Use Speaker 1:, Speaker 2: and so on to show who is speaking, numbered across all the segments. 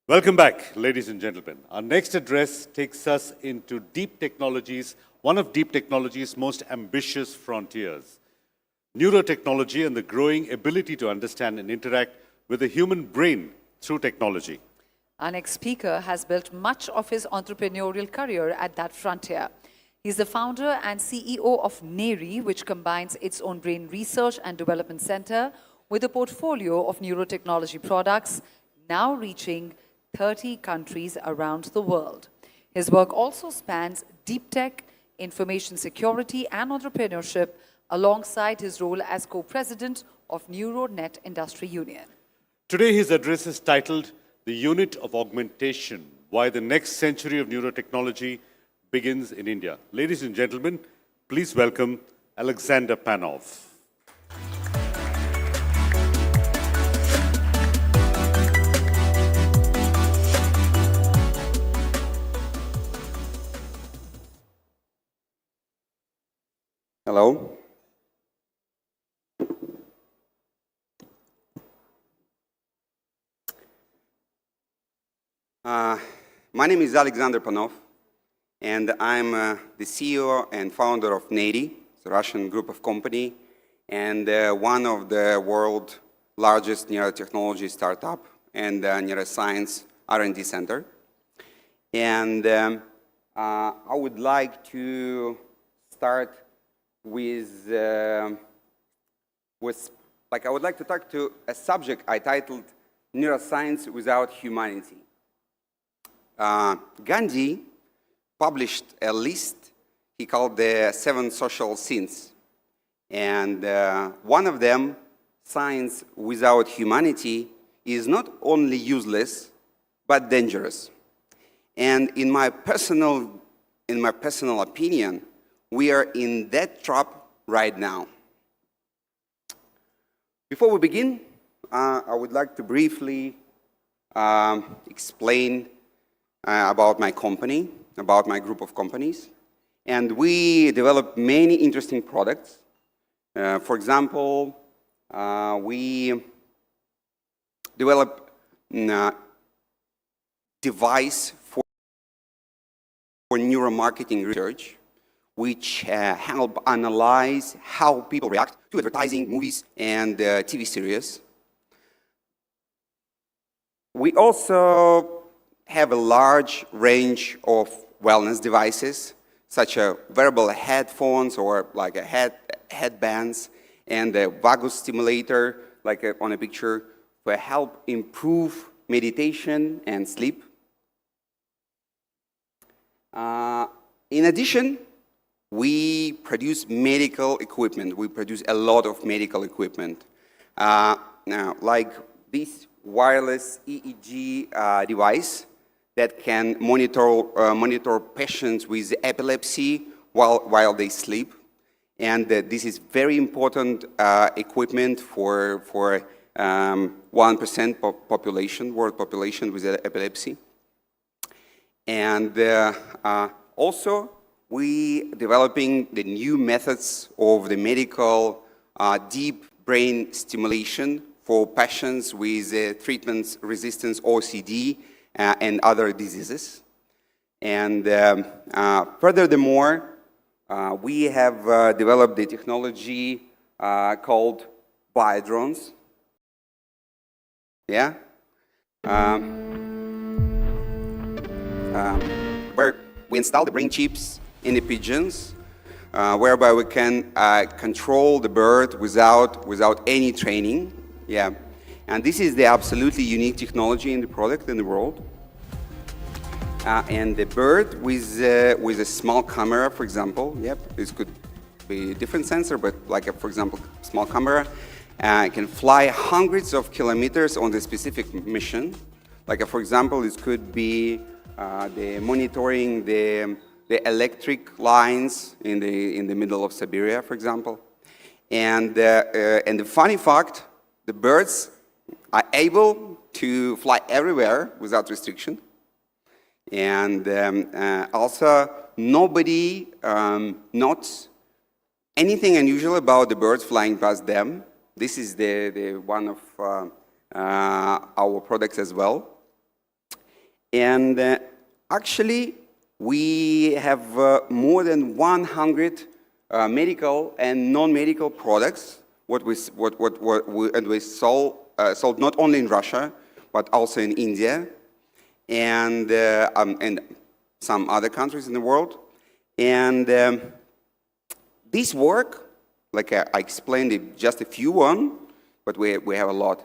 Speaker 1: Welcome back, ladies and gentlemen. Our next address takes us into deep technologies, one of deep technology's most ambitious frontiers, neurotechnology and the growing ability to understand and interact with the human brain through technology.
Speaker 2: Our next speaker has built much of his entrepreneurial career at that frontier. He's the founder and CEO of NERI, which combines its own brain research and development center with a portfolio of neurotechnology products now reaching 30 countries around the world. His work also spans deep tech, information security, and entrepreneurship, alongside his role as co-president of NeuroNet Industry Union.
Speaker 1: Today, his address is titled The Unit of Augmentation, Why the Next Century of Neurotechnology Begins in India. Ladies and gentlemen, please welcome Alexander Panov.
Speaker 3: Hello. My name is Alexander Panov, and I'm the CEO and founder of NERI, the Russian group of company, and one of the world's largest neurotechnology startup and neuroscience R&D center. And I would like to start with I would like to talk to a subject I titled Neuroscience Without Humanity. Gandhi published a list he called the 7 social sins. And one of them, science without humanity, is not only useless, but dangerous. And in my personal opinion, we are in that trap right now. Before we begin, I would like to briefly explain about my company, about my group of companies. And we develop many interesting products. For example, we develop a device for neuromarketing research, which help analyze how people react to advertising, movies, and TV series. We also have a large range of wellness devices, such as wearable headphones or like headbands, and a vagus stimulator, like on a picture, to help improve meditation and sleep. In addition, we produce medical equipment. We produce a lot of medical equipment. Now, like this wireless EEG device that can monitor patients with epilepsy while they sleep. And this is very important equipment for 1% population, world population with epilepsy. And also, we developing the new methods of the medical deep brain stimulation for patients with treatment-resistant OCD and other diseases. And furthermore, we have developed the technology called biodrones. Yeah? Where we install the brain chips in the pigeons, whereby we can control the bird without any training. Yeah, and this is the absolutely unique technology in the product in the world. And the bird with a small camera, for example, yep, this could be a different sensor, but like for example, small camera, can fly hundreds of kilometers on the specific mission. Like for example, this could be the monitoring the electric lines in the middle of Siberia, for example. And the funny fact, the birds are able to fly everywhere without restriction. And also, nobody notes anything unusual about the birds flying past them. This is the one of our products as well. And actually, we have more than 100 medical and non-medical products and we sold not only in Russia, but also in India and some other countries in the world. And this work, like I explained it, just a few one, but we have a lot.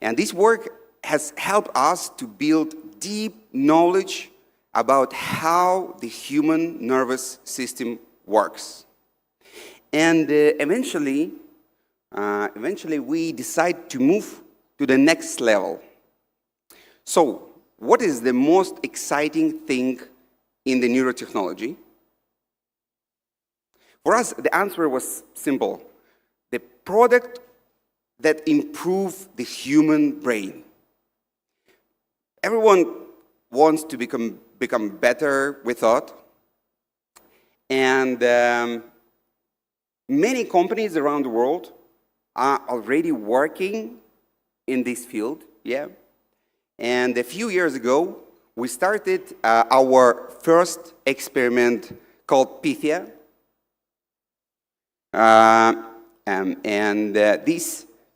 Speaker 3: And this work has helped us to build deep knowledge about how the human nervous system works. And eventually we decide to move to the next level. So, what is the most exciting thing in the neurotechnology? For us, the answer was simple. The product that improves the human brain. Everyone wants to become better, we thought. And many companies around the world are already working in this field, yeah. And a few years ago, we started our first experiment called Pythia.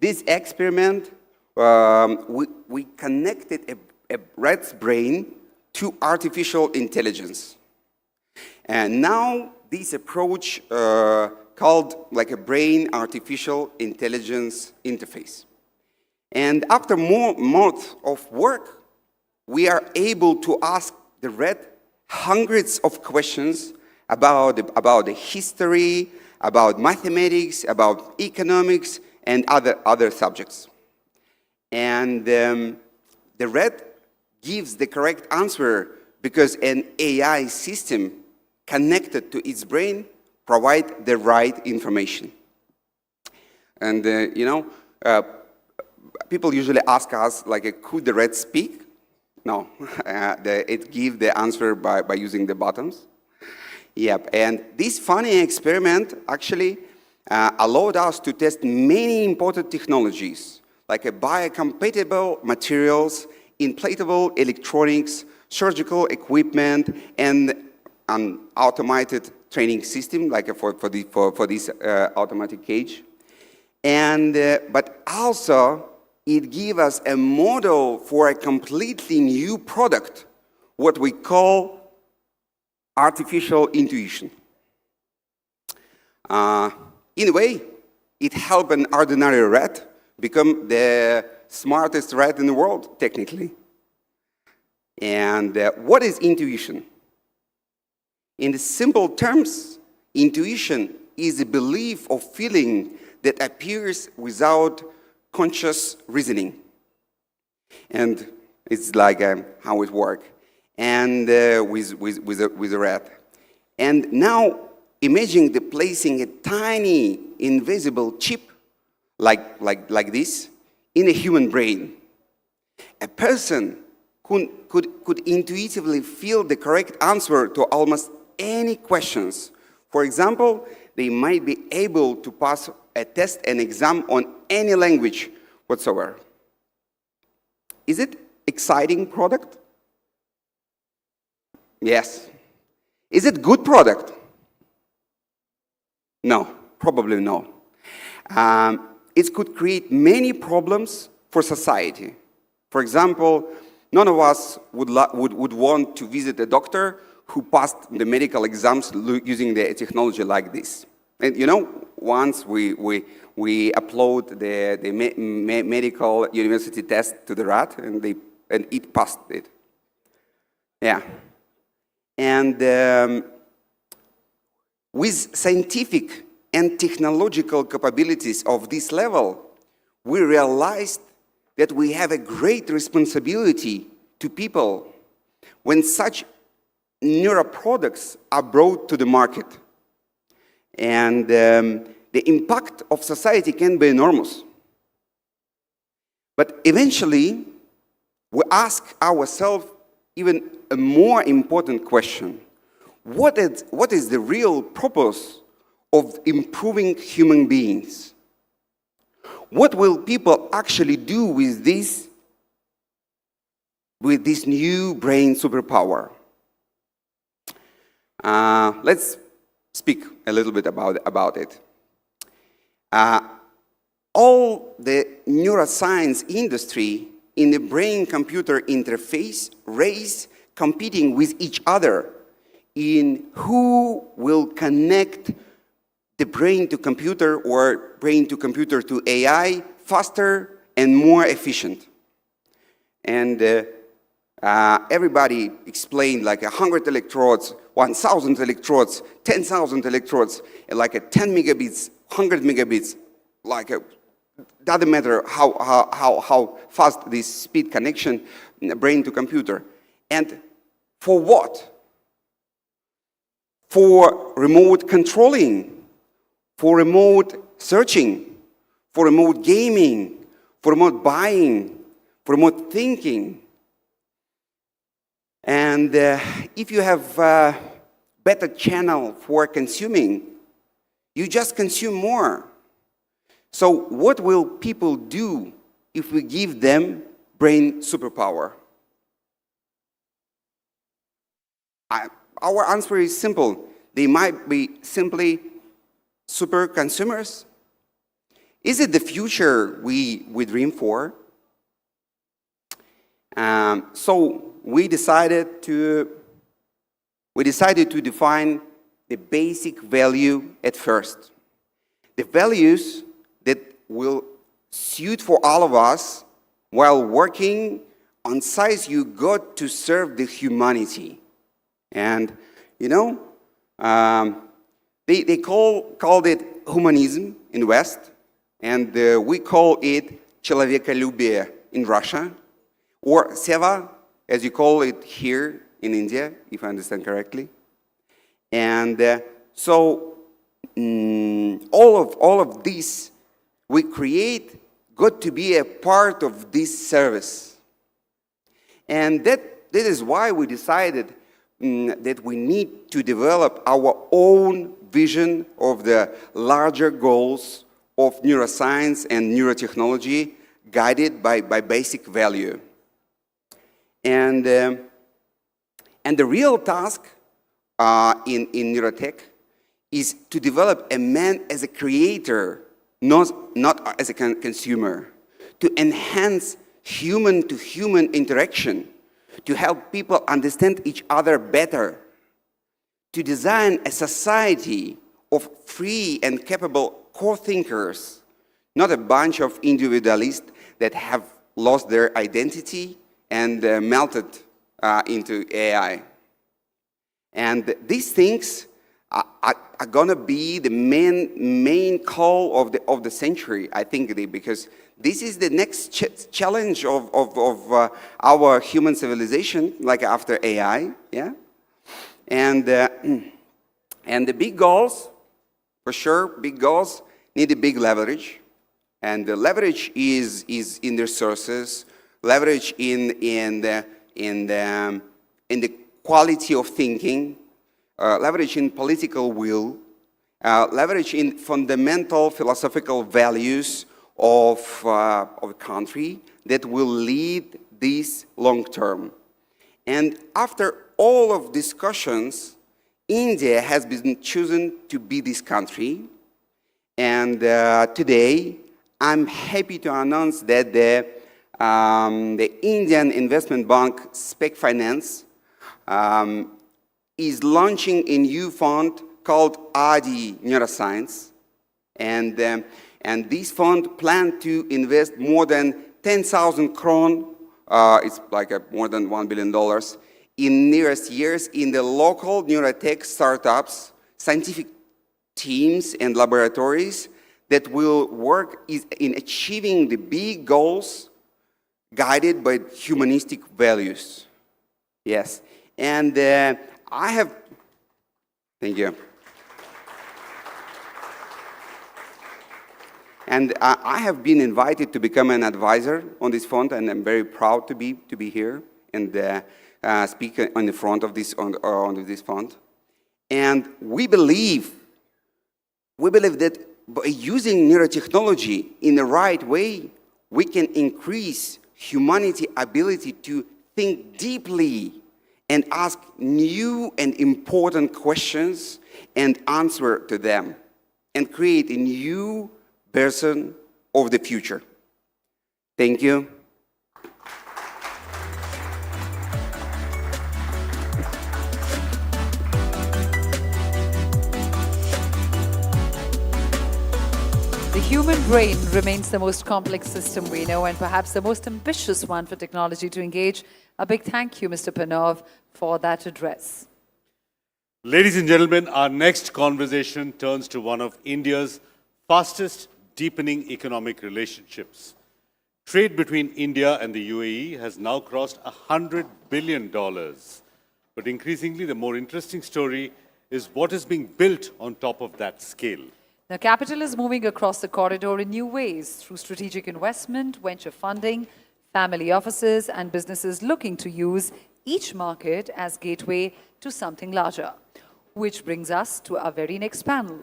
Speaker 3: This experiment, we connected a rat's brain to artificial intelligence. And now this approach called like a brain artificial intelligence interface. And after more months of work, we are able to ask the rat hundreds of questions about the history, about mathematics, about economics, and other subjects. And the rat gives the correct answer because an AI system connected to its brain provides the right information. And people usually ask us, like, could the rat speak? No, it gives the answer by using the buttons. Yep, and this funny experiment actually allowed us to test many important technologies, like biocompatible materials, implantable electronics, surgical equipment, and an automated training system, like for this automatic cage. And but also, it gives us a model for a completely new product, what we call artificial intuition. In a way, it helped an ordinary rat become the smartest rat in the world, technically. And what is intuition? In the simple terms, intuition is a belief or feeling that appears without conscious reasoning. And it's like how it works. And with a rat. And now imagine placing a tiny invisible chip like this in a human brain. A person could intuitively feel the correct answer to almost any questions. For example, they might be able to pass a test and exam on any language whatsoever. Is it exciting product? Yes. Is it good product? No, probably no. It could create many problems for society. For example, none of us would want to visit a doctor who passed the medical exams using the technology like this. And once we upload the medical university test to the rat, and it passed it. Yeah. And with scientific and technological capabilities of this level, we realized that we have a great responsibility to people when such neuro products are brought to the market. And the impact of society can be enormous. But eventually, we ask ourselves even a more important question. What is the real purpose of improving human beings? What will people actually do with this with this new brain superpower. Let's speak a little bit about it. All the neuroscience industry in the brain-computer interface race competing with each other in who will connect the brain to computer or brain to computer to AI faster and more efficient. And everybody explained like 100 electrodes, 1,000 electrodes, 10,000 electrodes, and like a 10 megabits, 100 megabits, like a, doesn't matter how fast this speed connection, brain to computer. And for what? For remote controlling, for remote searching, for remote gaming, for remote buying, for remote thinking. And if you have a better channel for consuming, you just consume more. So what will people do if we give them brain superpower? Our answer is simple. They might be simply super consumers. Is it the future we dream for? So we decided to define the basic value at first. The values that will suit for all of us while working on size you got to serve the humanity. And, you know, they called it humanism in West, and we call it человеколюбие in Russia, or seva, as you call it here in India, if I understand correctly. And so all of this we create got to be a part of this service. And that is why we decided that we need to develop our own vision of the larger goals of neuroscience and neurotechnology guided by basic value. And the real task in neurotech is to develop a man as a creator, not as a consumer, to enhance human-to-human interaction, to help people understand each other better, to design a society of free and capable core thinkers, not a bunch of individualists that have lost their identity and melted into AI. And these things are gonna be the main call of the century, I think, because this is the next challenge of our human civilization, like after AI, yeah. And the big goals, for sure, big goals need a big leverage, and the leverage is in the resources, leverage in the quality of thinking, leverage in political will, leverage in fundamental philosophical values of a country that will lead this long term. And after all of discussions, India has been chosen to be this country. And today, I'm happy to announce that the Indian investment bank, Spec Finance, is launching a new fund called ADI Neuroscience. And this fund plans to invest more than 10,000 kron, it's like more than $1 billion, in nearest years in the local neurotech startups, scientific teams and laboratories that will work in achieving the big goals guided by humanistic values. Yes, and I have, thank you. And I have been invited to become an advisor on this fund, and I'm very proud to be here and speak on the front of this on this fund. And we believe that by using neurotechnology in the right way, we can increase humanity's ability to think deeply and ask new and important questions and answer to them and create a new version of the future. Thank you.
Speaker 2: The human brain remains the most complex system we know and perhaps the most ambitious one for technology to engage. A big thank you, Mr. Pranav, for that address.
Speaker 1: Ladies and gentlemen, our next conversation turns to one of India's fastest deepening economic relationships. Trade between India and the UAE has now crossed $100 billion. But increasingly, the more interesting story is what is being built on top of that scale.
Speaker 2: Now, capital is moving across the corridor in new ways through strategic investment, venture funding, family offices, and businesses looking to use each market as gateway to something larger. Which brings us to our very next panel.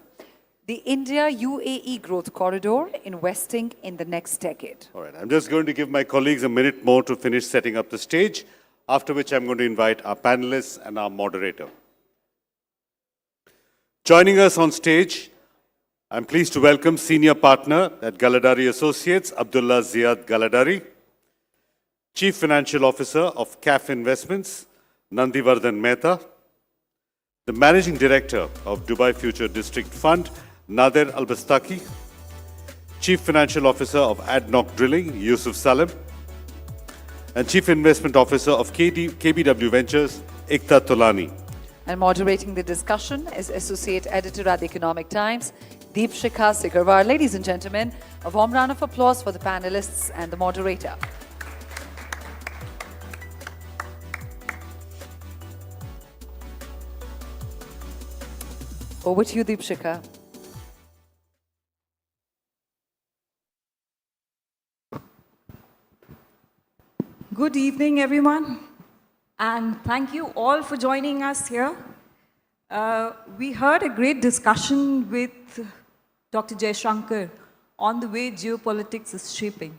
Speaker 2: The India-UAE Growth Corridor, investing in the next decade.
Speaker 1: All right, I'm just going to give my colleagues a minute more to finish setting up the stage, after which I'm going to invite our panelists and our moderator. Joining us on stage, I'm pleased to welcome Senior Partner at Galadari Associates, Abdullah Ziad Galadari, Chief Financial Officer of CAF Investments, Nandivardhan Mehta, the Managing Director of Dubai Future District Fund, Nader Al-Bastaki, Chief Financial Officer of ADNOC Drilling, Yusuf Salim, and Chief Investment Officer of KBW Ventures, Ikta Tolani.
Speaker 2: And moderating the discussion is Associate Editor at the Economic Times, Deepshikha Sikarwar. Ladies and gentlemen, a warm round of applause for the panelists and the moderator. Over to you, Deepshikha.
Speaker 4: Good evening, everyone, and thank you all for joining us here. We heard a great discussion with Dr. Jaishankar on the way geopolitics is shaping.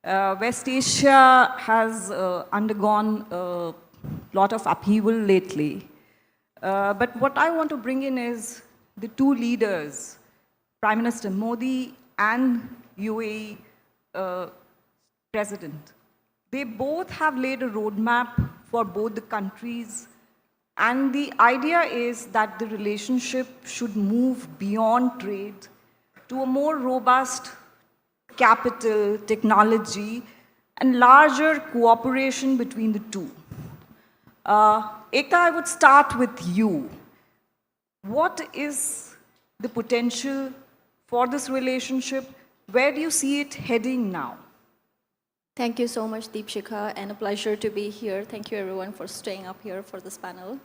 Speaker 4: West Asia has undergone a lot of upheaval lately. But what I want to bring in is the two leaders, Prime Minister Modi and UAE President. They both have laid a roadmap for both the countries, and the idea is that the relationship should move beyond trade to a more robust capital, technology, and larger cooperation between the two. Ekta, I would start with you. What is the potential for this relationship? Where do you see it heading now?
Speaker 5: Thank you so much, Deepshikha, and a pleasure to be here. Thank you, everyone, for staying up here for this panel.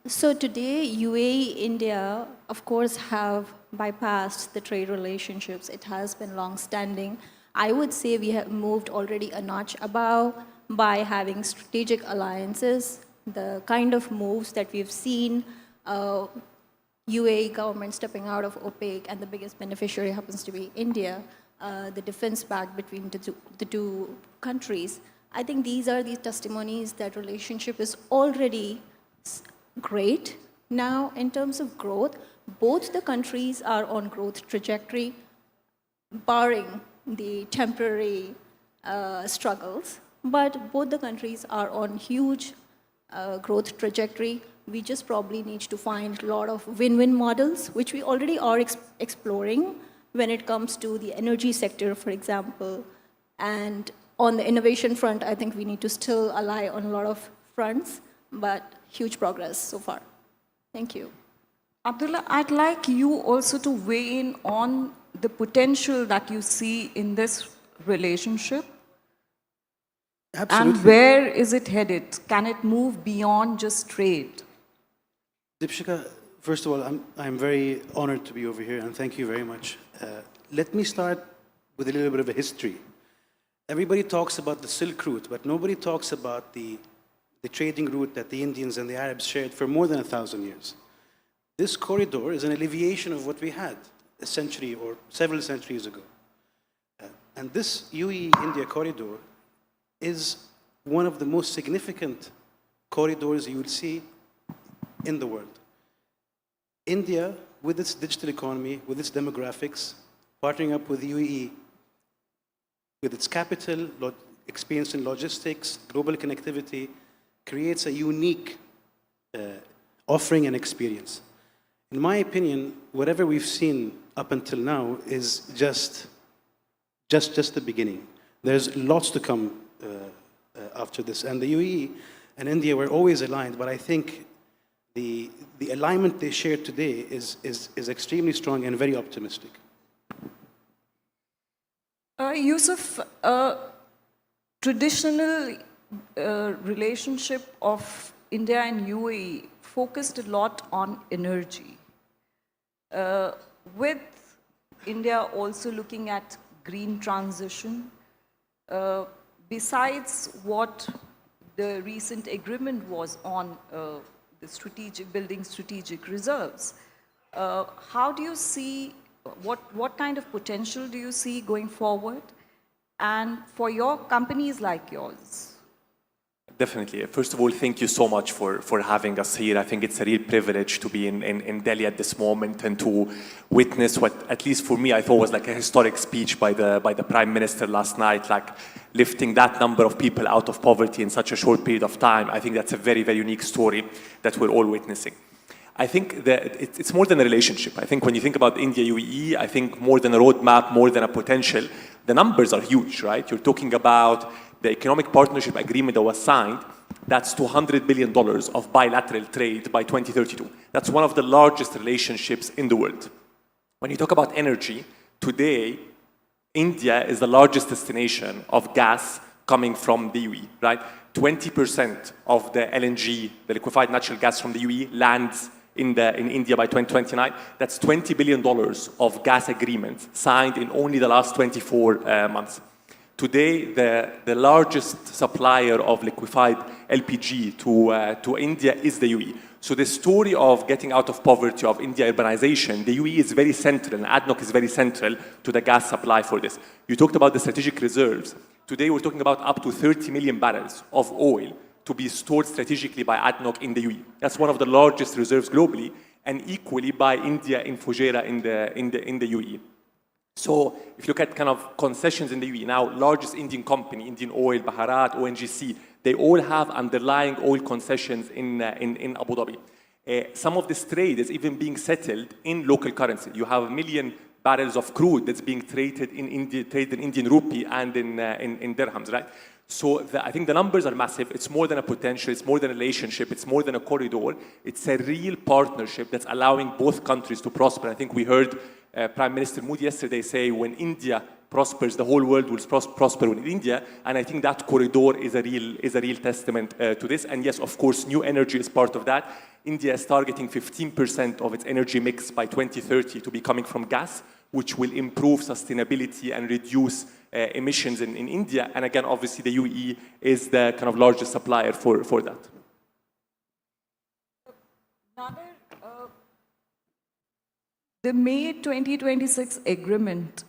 Speaker 5: So today, UAE, India, of course, have bypassed the trade relationships. It has been long-standing. I would say we have moved already a notch above by having strategic alliances. The kind of moves that we've seen, UAE government stepping out of OPEC, and the biggest beneficiary happens to be India, the defense pact between the two countries. I think these are the testimonies that relationship is already great. Now, in terms of growth, both the countries are on growth trajectory, barring the temporary struggles. But both the countries are on huge growth trajectory. We just probably need to find a lot of win-win models, which we already are exploring when it comes to the energy sector, for example. And on the innovation front, I think we need to still ally on a lot of fronts, but huge progress so far. Thank you.
Speaker 4: Abdullah, I'd like you also to weigh in on the potential that you see in this relationship.
Speaker 6: Absolutely.
Speaker 4: And where is it headed? Can it move beyond just trade?
Speaker 6: Deepshikha, first of all, I'm very honored to be over here, and thank you very much. Let me start with a little bit of a history. Everybody talks about the Silk Route, but nobody talks about the trading route that the Indians and the Arabs shared for more than 1,000 years. This corridor is an alleviation of what we had a century or several centuries ago. And this UAE-India corridor is one of the most significant corridors you will see in the world. India, with its digital economy, with its demographics, partnering up with UAE, with its capital, experience in logistics, global connectivity, creates a unique offering and experience. In my opinion, whatever we've seen up until now is just the beginning. There's lots to come after this. And the UAE and India were always aligned, but I think the alignment they shared today is extremely strong and very optimistic.
Speaker 4: Yusuf, traditional relationship of India and UAE focused a lot on energy. With India also looking at green transition, besides what the recent agreement was on the building strategic reserves, how do you see, what kind of potential do you see going forward? And for your companies like yours?
Speaker 7: Definitely. First of all, thank you so much for having us here. I think it's a real privilege to be in Delhi at this moment and to witness what, at least for me, I thought was like a historic speech by the Prime Minister last night, like lifting that number of people out of poverty in such a short period of time. I think that's a very, very unique story that we're all witnessing. I think that it's more than a relationship. I think when you think about India, UAE, I think more than a roadmap, more than a potential, the numbers are huge, right? You're talking about the economic partnership agreement that was signed, that's $200 billion of bilateral trade by 2032. That's one of the largest relationships in the world. When you talk about energy, today, India is the largest destination of gas coming from the UAE, right? 20% of the LNG, the liquefied natural gas from the UAE, lands in India by 2029. That's $20 billion of gas agreements signed in only the last 24 months. Today, the largest supplier of liquefied LPG to India is the UAE. So the story of getting out of poverty, of India urbanization, the UAE is very central, and ADNOC is very central to the gas supply for this. You talked about the strategic reserves. Today, we're talking about up to 30 million barrels of oil to be stored strategically by ADNOC in the UAE. That's one of the largest reserves globally, and equally by India in Fujairah in the UAE. So if you look at kind of concessions in the UAE, now largest Indian company, Indian Oil, Bharat, ONGC, they all have underlying oil concessions in Abu Dhabi. Some of this trade is even being settled in local currency. You have 1 million barrels of crude that's being traded in Indian rupee and in dirhams, right? So I think the numbers are massive. It's more than a potential. It's more than a relationship. It's more than a corridor. It's a real partnership that's allowing both countries to prosper. I think we heard Prime Minister Modi yesterday say, when India prospers, the whole world will prosper with India. And I think that corridor is a real testament to this. And yes, of course, new energy is part of that. India is targeting 15% of its energy mix by 2030 to be coming from gas, which will improve sustainability and reduce emissions in India. And again, obviously, the UAE is the kind of largest supplier for that.
Speaker 4: The May 2026 agreement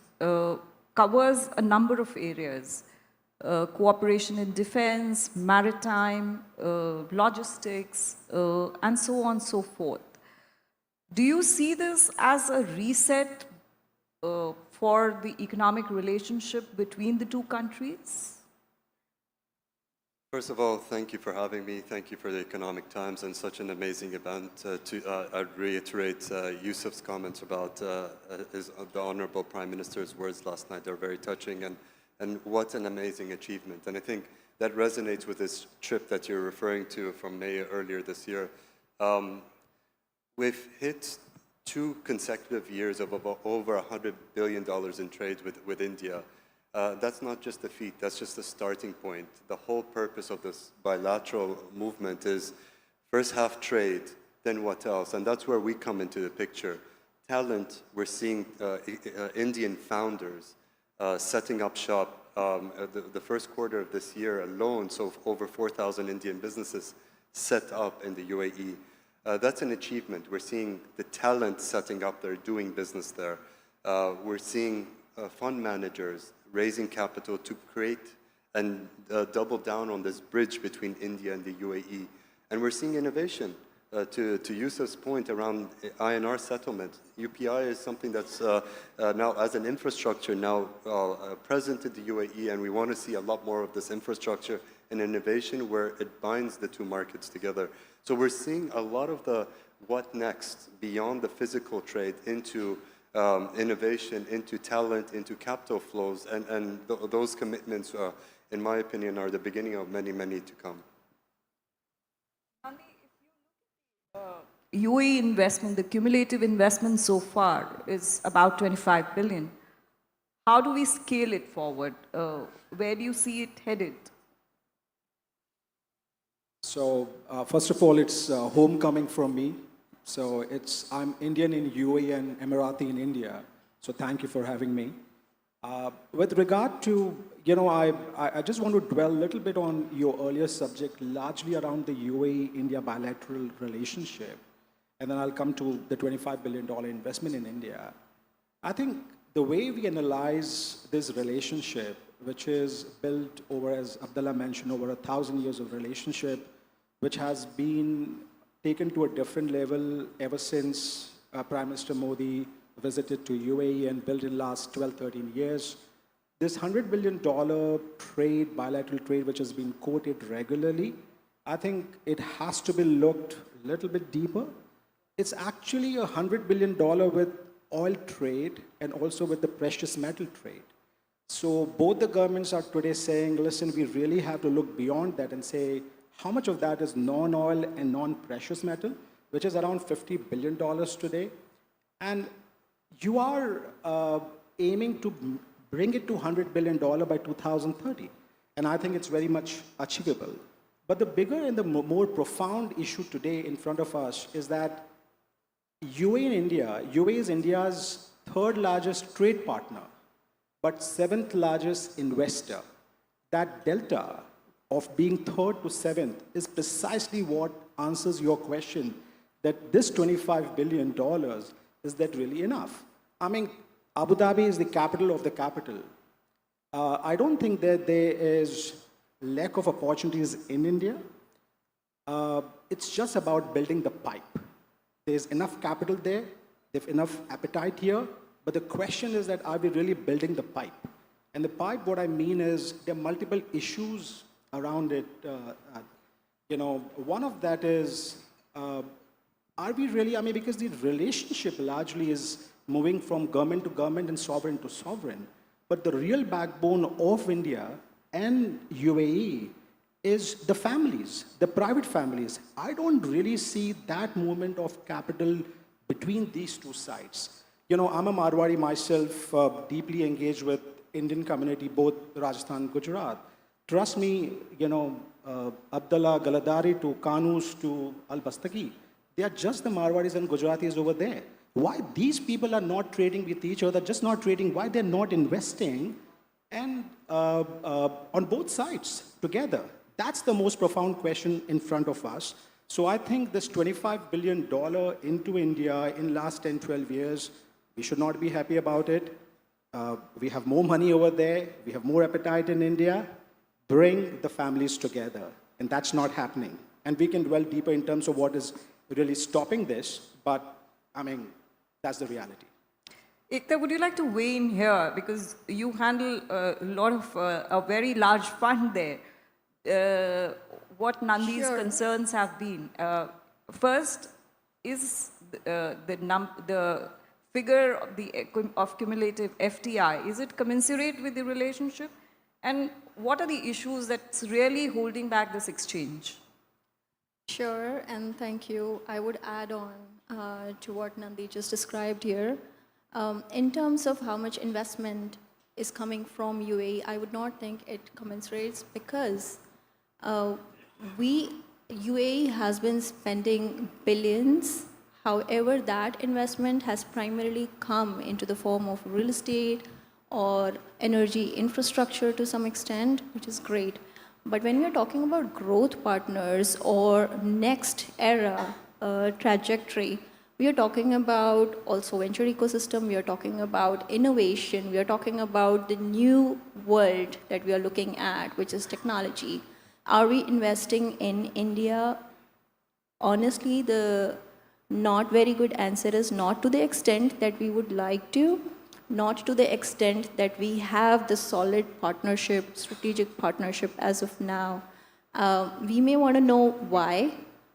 Speaker 4: covers a number of areas. Cooperation in defense, maritime, logistics, and so on and so forth. Do you see this as a reset for the economic relationship between the two countries?
Speaker 8: First of all, thank you for having me. Thank you for the Economic Times and such an amazing event. I'd reiterate Yusuf's comments about the Honorable Prime Minister's words last night. They're very touching, and what an amazing achievement. And I think that resonates with this trip that you're referring to from May earlier this year. We've hit 2 consecutive years of over $100 billion in trade with India. That's not just a feat, that's just a starting point. The whole purpose of this bilateral movement is first half trade, then what else? And that's where we come into the picture. Talent, we're seeing Indian founders setting up shop. The first quarter of this year alone, so over 4,000 Indian businesses set up in the UAE. That's an achievement. We're seeing the talent setting up there, doing business there. We're seeing fund managers raising capital to create and double down on this bridge between India and the UAE. And we're seeing innovation. To Yusuf's point around INR settlement, UPI is something that's now as an infrastructure now present in the UAE, and we want to see a lot more of this infrastructure and innovation where it binds the two markets together. So we're seeing a lot of the what next beyond the physical trade into innovation, into talent, into capital flows, and those commitments, in my opinion, are the beginning of many, many to come.
Speaker 4: UAE investment, the cumulative investment so far is about 25 billion. How do we scale it forward? Where do you see it headed?
Speaker 9: So first of all, it's homecoming from me. So I'm Indian in UAE and Emirati in India. So thank you for having me. With regard to, I just want to dwell a little bit on your earlier subject, largely around the UAE-India bilateral relationship. And then I'll come to the $25 billion investment in India. I think the way we analyze this relationship, which is built over, as Abdullah mentioned, over 1,000 years of relationship, which has been taken to a different level ever since Prime Minister Modi visited to UAE and built in the last 12, 13 years. This $100 billion trade, bilateral trade, which has been quoted regularly, I think it has to be looked a little bit deeper. It's actually $100 billion with oil trade and also with the precious metal trade. So both the governments are today saying, listen, we really have to look beyond that and say, how much of that is non-oil and non-precious metal, which is around $50 billion today. And you are aiming to bring it to $100 billion by 2030. And I think it's very much achievable. But the bigger and the more profound issue today in front of us is that UAE is India's third largest trade partner, but seventh largest investor. That delta of being third to seventh is precisely what answers your question that this $25 billion, is that really enough? I mean, Abu Dhabi is the capital of the capital. I don't think that there is lack of opportunities in India. It's just about building the pipe. There's enough capital there, there's enough appetite here, but the question is that are we really building the pipe? And the pipe, what I mean is there are multiple issues around it. One of that is, are we really, because the relationship largely is moving from government to government and sovereign to sovereign, but the real backbone of India and UAE is the families, the private families. I don't really see that movement of capital between these two sides. I'm a Marwari myself, deeply engaged with Indian community, both Rajasthan, Gujarat. Trust me, Abdullah, Galadari to Kanus to Al-Bastaki, they are just the Marwaris and Gujaratis over there. Why these people are not trading with each other, just not trading, why they're not investing and on both sides together? That's the most profound question in front of us. So I think this $25 billion into India in last 10, 12 years, we should not be happy about it. We have more money over there. We have more appetite in India. Bring the families together. And that's not happening. And we can dwell deeper in terms of what is really stopping this. But, that's the reality.
Speaker 4: Ekta, would you like to weigh in here? Because you handle a lot of, a very large fund there. What Nandi's concerns have been. First, is the figure of cumulative FTI, is it commensurate with the relationship? And what are the issues that's really holding back this exchange?
Speaker 5: Sure, and thank you. I would add on to what Nandi just described here. In terms of how much investment is coming from UAE, I would not think it commensurates because UAE has been spending billions. However, that investment has primarily come into the form of real estate or energy infrastructure to some extent, which is great. But when we are talking about growth partners or next era trajectory, We are talking about also venture ecosystem, we are talking about innovation, we are talking about the new world that we are looking at, which is technology. Are we investing in India? Honestly, the not very good answer is not to the extent that we would like to, not to the extent that we have the solid partnership, strategic partnership as of now. We may want to know why,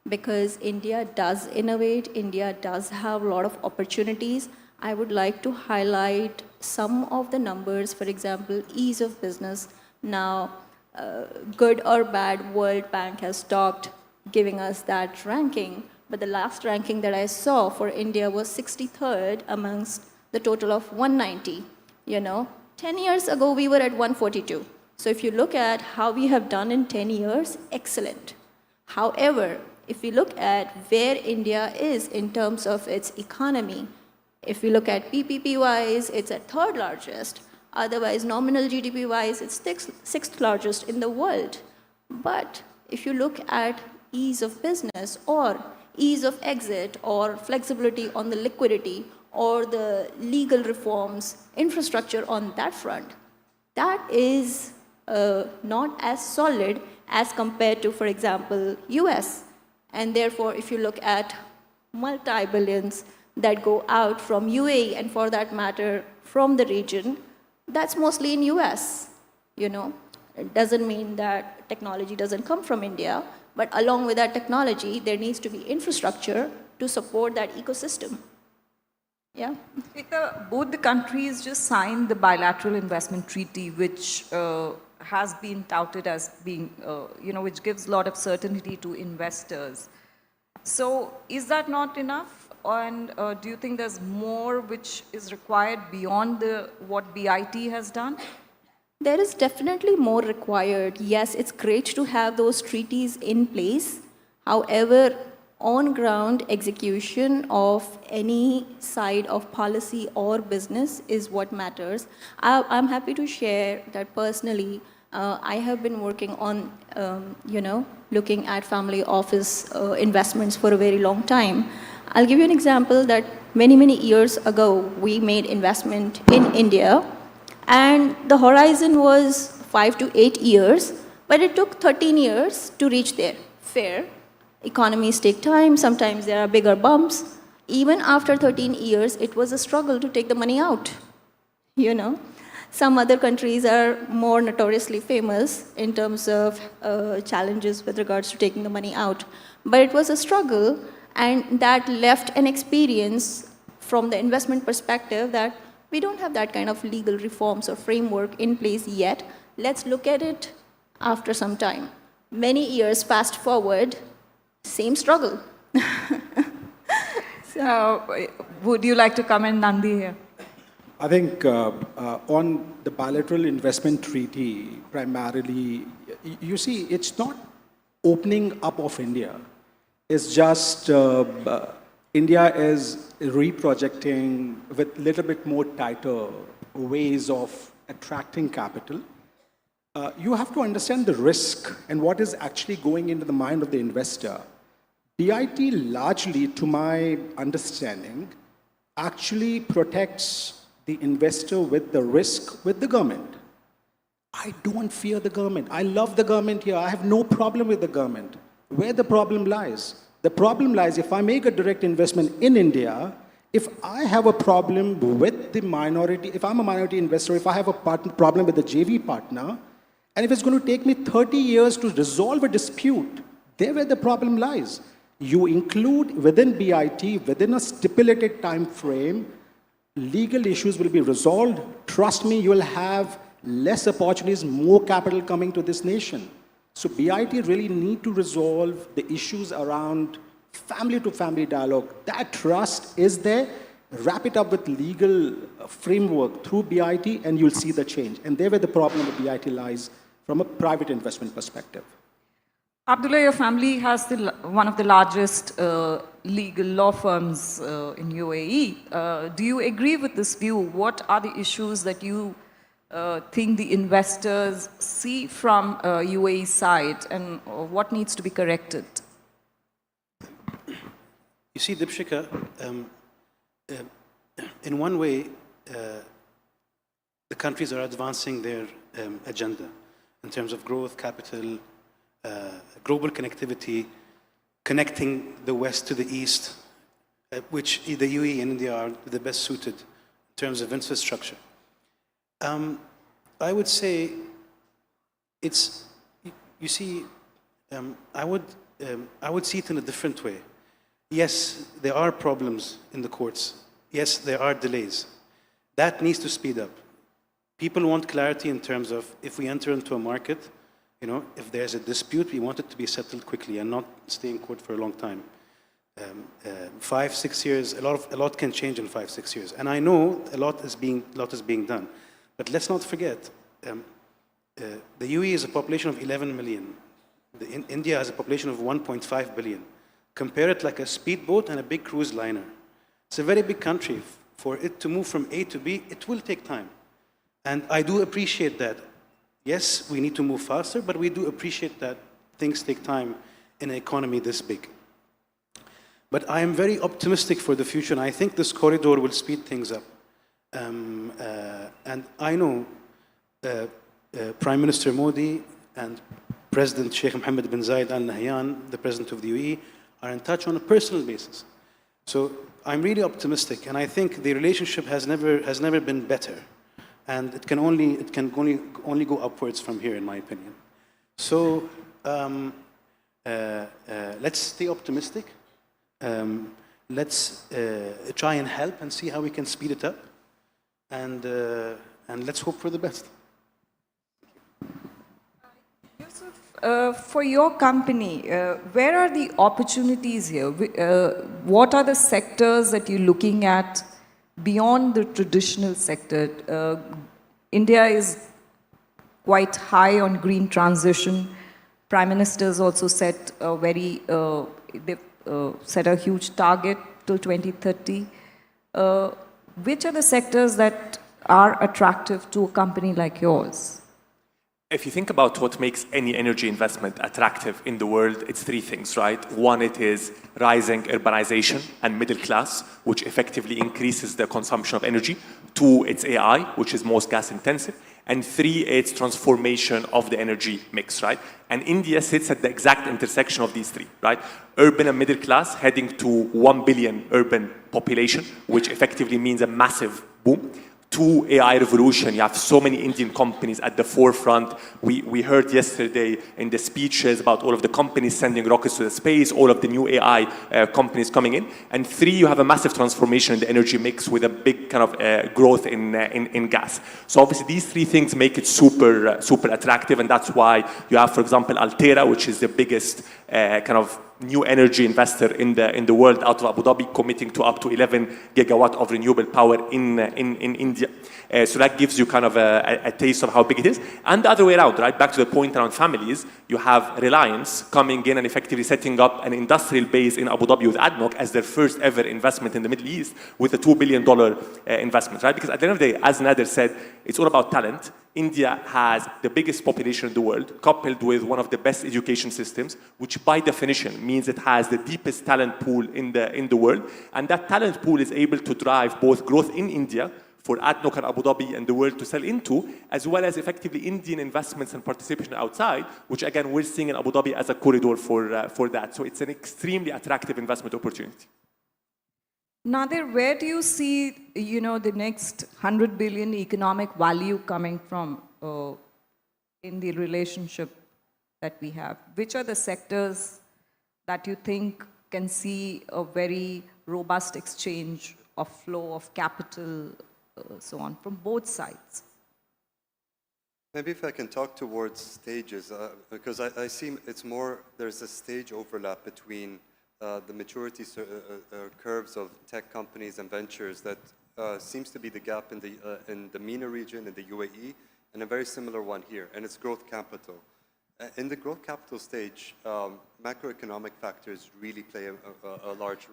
Speaker 5: because India does innovate, India does have a lot of opportunities. I would like to highlight some of the numbers, for example, ease of business. Now, good or bad, World Bank has stopped giving us that ranking, but the last ranking that I saw for India was 63rd amongst the total of 190, 10 years ago we were at 142. So if you look at how we have done in 10 years, excellent. However, if we look at where India is in terms of its economy, if we look at PPP wise, it's at third largest. Otherwise, nominal GDP wise, it's sixth largest in the world. But if you look at ease of business or ease of exit or flexibility on the liquidity or the legal reforms, infrastructure on that front, that is not as solid as compared to, for example, US. And therefore, if you look at multi-billions that go out from UAE and for that matter from the region, that's mostly in US. It doesn't mean that technology doesn't come from India, but along with that technology, there needs to be infrastructure to support that ecosystem. Yeah.
Speaker 4: Both the countries just signed the bilateral investment treaty, which has been touted as being, which gives a lot of certainty to investors. So is that not enough? And do you think there's more which is required beyond what BIT has done?
Speaker 5: There is definitely more required. Yes, it's great to have those treaties in place. However, on-ground execution of any side of policy or business is what matters. I'm happy to share that personally, I have been working on, looking at family office investments for a very long time. I'll give you an example that many, many years ago, we made investment in India, and the horizon was 5 to 8 years, but it took 13 years to reach there. Fair. Economies take time, sometimes there are bigger bumps. Even after 13 years, it was a struggle to take the money out. Some other countries are more notoriously famous in terms of challenges with regards to taking the money out. But it was a struggle, and that left an experience from the investment perspective that we don't have that kind of legal reforms or framework in place yet. Let's look at it after some time. Many years fast forward, same struggle.
Speaker 4: Would you like to comment, Nandi, here?
Speaker 9: I think on the bilateral investment treaty, primarily, you see, it's not opening up of India. It's just India is reprojecting with a little bit more tighter ways of attracting capital. You have to understand the risk and what is actually going into the mind of the investor. BIT largely, to my understanding, actually protects the investor with the risk with the government. I don't fear the government. I love the government here. I have no problem with the government. Where the problem lies? The problem lies if I make a direct investment in India, if I have a problem with the minority, if I'm a minority investor, if I have a problem with the JV partner, and if it's going to take me 30 years to resolve a dispute, there where the problem lies. You include within BIT, within a stipulated time frame, legal issues will be resolved. Trust me, you will have less opportunities, more capital coming to this nation. So BIT really need to resolve the issues around family-to-family dialogue. That trust is there. Wrap it up with legal framework through BIT, and you'll see the change. And there where the problem with BIT lies from a private investment perspective.
Speaker 4: Abdullah, your family has one of the largest legal law firms in UAE. Do you agree with this view? What are the issues that you think the investors see from UAE side, and what needs to be corrected?
Speaker 6: You see, Dipshika, in one way, the countries are advancing their agenda in terms of growth, capital, global connectivity, connecting the West to the East, which the UAE and India are the best suited in terms of infrastructure. I would say it's, you see, I would see it in a different way. Yes, there are problems in the courts. Yes, there are delays. That needs to speed up. People want clarity in terms of if we enter into a market, you know, if there's a dispute, we want it to be settled quickly and not stay in court for a long time. 5, 6 years, a lot can change in 5, 6 years. And I know a lot is being done. But let's not forget, the UAE is a population of 11 million. India has a population of 1.5 billion. Compare it like a speedboat and a big cruise liner. It's a very big country. For it to move from A to B, it will take time. And I do appreciate that. Yes, we need to move faster, but we do appreciate that things take time in an economy this big. But I am very optimistic for the future, and I think this corridor will speed things up. And I know Prime Minister Modi and President Sheikh Mohammed bin Zayed Al Nahyan, the President of the UAE, are in touch on a personal basis. So I'm really optimistic, and I think the relationship has never been better. And it can only go upwards from here, in my opinion. So let's stay optimistic. Let's try and help and see how we can speed it up. And let's hope for the best.
Speaker 4: For your company, where are the opportunities here? What are the sectors that you're looking at beyond the traditional sector? India is quite high on green transition. Prime Minister's also set a set a huge target till 2030. Which are the sectors that are attractive to a company like yours?
Speaker 7: If you think about what makes any energy investment attractive in the world, it's three things, right? One, it is rising urbanization and middle class, which effectively increases the consumption of energy. Two, it's AI, which is most gas intensive. And three, it's transformation of the energy mix, right? And India sits at the exact intersection of these three, right? Urban and middle class heading to 1 billion urban population, which effectively means a massive boom. Two, AI revolution. You have so many Indian companies at the forefront. We heard yesterday in the speeches about all of the companies sending rockets to the space, all of the new AI companies coming in. And three, you have a massive transformation in the energy mix with a big kind of growth in gas. So obviously these three things make it super attractive, and that's why you have, for example, Altera, which is the biggest kind of new energy investor in the world out of Abu Dhabi, committing to up to 11 gigawatt of renewable power in India. So that gives you kind of a taste of how big it is. And the other way around, right? Back to the point around families, you have Reliance coming in and effectively setting up an industrial base in Abu Dhabi with ADNOC as their first ever investment in the Middle East with a $2 billion investment, right? Because at the end of the day, as Nader said, it's all about talent. India has the biggest population in the world, coupled with one of the best education systems, which by definition means it has the deepest talent pool in the world. And that talent pool is able to drive both growth in India for ADNOC and Abu Dhabi and the world to sell into, as well as effectively Indian investments and participation outside, which again, we're seeing in Abu Dhabi as a corridor for that. So it's an extremely attractive investment opportunity.
Speaker 4: Nader, where do you see, the next 100 billion economic value coming from in the relationship that we have? Which are the sectors that you think can see a very robust exchange of flow of capital, so on, from both sides?
Speaker 8: Maybe if I can talk towards stages, because I see it's more, there's a stage overlap between the maturity curves of tech companies and ventures that seems to be the gap in the MENA region, in the UAE, and a very similar one here, and it's growth capital. In the growth capital stage, macroeconomic factors really play a large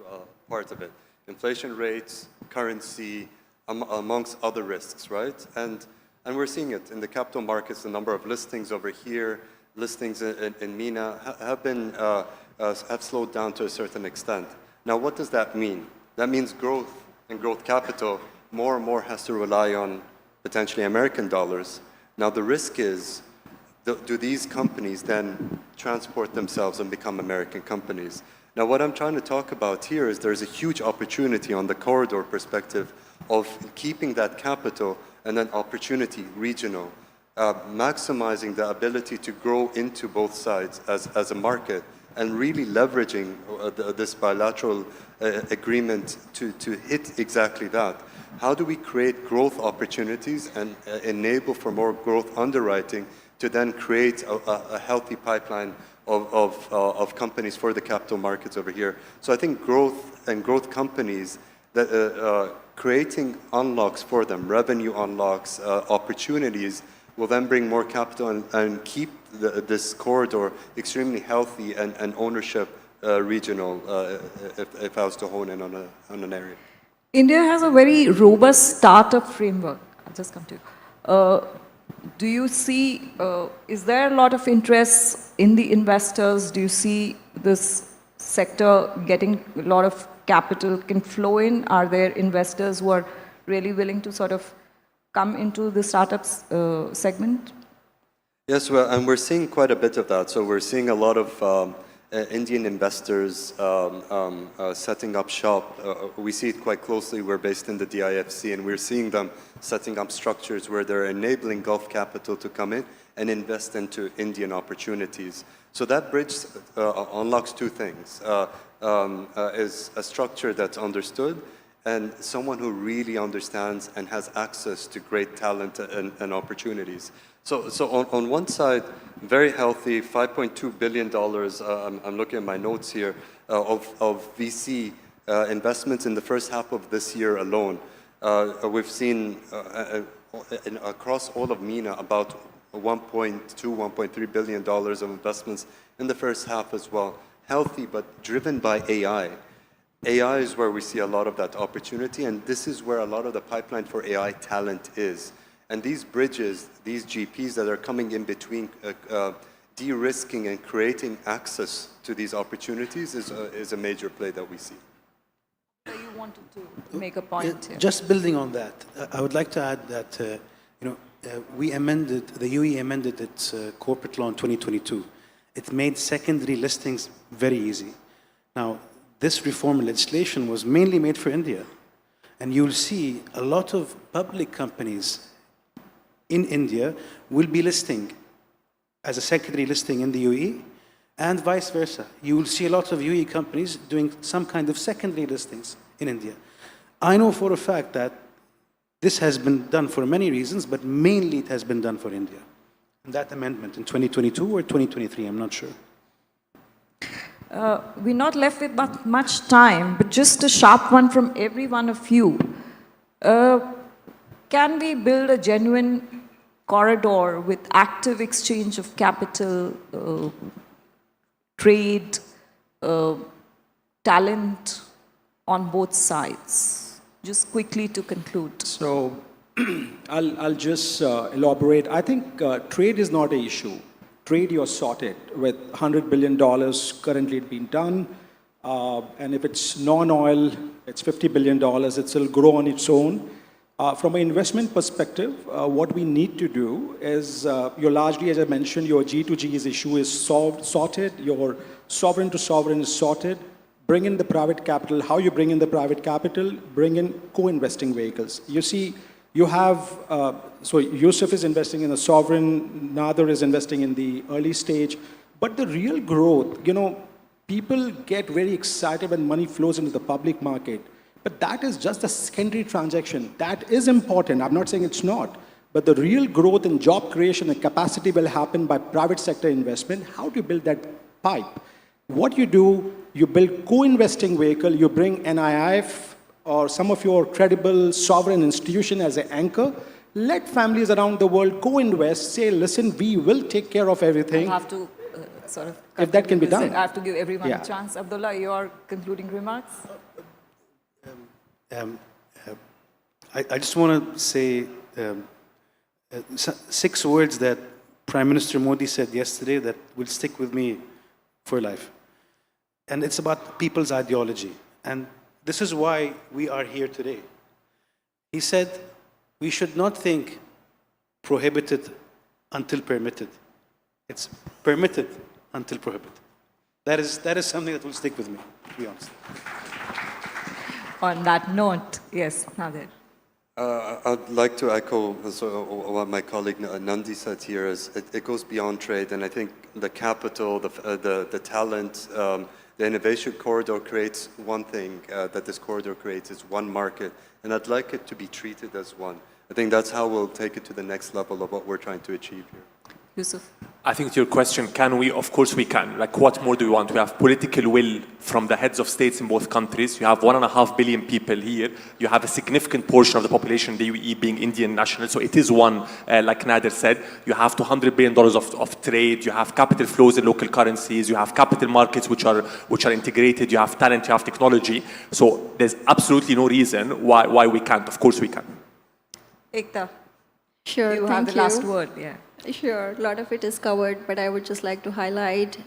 Speaker 8: part of it. Inflation rates, currency, amongst other risks, right? And we're seeing it in the capital markets. The number of listings over here, listings in MENA have slowed down to a certain extent. Now, what does that mean? That means growth and growth capital more and more has to rely on potentially American dollars. Now, the risk is, do these companies then transport themselves and become American companies? Now, what I'm trying to talk about here is there's a huge opportunity on the corridor perspective of keeping that capital and then opportunity regional, maximizing the ability to grow into both sides as a market and really leveraging this bilateral agreement to hit exactly that. How do we create growth opportunities and enable for more growth underwriting to then create a healthy pipeline of companies for the capital markets over here? So I think growth and growth companies, that creating unlocks for them, revenue unlocks, opportunities, will then bring more capital and keep this corridor extremely healthy and ownership regional, if I was to hone in on an area.
Speaker 4: India has a very robust startup framework. I'll just come to you. Do you see, is there a lot of interest in the investors? Do you see this sector getting a lot of capital can flow in? Are there investors who are really willing to sort of come into the startups segment?
Speaker 8: Yes, well, and we're seeing quite a bit of that. So we're seeing a lot of Indian investors setting up shop. We see it quite closely. We're based in the DIFC, and we're seeing them setting up structures where they're enabling Gulf capital to come in and invest into Indian opportunities. So that bridge unlocks two things. Is a structure that's understood and someone who really understands and has access to great talent and opportunities. So on one side, very healthy, $5.2 billion, I'm looking at my notes here, of VC investments in the first half of this year alone. We've seen across all of MENA about $1.2, $1.3 billion of investments in the first half as well. Healthy, but driven by AI. AI is where we see a lot of that opportunity, and this is where a lot of the pipeline for AI talent is. And these bridges, these GPs that are coming in between, de-risking and creating access to these opportunities is a major play that we see.
Speaker 4: You wanted to make a point here.
Speaker 6: Just building on that, I would like to add that the UAE amended its corporate law in 2022. It made secondary listings very easy. Now, this reform legislation was mainly made for India. And you'll see a lot of public companies in India will be listing as a secondary listing in the UAE, and vice versa. You will see a lot of UAE companies doing some kind of secondary listings in India. I know for a fact that this has been done for many reasons, but mainly it has been done for India. And that amendment in 2022 or 2023, I'm not sure.
Speaker 4: We're not left with much time, but just a sharp one from every one of you. Can we build a genuine corridor with active exchange of capital, trade, talent on both sides? Just quickly to conclude.
Speaker 9: So I'll just elaborate. I think trade is not an issue. Trade, you're sorted with $100 billion currently being done. And if it's non-oil, it's $50 billion. It'll grow on its own. From an investment perspective, what we need to do is, you're largely, as I mentioned, your G2G issue is sorted. Your sovereign to sovereign is sorted. Bring in the private capital. How you bring in the private capital? Bring in co-investing vehicles. You see, you have, so Yusuf is investing in a sovereign, Nader is investing in the early stage. But the real growth, people get very excited when money flows into the public market. But that is just a secondary transaction. That is important. I'm not saying it's not. But the real growth and job creation and capacity will happen by private sector investment. How do you build that pipe? What you do, you build co-investing vehicle, you bring NIIF or some of your credible sovereign institution as an anchor. Let families around the world co-invest, say, listen, we will take care of everything.
Speaker 4: I'll have to sort of...
Speaker 6: If that can be done.
Speaker 4: I have to give everyone a chance. Abdullah, your concluding remarks?
Speaker 6: I just want to say 6 words that Prime Minister Modi said yesterday that will stick with me for life. And it's about people's ideology. And this is why we are here today. He said, we should not think prohibited until permitted. It's permitted until prohibited. That is something that will stick with me, to be honest.
Speaker 4: On that note, yes, Nadir.
Speaker 8: I'd like to echo what my colleague Nandi said here. Is it goes beyond trade, and I think the capital, the talent, the innovation corridor creates one thing that this corridor creates is one market, and I'd like it to be treated as one. I think that's how we'll take it to the next level of what we're trying to achieve here.
Speaker 4: Yusuf.
Speaker 7: I think to your question, can we? Of course we can. Like, what more do we want? We have political will from the heads of states in both countries. You have 1.5 billion people here. You have a significant portion of the population, the UAE, being Indian nationals. So it is one, like Nader said. You have $200 billion of trade. You have capital flows in local currencies. You have capital markets which are integrated. You have talent. You have technology. So there's absolutely no reason why we can't. Of course we can.
Speaker 4: Ekta,
Speaker 5: Sure,
Speaker 4: you
Speaker 5: thank
Speaker 4: have the last word. Yeah.
Speaker 5: Sure, a lot of it is covered, but I would just like to highlight,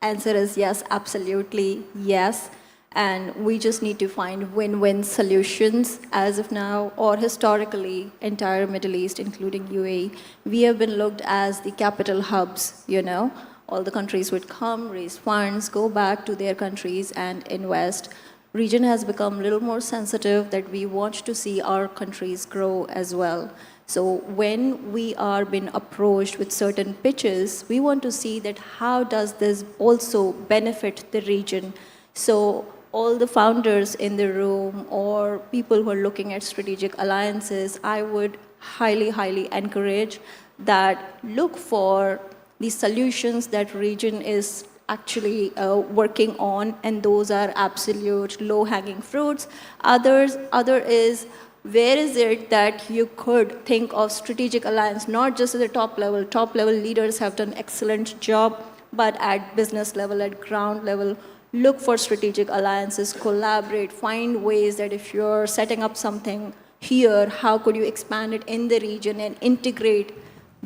Speaker 5: answer is yes, absolutely yes. And we just need to find win-win solutions as of now, or historically, entire Middle East, including UAE. We have been looked as the capital hubs, you know. All the countries would come, raise funds, go back to their countries and invest. Region has become a little more sensitive that we want to see our countries grow as well. So when we are being approached with certain pitches, we want to see that how does this also benefit the region. So all the founders in the room or people who are looking at strategic alliances, I would highly, highly encourage that look for the solutions that region is actually working on, and those are absolute low-hanging fruits. Other is, where is it that you could think of strategic alliance, not just at the top level. Top level leaders have done excellent job, but at business level, at ground level, look for strategic alliances, collaborate, find ways that if you're setting up something here, how could you expand it in the region and integrate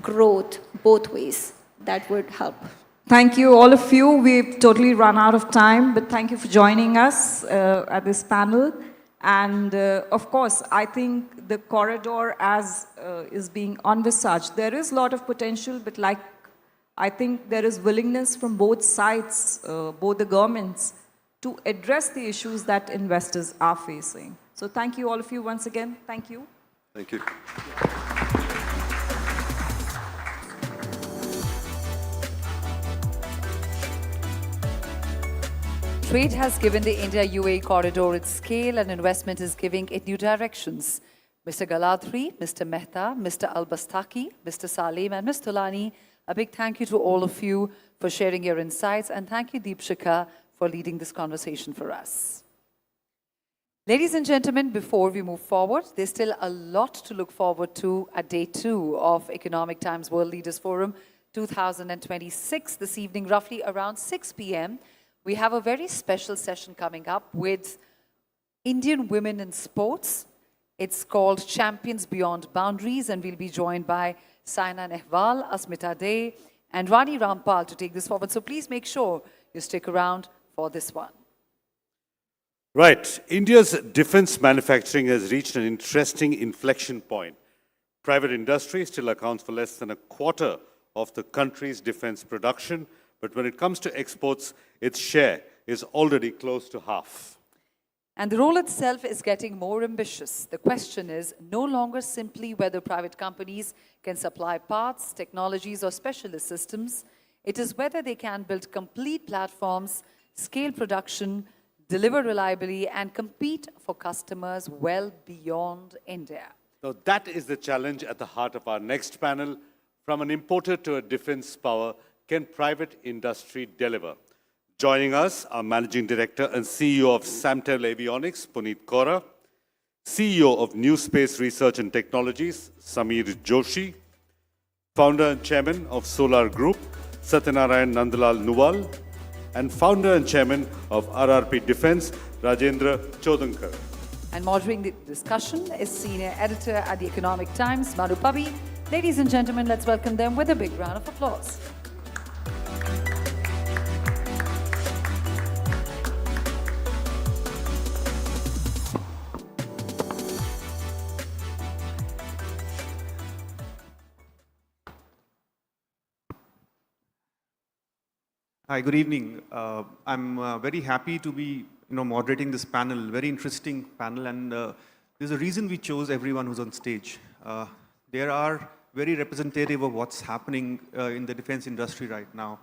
Speaker 5: growth both ways? That would help.
Speaker 4: Thank you, all of you. We've totally run out of time, but thank you for joining us at this panel. And of course, I think the corridor as is being envisaged, there is a lot of potential, but like I think there is willingness from both sides, both the governments, to address the issues that investors are facing. So thank you all of you once again. Thank you.
Speaker 8: Thank you.
Speaker 2: Trade has given the India-UAE corridor its scale, and investment is giving it new directions. Mr. Galadhri, Mr. Mehta, Mr. Al-Bastaki, Mr. Salim, and Ms. Tulani, a big thank you to all of you for sharing your insights, and thank you, Deepshika, for leading this conversation for us. Ladies and gentlemen, before we move forward, there's still a lot to look forward to at Day 2 of Economic Times World Leaders Forum 2026. This evening, roughly around 6 p.m., we have a very special session coming up with Indian women in sports. It's called Champions Beyond Boundaries, and we'll be joined by Saina Nehwal, Asmita Dey, and Rani Rampal to take this forward. So please make sure you stick around for this one.
Speaker 1: Right. India's defense manufacturing has reached an interesting inflection point. Private industry still accounts for less than a quarter of the country's defense production, but when it comes to exports, its share is already close to half.
Speaker 2: And the role itself is getting more ambitious. The question is no longer simply whether private companies can supply parts, technologies, or specialist systems. It is whether they can build complete platforms, scale production, deliver reliably, and compete for customers well beyond India.
Speaker 1: So that is the challenge at the heart of our next panel. From an importer to a defense power, can private industry deliver? Joining us are Managing Director and CEO of Samtel Avionics, Puneet Kaura, CEO of New Space Research and Technologies, Samir Joshi, Founder and Chairman of Solar Group, Satyanarayan Nandalal Nuwal, and Founder and Chairman of RRP Defense, Rajendra Chodankar.
Speaker 2: And moderating the discussion is Senior Editor at the Economic Times, Madhu Pabi. Ladies and gentlemen, let's welcome them with a big round of applause.
Speaker 10: Hi, good evening. I'm very happy to be, moderating this panel, very interesting panel, and there's a reason we chose everyone who's on stage. There are very representative of what's happening in the defense industry right now.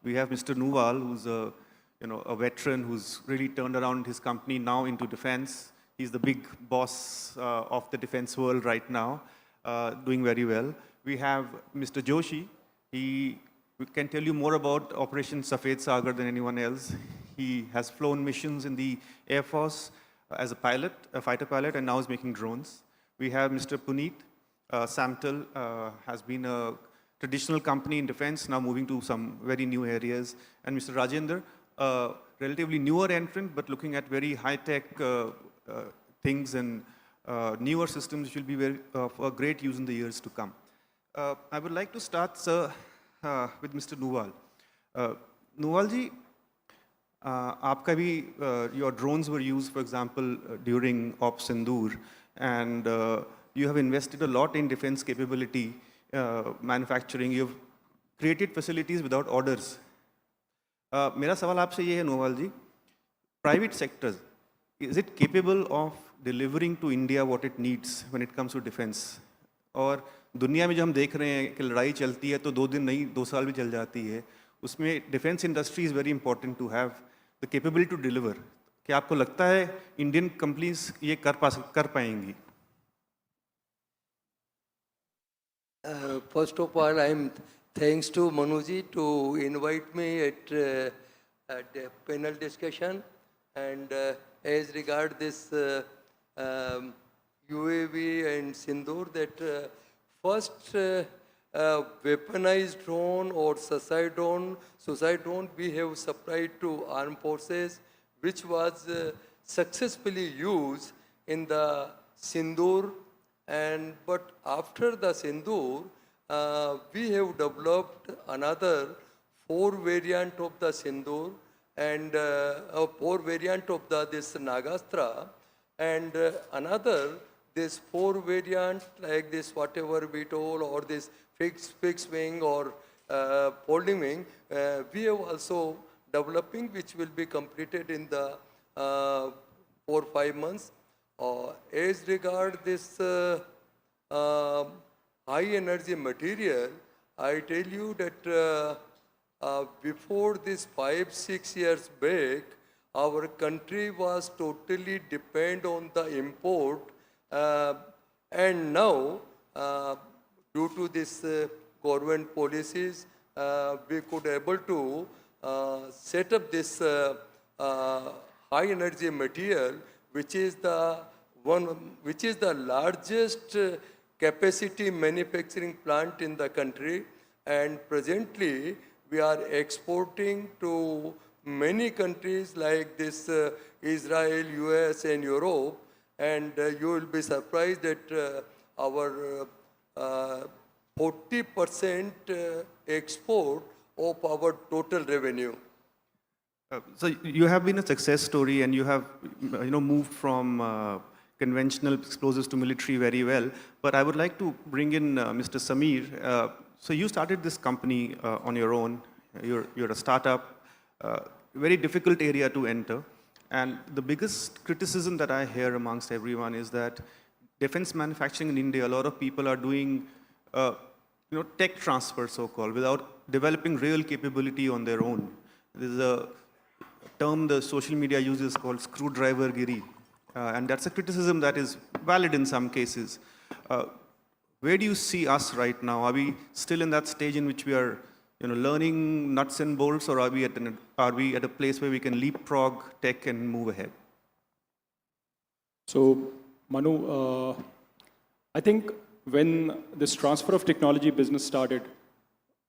Speaker 10: We have Mr. Nuwal, who's a veteran who's really turned around his company now into defense. He's the big boss of the defense world right now, doing very well. We have Mr. Joshi. He can tell you more about Operation Safed Sagar than anyone else. He has flown missions in the Air Force as a pilot, a fighter pilot, and now is making drones. We have Mr. Puneet Samtal, has been a traditional company in defense, now moving to some very new areas. And Mr. Rajendra, a relatively newer entrant, but looking at very high-tech things and newer systems which will be very, of great use in the years to come. I would like to start, sir, with Mr. Nuwal. Nuwal ji, आपका भी, your drones were used, for example, during Op Sindoor, and you have invested a lot in defense capability, manufacturing. You've created facilities without orders. मेरा सवाल आपसे ये है, Nuwal ji, private sectors, is it capable of delivering to India what it needs when it comes to defense? और दुनिया में जो हम देख रहे हैं कि लड़ाई चलती है तो 2 दिन नहीं 2 साल भी चल जाती है, उसमें defence industry is very important to have the capability to deliver. क्या आपको लगता है इंडियन कंपनीज ये कर पाएंगी?
Speaker 11: First of all, I'm thanks to Manuji to invite me at the panel discussion, and as regard this UAV and Sindoor, that first weaponized drone or suicide drone we have supplied to armed forces, which was successfully used in the Sindoor. And but after the Sindoor, we have developed another 4 variant of the Sindoor and 4 variant of this Nagastra, and another this 4 variant like this whatever we told, or this fixed wing or folding wing, we have also developing, which will be completed in the 4 or 5 months. As regard this high energy material, I tell you that before this 5-6 years back, our country was totally dependent on the import, and now due to this government policies, we could able to set up this high energy material, which is the largest capacity manufacturing plant in the country, and presently we are exporting to many countries like this Israel, US and Europe, and you will be surprised that our 40% export of our total revenue.
Speaker 10: So you have been a success story, and you have moved from conventional explosives to military very well. But I would like to bring in Mr. Sameer. So you started this company on your own. You're a startup, very difficult area to enter. And the biggest criticism that I hear amongst everyone is that defense manufacturing in India, a lot of people are doing tech transfer, so-called, without developing real capability on their own. There's a term the social media uses called screwdriver-giri. And that's a criticism that is valid in some cases. Where do you see us right now? Are we still in that stage in which we are learning nuts and bolts, or are we at a place where we can leapfrog tech and move ahead?
Speaker 12: So, Manu, I think when this transfer of technology business started,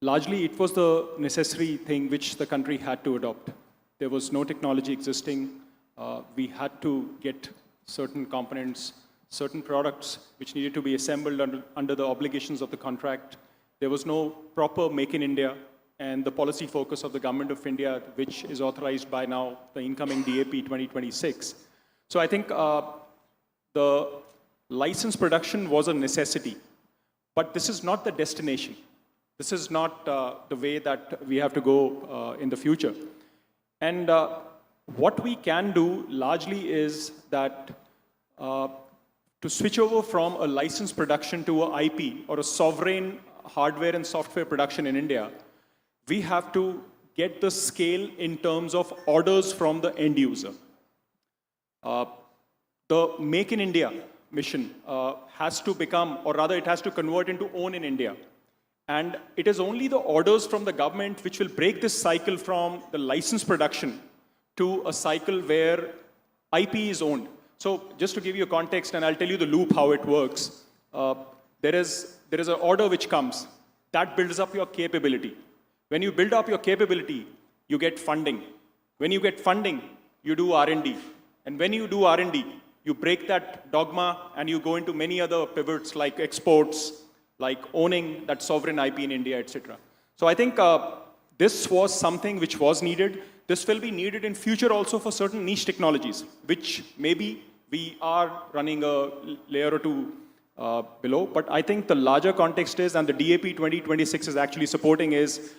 Speaker 12: largely it was the necessary thing which the country had to adopt. There was no technology existing. We had to get certain components, certain products which needed to be assembled under the obligations of the contract. There was no proper Make in India, and the policy focus of the Government of India, which is authorized by now the incoming DAP 2026. So I think the license production was a necessity, but this is not the destination. This is not the way that we have to go in the future. And what we can do largely is that to switch over from a licensed production to a IP or a sovereign hardware and software production in India, we have to get the scale in terms of orders from the end user. The Make in India mission has to become, or rather it has to convert into Own in India. And it is only the orders from the government which will break this cycle from the licensed production to a cycle where IP is owned. So just to give you a context, and I'll tell you the loop how it works. There is an order which comes. That builds up your capability. When you build up your capability, you get funding. When you get funding, you do R&D. And when you do R&D, you break that dogma and you go into many other pivots like exports, like owning that sovereign IP in India, etc. So I think this was something which was needed. This will be needed in future also for certain niche technologies, which maybe we are running a layer or two below. But I think the larger context is, and the DAP 2026 is actually supporting, is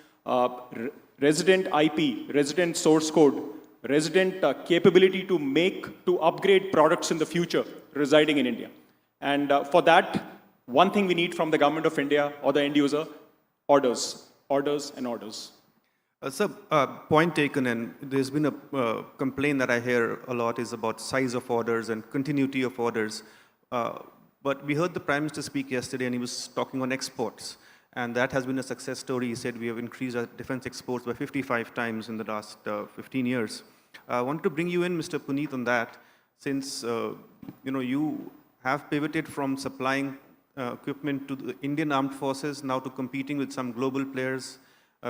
Speaker 12: resident IP, resident source code, resident capability to upgrade products in the future residing in India. And for that, one thing we need from the government of India or the end user, orders, orders and orders.
Speaker 10: Sir, point taken, and there's been a complaint that I hear a lot is about size of orders and continuity of orders. But we heard the Prime Minister speak yesterday and he was talking on exports. And that has been a success story. He said we have increased our defense exports by 55 times in the last 15 years. I wanted to bring you in, Mr. Puneet, on that, since you have pivoted from supplying equipment to the Indian armed forces now to competing with some global players,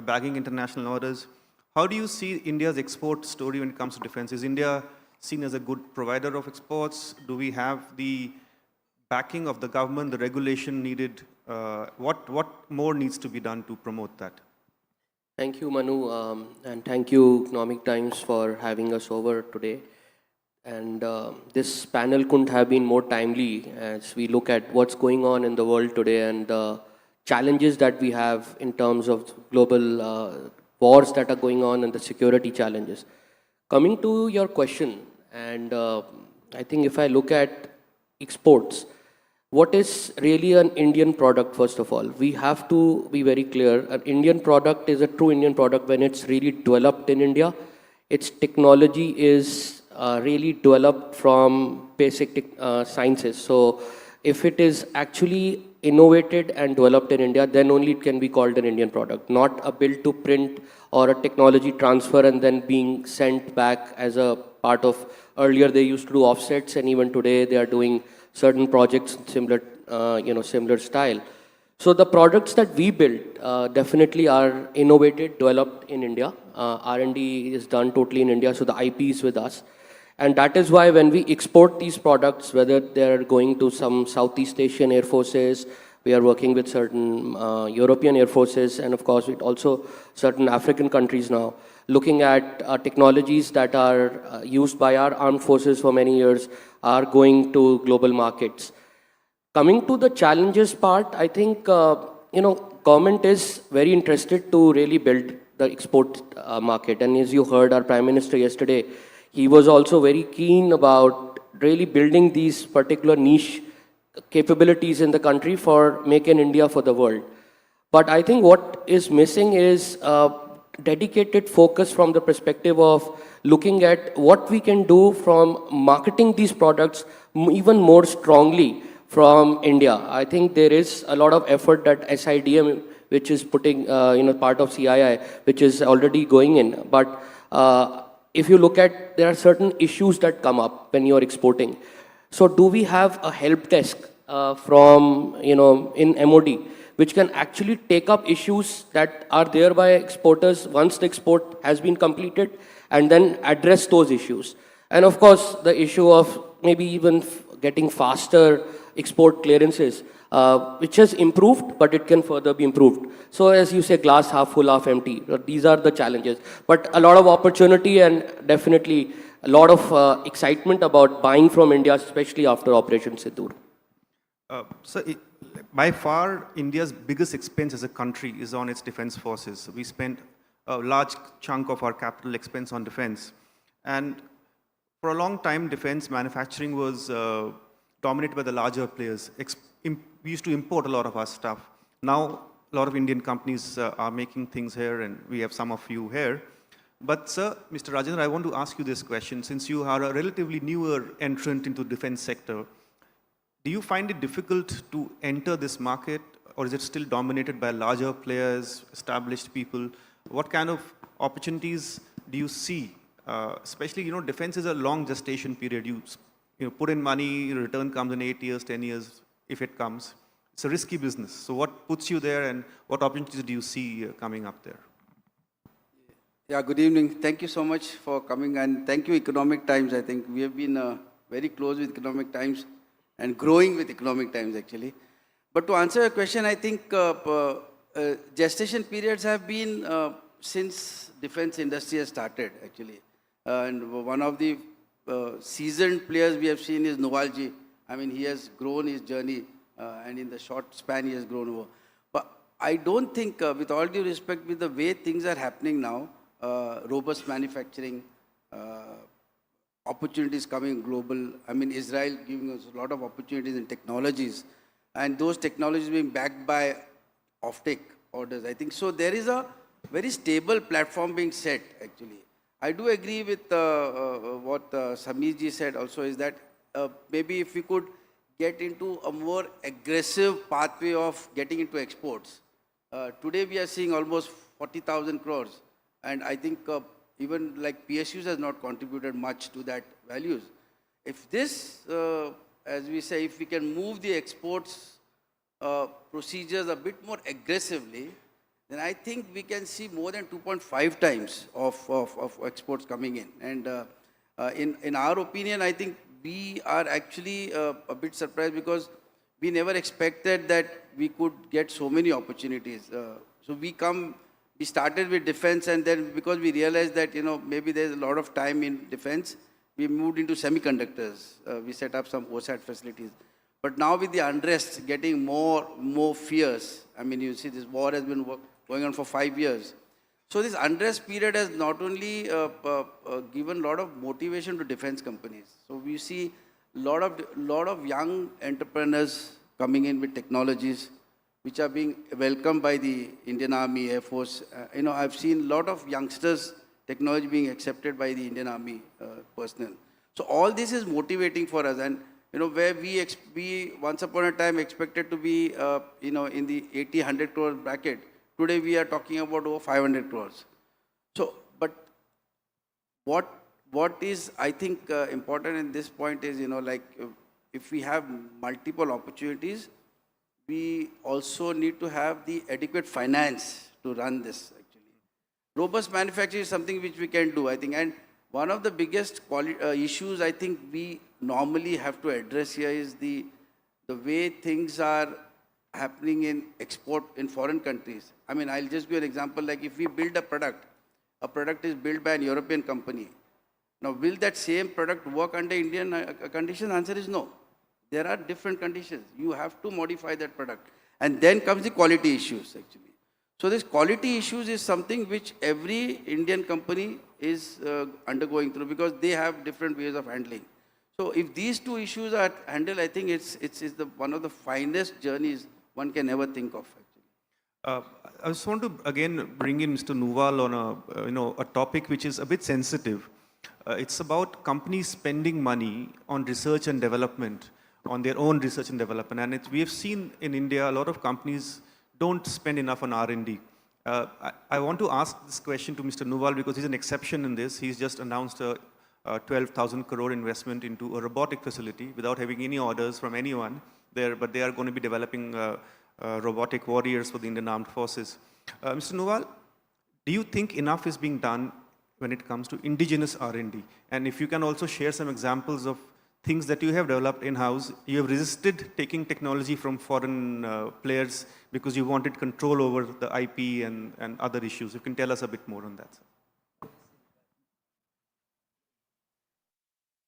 Speaker 10: bagging international orders. How do you see India's export story when it comes to defense? Is India seen as a good provider of exports? Do we have the backing of the government, the regulation needed? What more needs to be done to promote that?
Speaker 13: Thank you, Manu, and thank you, Economic Times, for having us over today. And this panel couldn't have been more timely as we look at what's going on in the world today and the challenges that we have in terms of global wars that are going on and the security challenges. Coming to your question, and I think if I look at exports, what is really an Indian product, first of all? We have to be very clear. An Indian product is a true Indian product when it's really developed in India. Its technology is really developed from basic sciences. So if it is actually innovated and developed in India, then only it can be called an Indian product, not a build to print or a technology transfer and then being sent back as a part of, earlier they used to do offsets and even today they are doing certain projects similar, similar style. So the products that we build definitely are innovated, developed in India. R&D is done totally in India, so the IP is with us. And that is why when we export these products, whether they're going to some Southeast Asian air forces, we are working with certain European air forces, and of course with also certain African countries now, looking at technologies that are used by our armed forces for many years are going to global markets. Coming to the challenges part, I think, government is very interested to really build the export market. And as you heard our Prime Minister yesterday, he was also very keen about really building these particular niche capabilities in the country for Make in India for the world. But I think what is missing is dedicated focus from the perspective of looking at what we can do from marketing these products even more strongly from India. I think there is a lot of effort that SIDM, which is putting, part of CII, which is already going in. But if you look at, there are certain issues that come up when you're exporting. So do we have a help desk from, in MOD, which can actually take up issues that are there by exporters once the export has been completed and then address those issues. And of course, the issue of maybe even getting faster export clearances, which has improved, but it can further be improved. So as you say, glass half full, half empty. These are the challenges. But a lot of opportunity and definitely a lot of excitement about buying from India, especially after Operation Sindoor.
Speaker 10: So by far, India's biggest expense as a country is on its defense forces. We spend a large chunk of our capital expense on defense. And for a long time, defense manufacturing was dominated by the larger players. We used to import a lot of our stuff. Now, a lot of Indian companies are making things here, and we have some of you here. But sir, Mr. Rajendra, I want to ask you this question. Since you are a relatively newer entrant into the defense sector, do you find it difficult to enter this market, or is it still dominated by larger players, established people? What kind of opportunities do you see? Especially, defense is a long gestation period. You put in money, return comes in 8 years, 10 years, if it comes. It's a risky business. So what puts you there, and what opportunities do you see coming up there?
Speaker 14: Yeah, good evening. Thank you so much for coming, and thank you, Economic Times. I think we have been very close with Economic Times and growing with Economic Times, actually. But to answer your question, I think gestation periods have been since defense industry has started, actually. And one of the seasoned players we have seen is Novalji. I mean, he has grown his journey, and in the short span, he has grown over. But I don't think, with all due respect, with the way things are happening now, robust manufacturing, opportunities coming global. I mean, Israel giving us a lot of opportunities in technologies, and those technologies being backed by offtake orders. I think so. There is a very stable platform being set, actually. I do agree with what Sameerji said also, is that maybe if we could get into a more aggressive pathway of getting into exports. Today we are seeing almost 40,000 crores, and I think even like PSUs has not contributed much to that values. If this, as we say, if we can move the exports procedures a bit more aggressively, then I think we can see more than 2.5 times of exports coming in. And in our opinion, I think we are actually a bit surprised, because we never expected that we could get so many opportunities. So we started with defense, and then because we realized that, maybe there's a lot of time in defense, we moved into semiconductors. We set up some OSAT facilities. But now with the unrest getting more fierce, I mean, you see this war has been going on for 5 years. So this unrest period has not only given a lot of motivation to defense companies. So we see a lot of young entrepreneurs coming in with technologies which are being welcomed by the Indian Army, Air Force. I've seen a lot of youngsters' technology being accepted by the Indian Army personnel. So all this is motivating for us. And where we once upon a time expected to be in the 80-100 crore bracket, today we are talking about over 500 crores. So, but what is, I think, important in this point is, if we have multiple opportunities, we also need to have the adequate finance to run this, actually. Robust manufacturing is something which we can do, I think. And one of the biggest issues I think we normally have to address here is the way things are happening in export in foreign countries. I mean, I'll just give an example. Like if we build a product is built by an European company. Now, will that same product work under Indian conditions? Answer is no. There are different conditions. You have to modify that product. And then comes the quality issues, actually. So this quality issues is something which every Indian company is undergoing through, because they have different ways of handling. So if these two issues are handled, I think it's one of the finest journeys one can ever think of, actually.
Speaker 10: I just want to again bring in Mr. Nuval on a topic which is a bit sensitive. It's about companies spending money on research and development, on their own research and development. And we have seen in India, a lot of companies don't spend enough on R&D. I want to ask this question to Mr. Nuval, because he's an exception in this. He's just announced a 12,000 crore investment into a robotic facility without having any orders from anyone there, but they are going to be developing robotic warriors for the Indian Armed Forces. Mr. Nuval, do you think enough is being done when it comes to indigenous R&D? And if you can also share some examples of things that you have developed in-house. You have resisted taking technology from foreign players because you wanted control over the IP and other issues. You can tell us a bit more on that.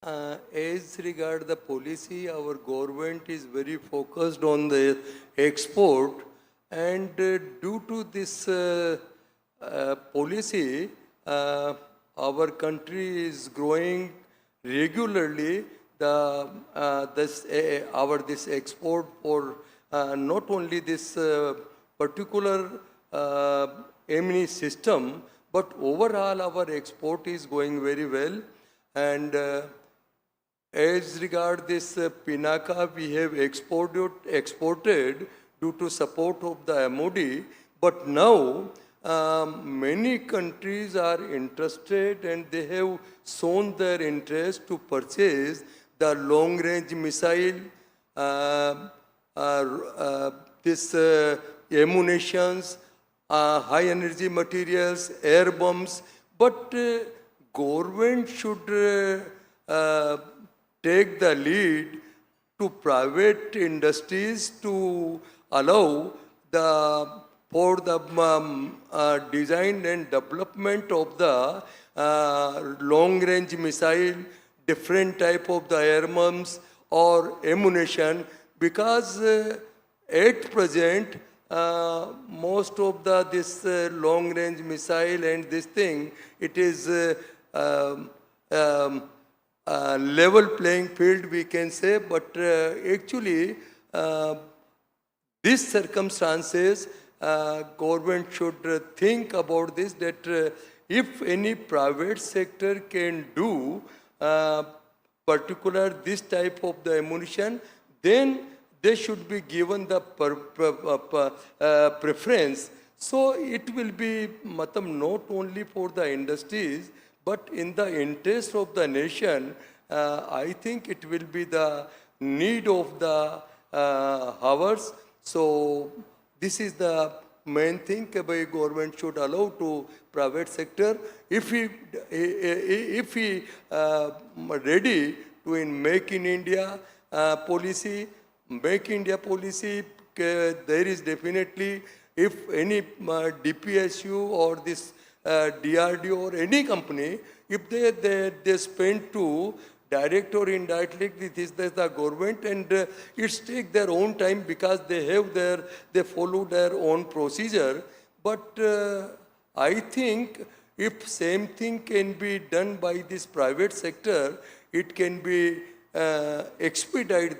Speaker 11: As regard the policy, our government is very focused on the export, and due to this policy, our country is growing regularly. This export for not only this particular MNE system, but overall our export is going very well. And as regard this Pinaka, we have exported due to support of the MOD, but now many countries are interested and they have shown their interest to purchase the long-range missile, this ammunitions, high-energy materials, air bombs, but government should take the lead to private industries to allow for the design and development of the long-range missile, different type of the air bombs or ammunition, because at present most of this long-range missile and this thing, it is level playing field, we can say, but actually these circumstances, government should think about this, that if any private sector can do particular this type of the ammunition, then they should be given the preference. So it will be not only for the industries, but in the interest of the nation. I think it will be the need of the hours. So this is the main thing by government should allow to private sector. If he ready to make in India policy, make India policy, there is definitely, if any DPSU or this DRDO or any company, if they spend to direct or indirectly, this is the government, and it's take their own time because they follow their own procedure. But I think if same thing can be done by this private sector, it can be expedite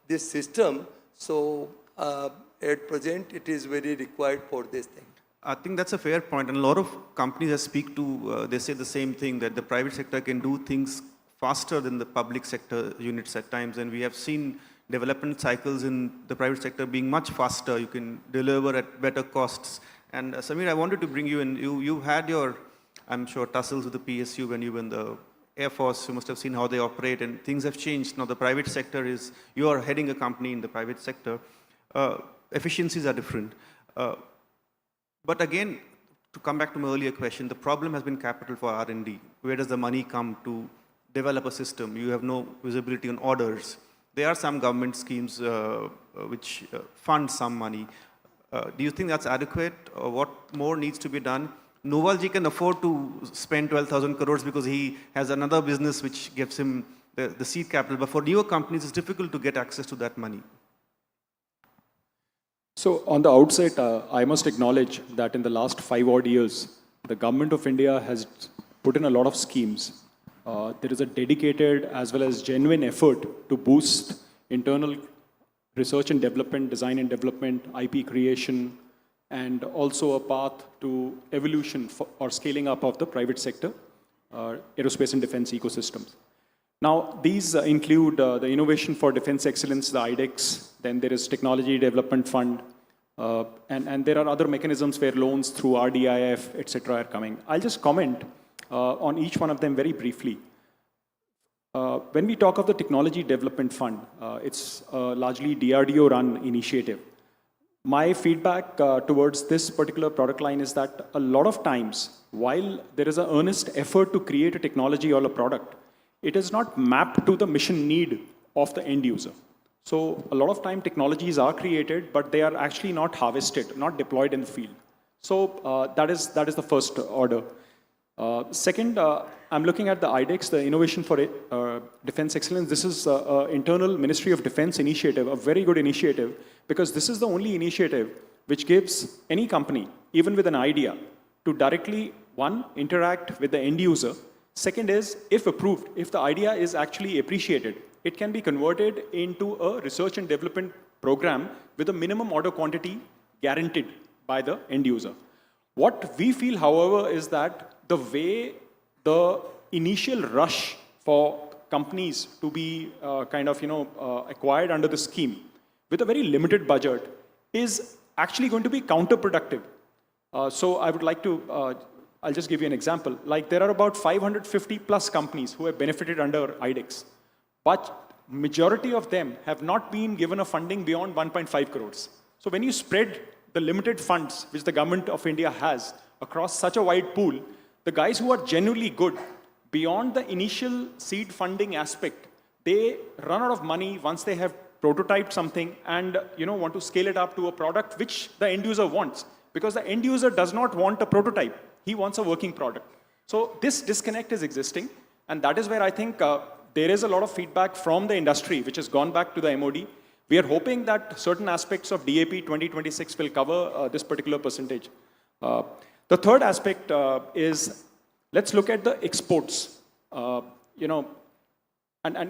Speaker 11: this system. So at present, it is very required for this thing.
Speaker 10: I think that's a fair point, and a lot of companies I speak to, they say the same thing, that the private sector can do things faster than the public sector units at times, and we have seen development cycles in the private sector being much faster. You can deliver at better costs. And Samir, I wanted to bring you in. You had your, I'm sure, tussles with the PSU when you were in the Air Force. You must have seen how they operate, and things have changed. Now the private sector is, you are heading a company in the private sector. Efficiencies are different. But again, to come back to my earlier question, the problem has been capital for R&D. Where does the money come to develop a system? You have no visibility on orders. There are some government schemes which fund some money. Do you think that's adequate, or what more needs to be done? Novalji can afford to spend 12,000 crores because he has another business which gives him the seed capital. But for newer companies, it's difficult to get access to that money.
Speaker 12: So on the outset, I must acknowledge that in the last 5 odd years, the government of India has put in a lot of schemes. There is a dedicated as well as genuine effort to boost internal research and development, design and development, IP creation, and also a path to evolution or scaling up of the private sector, aerospace and defense ecosystems. Now, these include the Innovation for Defense Excellence, the IDEX, then there is Technology Development Fund, and there are other mechanisms where loans through RDIF, etc. are coming. I'll just comment on each one of them very briefly. When we talk of the Technology Development Fund, it's largely DRDO-run initiative. My feedback towards this particular product line is that a lot of times, while there is an earnest effort to create a technology or a product, it is not mapped to the mission need of the end user. So a lot of time technologies are created, but they are actually not harvested, not deployed in the field. So that is the first order. Second, I'm looking at the IDEX, the Innovation for Defense Excellence. This is an internal Ministry of Defense initiative, a very good initiative, because this is the only initiative which gives any company, even with an idea, to directly, one, interact with the end user. Second is, if approved, if the idea is actually appreciated, it can be converted into a research and development program with a minimum order quantity guaranteed by the end user. What we feel, however, is that the way the initial rush for companies to be acquired under the scheme with a very limited budget is actually going to be counterproductive. So I would like to, I'll just give you an example. Like there are about 550 plus companies who have benefited under IDEX, but majority of them have not been given a funding beyond 1.5 crores. So when you spread the limited funds which the government of India has across such a wide pool, the guys who are genuinely good, beyond the initial seed funding aspect, they run out of money once they have prototyped something and want to scale it up to a product which the end user wants. Because the end user does not want a prototype, he wants a working product. So this disconnect is existing, and that is where I think there is a lot of feedback from the industry which has gone back to the MOD. We are hoping that certain aspects of DAP 2026 will cover this particular percentage. The third aspect is, let's look at the exports. And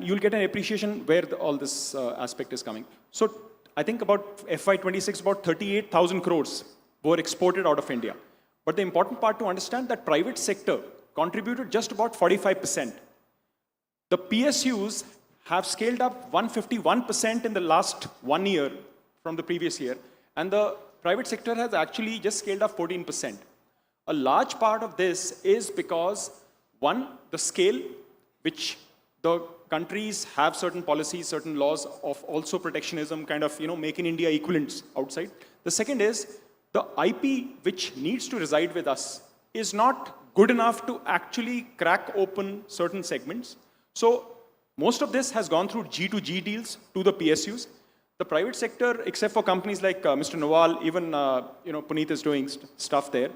Speaker 12: you'll get an appreciation where all this aspect is coming. So I think about FY26, about 38,000 crores were exported out of India. But the important part to understand that private sector contributed just about 45%. The PSUs have scaled up 151% in the last 1 year from the previous year, and the private sector has actually just scaled up 14%. A large part of this is because, one, the scale, which the countries have certain policies, certain laws of also protectionism, make in India equivalents outside. The second is the IP which needs to reside with us is not good enough to actually crack open certain segments. So most of this has gone through G2G deals to the PSUs. The private sector, except for companies like Mr. Nawal, even Puneet is doing stuff there.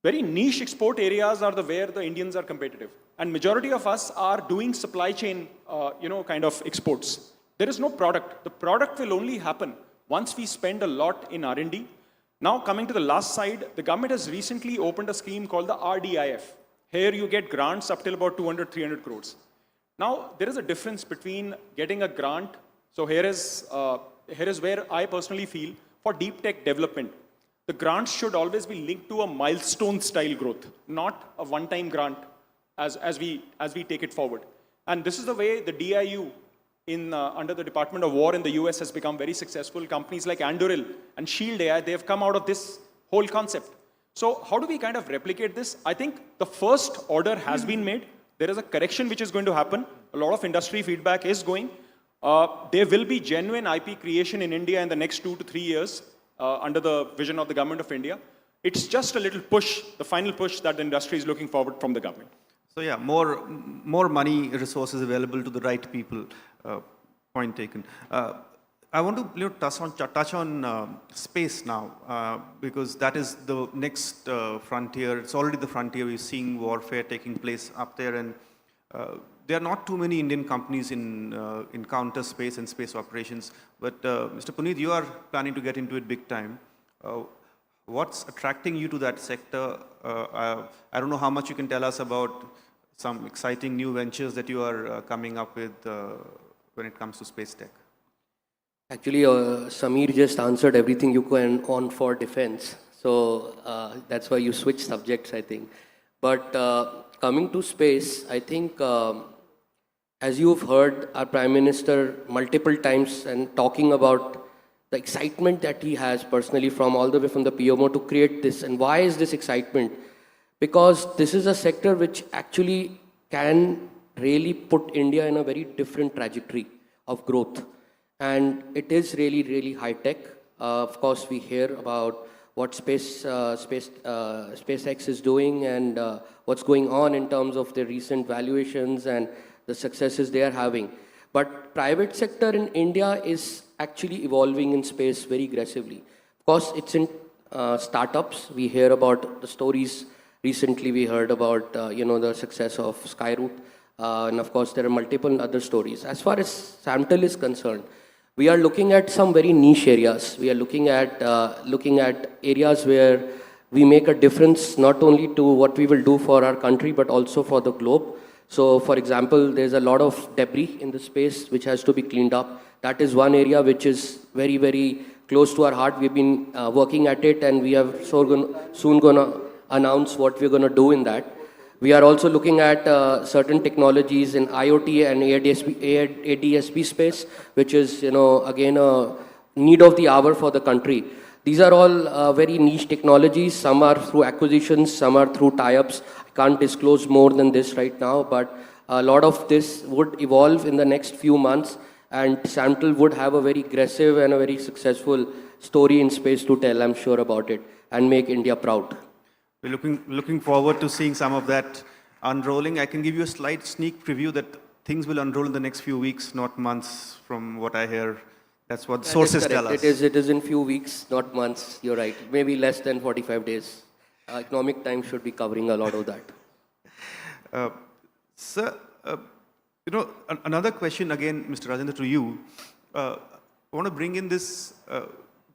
Speaker 12: Very niche export areas are where the Indians are competitive. And majority of us are doing supply chain, exports. There is no product. The product will only happen once we spend a lot in R&D. Now, coming to the last side, the government has recently opened a scheme called the RDIF. Here you get grants up till about 200, 300 crores. Now, there is a difference between getting a grant. So here is where I personally feel for deep tech development, the grants should always be linked to a milestone style growth, not a one-time grant as we take it forward. And this is the way the DIU under the Department of War in the US has become very successful. Companies like Anduril and Shield AI, they have come out of this whole concept. So how do we replicate this? I think the first order has been made. There is a correction which is going to happen. A lot of industry feedback is going. There will be genuine IP creation in India in the next 2 to 3 years under the vision of the government of India. It's just a little push, the final push that the industry is looking forward from the government.
Speaker 10: So yeah, more money, resources available to the right people. Point taken. I want to touch on space now, because that is the next frontier. It's already the frontier. We're seeing warfare taking place up there, and there are not too many Indian companies in counter space and space operations. But Mr. Puneet, you are planning to get into it big time. What's attracting you to that sector? I don't know how much you can tell us about some exciting new ventures that you are coming up with when it comes to space tech.
Speaker 13: Actually, Samir just answered everything you can on for defense. So that's why you switched subjects, I think. But coming to space, I think, as you've heard our Prime Minister multiple times and talking about the excitement that he has personally from all the way from the PMO to create this. And why is this excitement? Because this is a sector which actually can really put India in a very different trajectory of growth. And it is really, really high tech. Of course, we hear about what SpaceX is doing and what's going on in terms of their recent valuations and the successes they are having. But private sector in India is actually evolving in space very aggressively. Of course, it's in startups. We hear about the stories Recently, we heard about the success of Skyroot, and of course, there are multiple other stories. As far as Samtel is concerned, we are looking at some very niche areas. We are looking at areas where we make a difference not only to what we will do for our country but also for the globe. So, for example, there's a lot of debris in the space which has to be cleaned up. That is one area which is very, very close to our heart. We've been working at it, and we are soon going to announce what we're going to do in that. We are also looking at certain technologies in IoT and ADSB space, which is, again, a need of the hour for the country. These are all very niche technologies. Some are through acquisitions, some are through tie-ups. I can't disclose more than this right now, but a lot of this would evolve in the next few months, and Samtel would have a very aggressive and a very successful story in space to tell, I'm sure about it, and make India proud.
Speaker 10: We're looking forward to seeing some of that unrolling. I can give you a slight sneak preview that things will unroll in the next few weeks, not months, from what I hear. That's what the sources tell us.
Speaker 13: It is in few weeks, not months. You're right. Maybe less than 45 days. Economic Times should be covering a lot of that.
Speaker 10: Sir, another question again, Mr. Rajendra, to you. I want to bring in this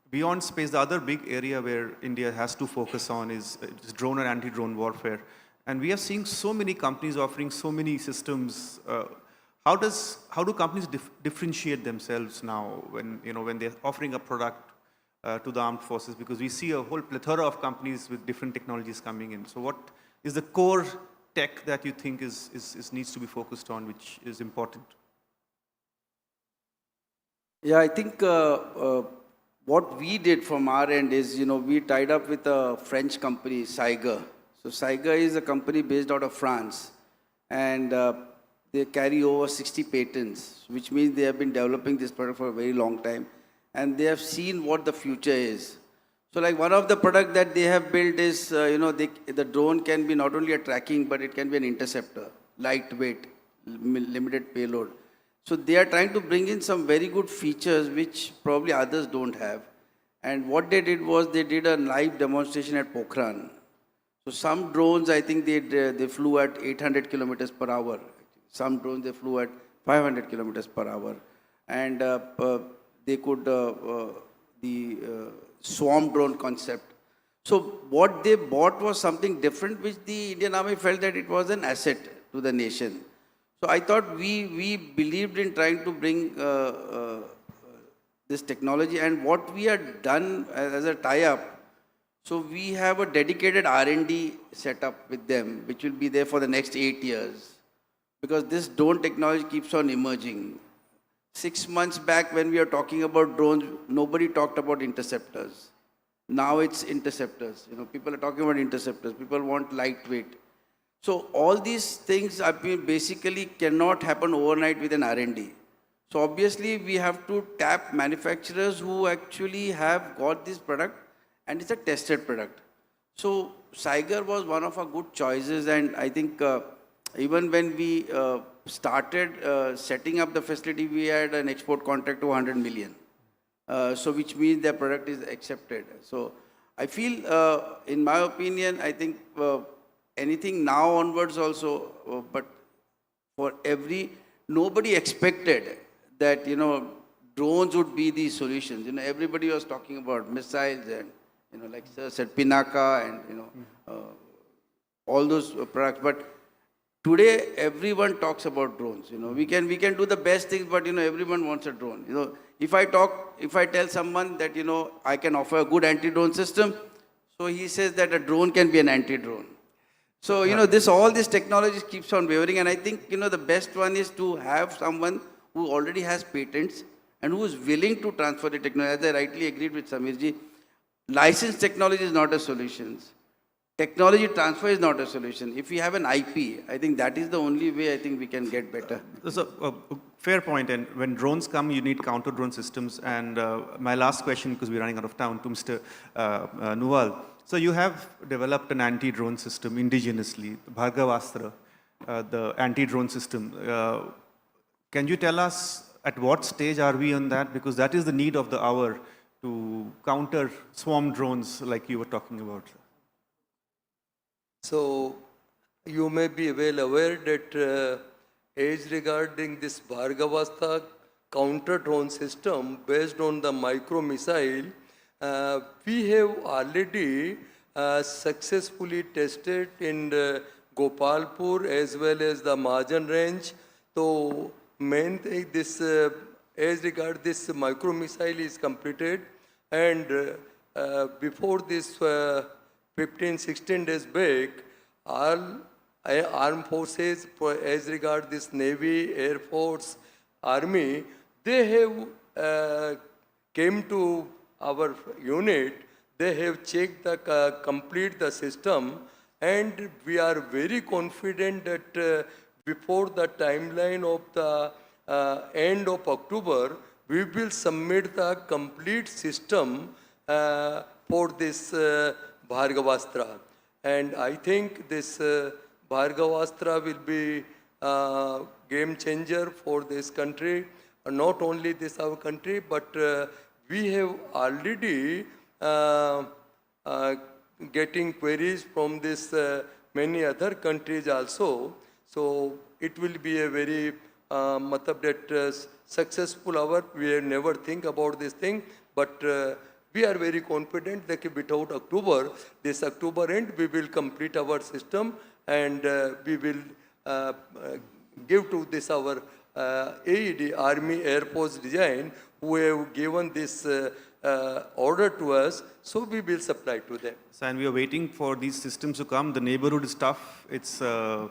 Speaker 10: beyond space. The other big area where India has to focus on is drone and anti-drone warfare. And we are seeing so many companies offering so many systems. How do companies differentiate themselves now when they're offering a product to the armed forces? Because we see a whole plethora of companies with different technologies coming in. So what is the core tech that you think needs to be focused on, which is important?
Speaker 14: Yeah, I think what we did from our end is, we tied up with a French company, Saiga. So Saiga is a company based out of France, and they carry over 60 patents, which means they have been developing this product for a very long time, and they have seen what the future is. So like one of the products that they have built is, the drone can be not only a tracking, but it can be an interceptor, lightweight, limited payload. So they are trying to bring in some very good features which probably others don't have. And what they did was they did a live demonstration at Pokhran. So some drones, I think they flew at 800 kilometers per hour. Some drones, they flew at 500 kilometers per hour. And they could, the swarm drone concept. So what they bought was something different, which the Indian Army felt that it was an asset to the nation. So I thought we believed in trying to bring this technology, and what we had done as a tie-up, so we have a dedicated R&D set up with them, which will be there for the next 8 years. Because this drone technology keeps on emerging. 6 months back when we were talking about drones, nobody talked about interceptors. Now it's interceptors. People are talking about interceptors. People want lightweight. So all these things basically cannot happen overnight with an R&D. So obviously we have to tap manufacturers who actually have got this product, and it's a tested product. So Saiga was one of our good choices, and I think even when we started setting up the facility, we had an export contract of 100 million. So which means their product is accepted. So I feel, in my opinion, I think anything now onwards also, but for nobody expected that, drones would be the solutions. Everybody was talking about missiles and, like Sir said, Pinaka and, all those products. But today, everyone talks about drones. We can do the best things, but, everyone wants a drone. If I tell someone that, I can offer a good anti-drone system, so he says that a drone can be an anti-drone. So, all this technology keeps on wavering, and I think, the best one is to have someone who already has patents and who is willing to transfer the technology. As I rightly agreed with Samirji, licensed technology is not a solution. Technology transfer is not a solution. If we have an IP, I think that is the only way I think we can get better.
Speaker 10: That's a fair point. And when drones come, you need counter-drone systems. And my last question, because we're running out of time, to Mr. Nuwal. So you have developed an anti-drone system indigenously, Bhargavastra, the anti-drone system. Can you tell us at what stage are we on that? Because that is the need of the hour to counter swarm drones like you were talking about.
Speaker 11: So you may be well aware that as regarding this Bhargavastra counter-drone system based on the micro-missile, we have already successfully tested in Gopalpur as well as the Majan range. So main thing, this as regard this micro-missile is completed, and before this 15-16 days back, all armed forces, as regard this Navy, Air Force, Army, they have came to our unit. They have checked the complete the system, and we are very confident that before the timeline of the end of October, we will submit the complete system for this Bhargavastra. And I think this Bhargavastra will be game changer for this country. Not only this our country, but we have already getting queries from this many other countries also. So it will be a very successful hour. We have never think about this thing, but we are very confident that without October, this October end, we will complete our system, and we will give to this our AED, Army Air Force design, who have given this order to us, so we will supply to them.
Speaker 10: So, and we are waiting for these systems to come. The neighborhood is tough. It's a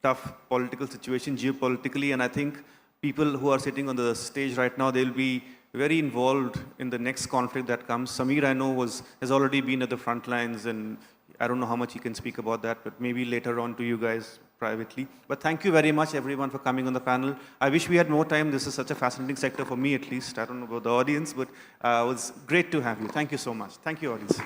Speaker 10: tough political situation geopolitically, and I think people who are sitting on the stage right now, they'll be very involved in the next conflict that comes. Samir, I know, has already been at the front lines, and I don't know how much he can speak about that, but maybe later on to you guys privately. But thank you very much, everyone, for coming on the panel. I wish we had more time. This is such a fascinating sector for me, at least. I don't know about the audience, but it was great to have you. Thank you so much. Thank you, audience.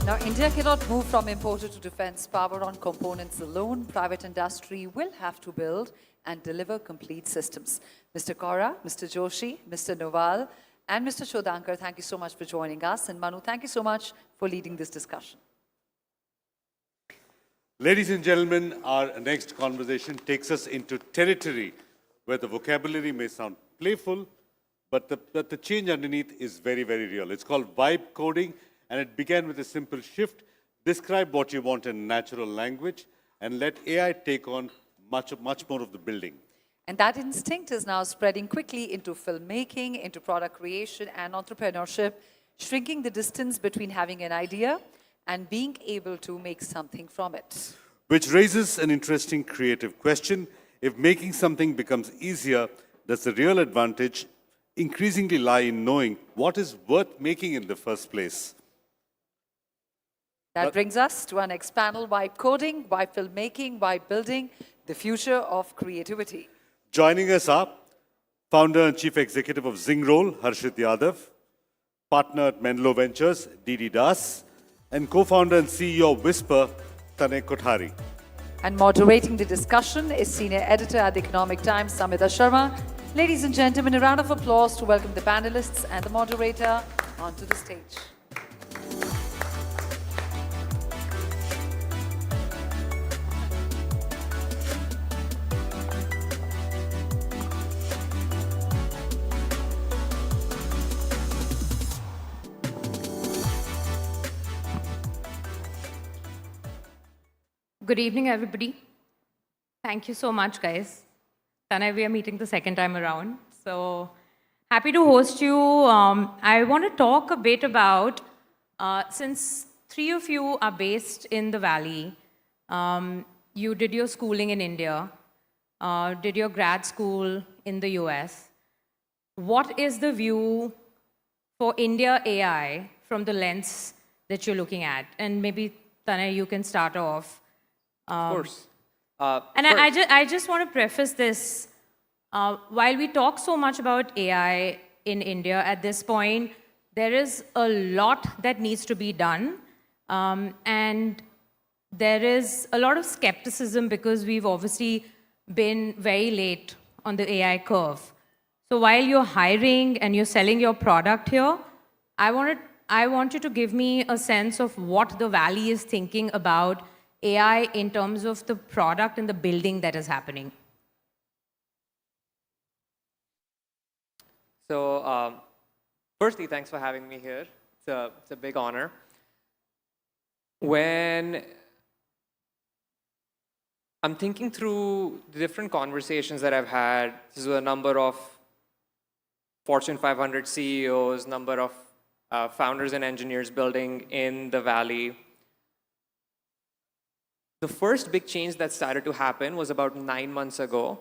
Speaker 2: Now, India cannot move from imported to defense power on components alone. Private industry will have to build and deliver complete systems. Mr. Kaura, Mr. Joshi, Mr. Noval, and Mr. Shodankar, thank you so much for joining us. And Manu, thank you so much for leading this discussion.
Speaker 1: Ladies and gentlemen, our next conversation takes us into territory where the vocabulary may sound playful, but the change underneath is very, very real. It's called vibe coding, and it began with a simple shift. Describe what you want in natural language and let AI take on much more of the building.
Speaker 2: And that instinct is now spreading quickly into filmmaking, into product creation and entrepreneurship, shrinking the distance between having an idea and being able to make something from it.
Speaker 1: Which raises an interesting creative question. If making something becomes easier, does the real advantage increasingly lie in knowing what is worth making in the first place?
Speaker 2: That brings us to our next panel, Vibe Coding, Vibe Filmmaking, Vibe Building, the future of creativity.
Speaker 1: Joining us are founder and chief executive of Zingroll, Harshit Yadav, partner at Menlo Ventures, Didi Das, and co-founder and CEO of Whisper, Tanay Kothari.
Speaker 2: And moderating the discussion is senior editor at the Economic Times, Samita Sharma. Ladies and gentlemen, a round of applause to welcome the panelists and the moderator onto the stage.
Speaker 15: Good evening, everybody. Thank you so much, guys. Tanay, we are meeting the second time around. So happy to host you. I want to talk a bit about, since three of you are based in the Valley, you did your schooling in India, did your grad school in the US. What is the view for India AI from the lens that you're looking at? And maybe, Tanay, you can start off.
Speaker 16: Of course.
Speaker 15: I just want to preface this. While we talk so much about AI in India at this point, there is a lot that needs to be done. And there is a lot of skepticism because we've obviously been very late on the AI curve. So while you're hiring and you're selling your product here, I want you to give me a sense of what the Valley is thinking about AI in terms of the product and the building that is happening.
Speaker 16: So, firstly, thanks for having me here. It's a big honor. When I'm thinking through the different conversations that I've had, this is a number of Fortune 500 CEOs, number of founders and engineers building in the Valley. The first big change that started to happen was about 9 months ago,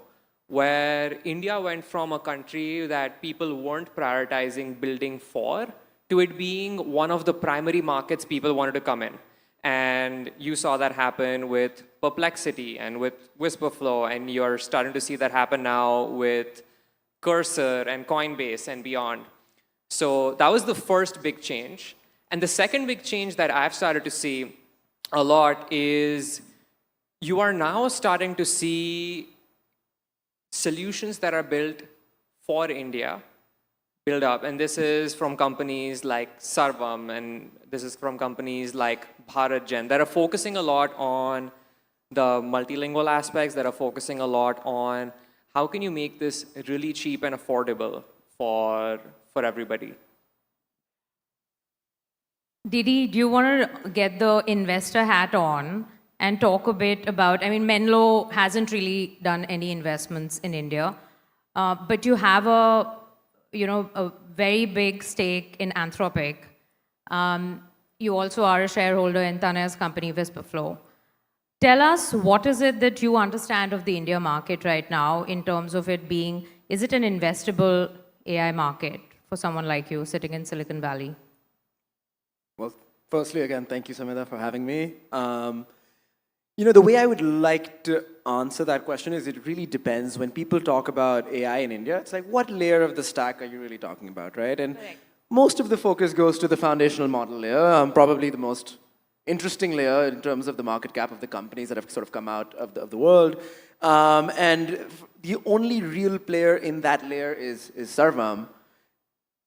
Speaker 16: where India went from a country that people weren't prioritizing building for to it being one of the primary markets people wanted to come in. And you saw that happen with Perplexity and with Whisperflow, and you're starting to see that happen now with Cursor and Coinbase and beyond. So that was the first big change. And the second big change that I've started to see a lot is you are now starting to see solutions that are built for India build up. And this is from companies like Sarvam, and this is from companies like BharatGen that are focusing a lot on the multilingual aspects, that are focusing a lot on how can you make this really cheap and affordable for everybody.
Speaker 15: Didi, do you want to get the investor hat on and talk a bit about, I mean, Menlo hasn't really done any investments in India, but you have a very big stake in Anthropic. You also are a shareholder in Tanya's company, Whisperflow. Tell us, what is it that you understand of the India market right now in terms of it being, is it an investable AI market for someone like you sitting in Silicon Valley?
Speaker 17: Well, firstly, again, thank you, Samita, for having me. The way I would like to answer that question is it really depends. When people talk about AI in India, it's like, what layer of the stack are you really talking about, right? And most of the focus goes to the foundational model layer, probably the most interesting layer in terms of the market cap of the companies that have sort of come out of the world. And the only real player in that layer is Sarvam.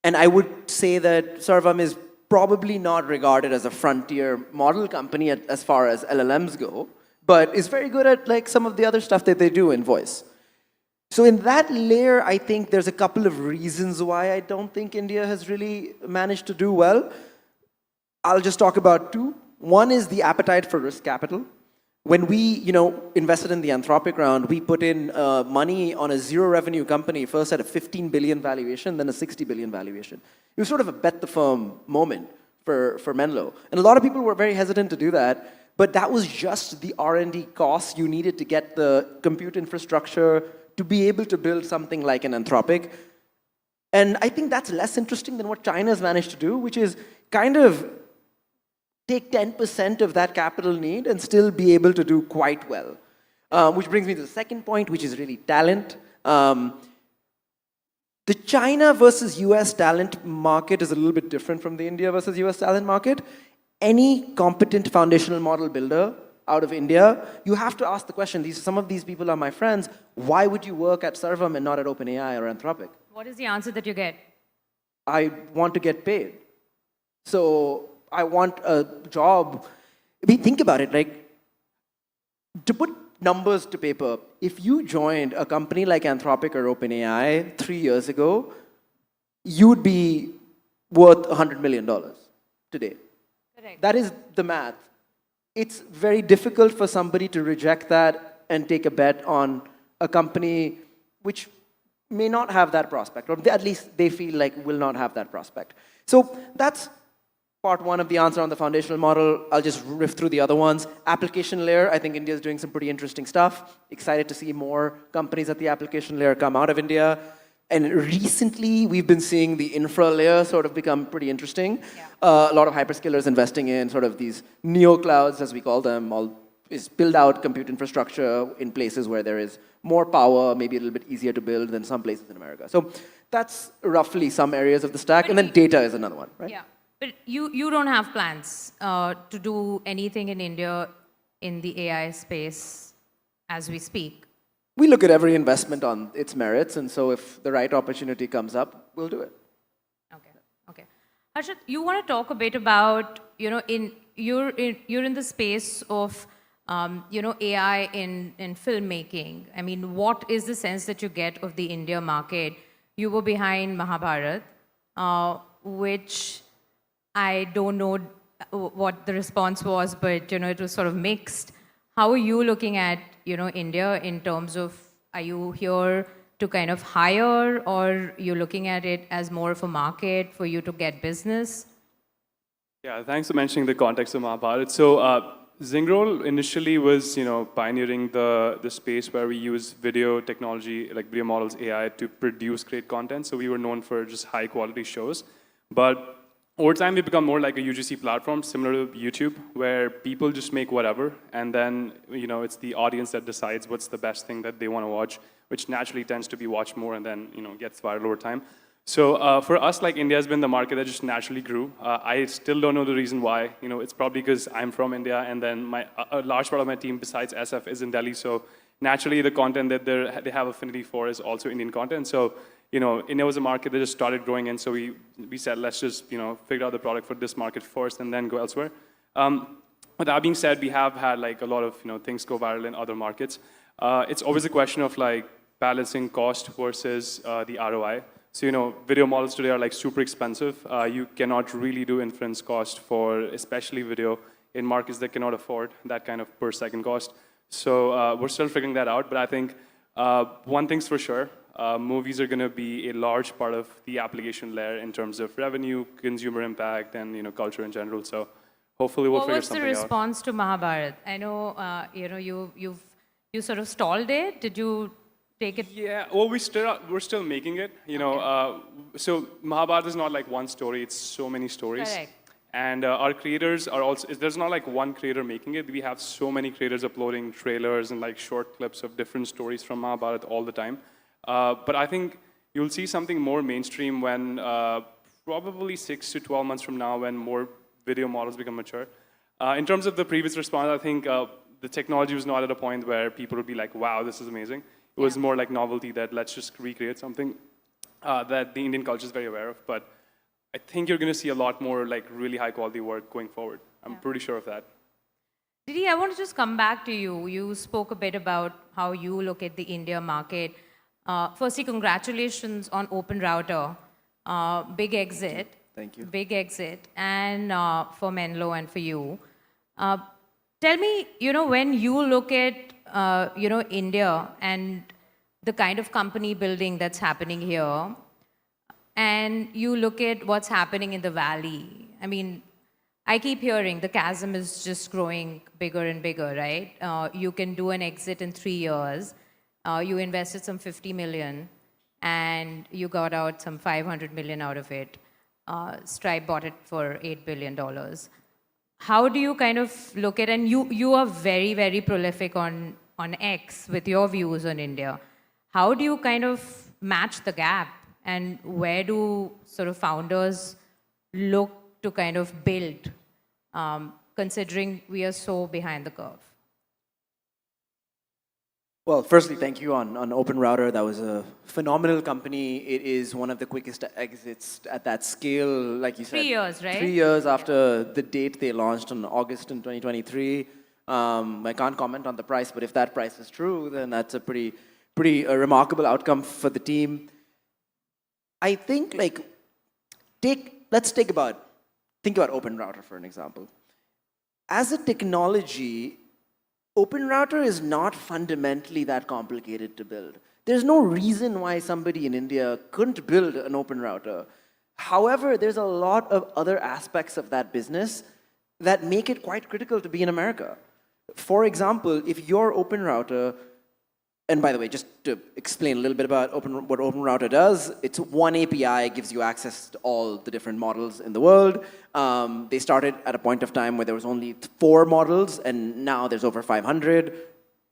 Speaker 17: And I would say that Sarvam is probably not regarded as a frontier model company as far as LLMs go, but is very good at like some of the other stuff that they do in voice. So in that layer, I think there's a couple of reasons why I don't think India has really managed to do well. I'll just talk about two. One is the appetite for risk capital. When we, invested in the Anthropic round, we put in money on a zero revenue company, first at a 15 billion valuation, then a 60 billion valuation. It was sort of a bet the firm moment for Menlo. And a lot of people were very hesitant to do that, but that was just the R&D costs you needed to get the compute infrastructure to be able to build something like an Anthropic. And I think that's less interesting than what China's managed to do, which is kind of take 10% of that capital need and still be able to do quite well. Which brings me to the second point, which is really talent. The China versus US talent market is a little bit different from the India versus US talent market. Any competent foundational model builder out of India, you have to ask the question, some of these people are my friends, why would you work at Sarvam and not at OpenAI or Anthropic?
Speaker 15: What is the answer that you get?
Speaker 17: I want to get paid. So I want a job. I mean, think about it, like, to put numbers to paper, if you joined a company like Anthropic or OpenAI 3 years ago, you'd be worth $100 million today.
Speaker 15: Correct.
Speaker 17: That is the math. It's very difficult for somebody to reject that and take a bet on a company which may not have that prospect, or at least they feel like will not have that prospect. So that's part one of the answer on the foundational model. I'll just riff through the other ones. Application layer, I think India is doing some pretty interesting stuff. Excited to see more companies at the application layer come out of India. And recently, we've been seeing the infra layer sort of become pretty interesting. Yeah. A lot of hyperscalers investing in sort of these neo-clouds, as we call them, is build out compute infrastructure in places where there is more power, maybe a little bit easier to build than some places in America. So that's roughly some areas of the stack. And then data is another one, right?
Speaker 15: Yeah. But you don't have plans to do anything in India in the AI space as we speak?
Speaker 17: we look at every investment on its merits, and so if the right opportunity comes up, we'll do it.
Speaker 15: Okay. Harshit, you want to talk a bit about, you're in the space of, AI in filmmaking. I mean, what is the sense that you get of the India market? You were behind Mahabharat, which I don't know what the response was, but, it was sort of mixed. How are you looking at, India in terms of, are you here to kind of hire, or you're looking at it as more of a market for you to get business?
Speaker 12: Yeah, thanks for mentioning the context of Mahabharat. So Zingroll initially was, pioneering the space where we use video technology, like video models, AI, to produce great content. So we were known for just high quality shows. But over time, we become more like a UGC platform, similar to YouTube, where people just make whatever, and then it's the audience that decides what's the best thing that they want to watch, which naturally tends to be watched more and then gets viral over time. So for us, like, India has been the market that just naturally grew. I still don't know the reason why. It's probably because I'm from India, and then a large part of my team besides SF is in Delhi. So naturally, the content that they have affinity for is also Indian content. So India was a market that just started growing, and so we said, let's just figure out the product for this market first, and then go elsewhere. With that being said, we have had like a lot of things go viral in other markets. It's always a question of like balancing cost versus the ROI. So video models today are like super expensive. You cannot really do inference cost for especially video in markets that cannot afford that kind of per second cost. So we're still figuring that out, but I think one thing's for sure. Movies are going to be a large part of the application layer in terms of revenue, consumer impact, and culture in general. So hopefully we'll figure something out.
Speaker 15: What was the response to Mahabharat? I know you sort of stalled it. Did you take it?
Speaker 12: Yeah. Well, we're still making it. So Mahabharat is not like one story; it's so many stories.
Speaker 15: Correct.
Speaker 12: And our creators are also, there's not like one creator making it. We have so many creators uploading trailers and like short clips of different stories from Mahabharat all the time. But I think you'll see something more mainstream when probably 6 to 12 months from now, when more video models become mature. In terms of the previous response, I think the technology was not at a point where people would be like, wow, this is amazing. It was more like novelty, that let's just recreate something that the Indian culture is very aware of. But I think you're going to see a lot more like really high quality work going forward. I'm pretty sure of that.
Speaker 15: Didi, I want to just come back to you. You spoke a bit about how you look at the India market. Firstly, congratulations on Open Router. Big exit.
Speaker 17: Thank you.
Speaker 15: Big exit. And for Menlo and for you. Tell me, when you look at, India and the kind of company building that's happening here, and you look at what's happening in the valley. I mean, I keep hearing the chasm is just growing bigger and bigger, right? You can do an exit in 3 years. You invested some 50 million, and you got out some 500 million out of it. Stripe bought it for $8 billion. How do you kind of look at, and you are very, very prolific on X with your views on India. How do you kind of match the gap? And where do sort of founders look to kind of build, considering we are so behind the curve?
Speaker 17: Well, firstly, thank you on Open Router. That was a phenomenal company. It is one of the quickest exits at that scale, like you said.
Speaker 15: 3 years, right?
Speaker 17: 3 years after the date they launched in August in 2023. I can't comment on the price, but if that price is true, then that's a pretty remarkable outcome for the team. I think think about Open Router for an example. As a technology, Open Router is not fundamentally that complicated to build. There's no reason why somebody in India couldn't build an Open Router. However, there's a lot of other aspects of that business that make it quite critical to be in America. For example, if your Open Router, and by the way, just to explain a little bit about what Open Router does, it's one API, gives you access to all the different models in the world. They started at a point of time where there was only 4 models, and now there's over 500,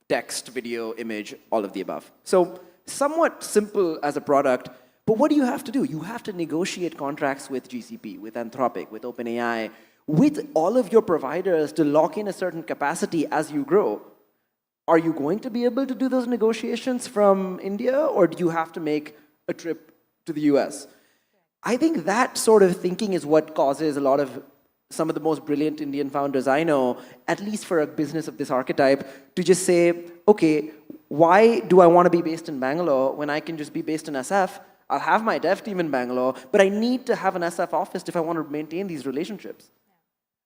Speaker 17: text, video, image, all of the above. So somewhat simple as a product, but what do you have to do? You have to negotiate contracts with GCP, with Anthropic, with OpenAI, with all of your providers to lock in a certain capacity as you grow. are you going to be able to do those negotiations from India, or do you have to make a trip to the US? I think that sort of thinking is what causes a lot of some of the most brilliant Indian founders I know, at least for a business of this archetype, to just say, okay, why do I want to be based in Bangalore when I can just be based in SF? I'll have my dev team in Bangalore, but I need to have an SF office if I want to maintain these relationships.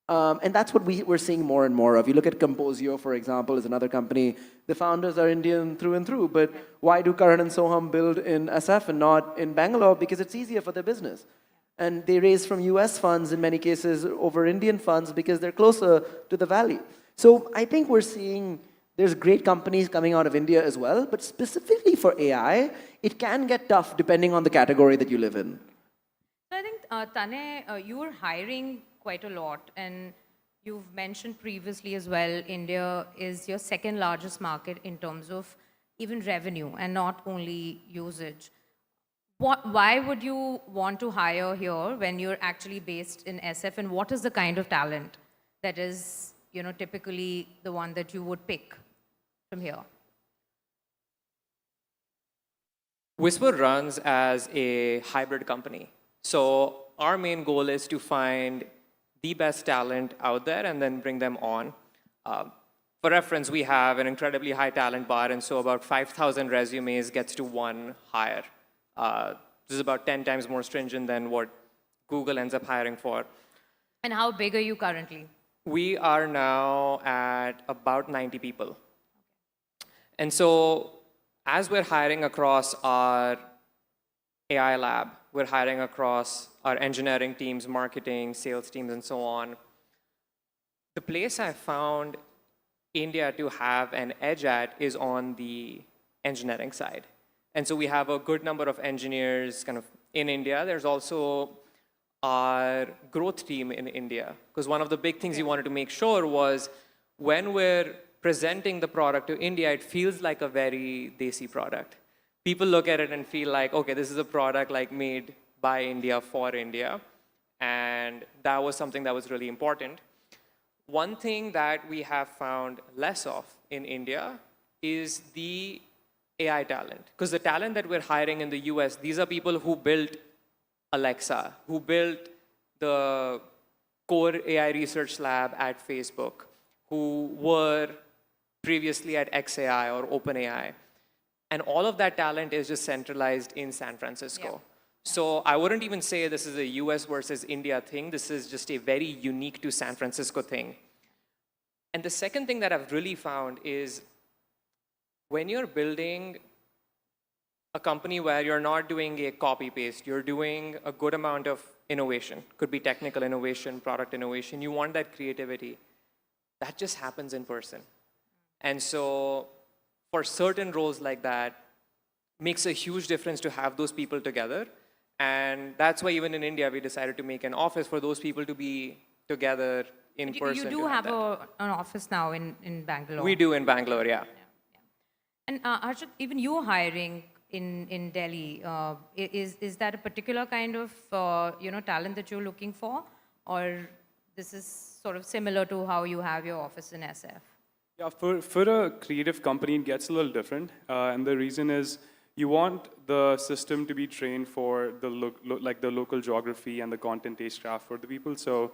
Speaker 17: And that's what we're seeing more and more of. You look at Composio, for example, is another company. The founders are Indian through and through, but why do Karan and Soham build in SF and not in Bangalore? Because it's easier for their business. And they raise from US funds in many cases over Indian funds because they're closer to the valley. So I think we're seeing there's great companies coming out of India as well, but specifically for AI, it can get tough depending on the category that you live in.
Speaker 15: So I think, Tane, you were hiring quite a lot, and you've mentioned previously as well, India is your second largest market in terms of even revenue and not only usage. Why would you want to hire here when you're actually based in SF, and what is the kind of talent that is, typically the one that you would pick from here?
Speaker 16: Whisper runs as a hybrid company. So our main goal is to find the best talent out there and then bring them on. For reference, we have an incredibly high talent bar, and so about 5,000 resumes gets to one hire. This is about 10 times more stringent than what Google ends up hiring for.
Speaker 15: And how big are you currently?
Speaker 16: We are now at about 90 people. And so as we're hiring across our AI lab, we're hiring across our engineering teams, marketing, sales teams, and so on. The place I found India to have an edge at is on the engineering side. And so we have a good number of engineers kind of in India. There's also our growth team in India, because one of the big things you wanted to make sure was when we're presenting the product to India, it feels like a very desi product. People look at it and feel like, okay, this is a product like made by India for India. And that was something that was really important. One thing that we have found less of in India is the AI talent. Because the talent that we're hiring in the US, these are people who built Alexa, who built the core AI research lab at Facebook, who were previously at XAI or OpenAI. And all of that talent is just centralized in San Francisco. Yeah. So I wouldn't even say this is a US versus India thing. This is just a very unique to San Francisco thing. And the second thing that I've really found is when you're building a company where you're not doing a copy-paste, you're doing a good amount of innovation, could be technical innovation, product innovation, you want that creativity. That just happens in person. And so for certain roles like that, makes a huge difference to have those people together. And that's why even in India, we decided to make an office for those people to be together in person.
Speaker 15: You do have an office now in Bangalore.
Speaker 16: We do in Bangalore, yeah.
Speaker 15: And Arjun, even you hiring in Delhi, is that a particular kind of talent that you're looking for, or this is sort of similar to how you have your office in SF?
Speaker 12: Yeah, for a creative company, it gets a little different, and the reason is you want the system to be trained for the the local geography and the content taste craft for the people. So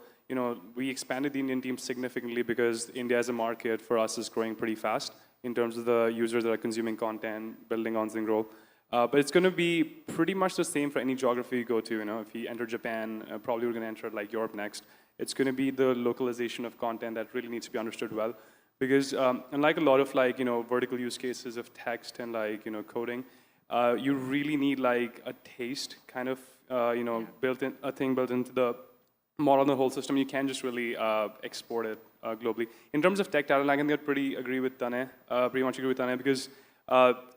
Speaker 12: we expanded the Indian team significantly because India as a market for us is growing pretty fast in terms of the users that are consuming content, building on Zingro. But it's going to be pretty much the same for any geography you go to. If you enter Japan, probably we're going to enter like Europe next. It's going to be the localization of content that really needs to be understood well. Because unlike a lot of vertical use cases of text and coding, you really need a taste kind of built into the model, the whole system. You can't just really export it globally. In terms of tech talent, I can pretty much agree with Tane, because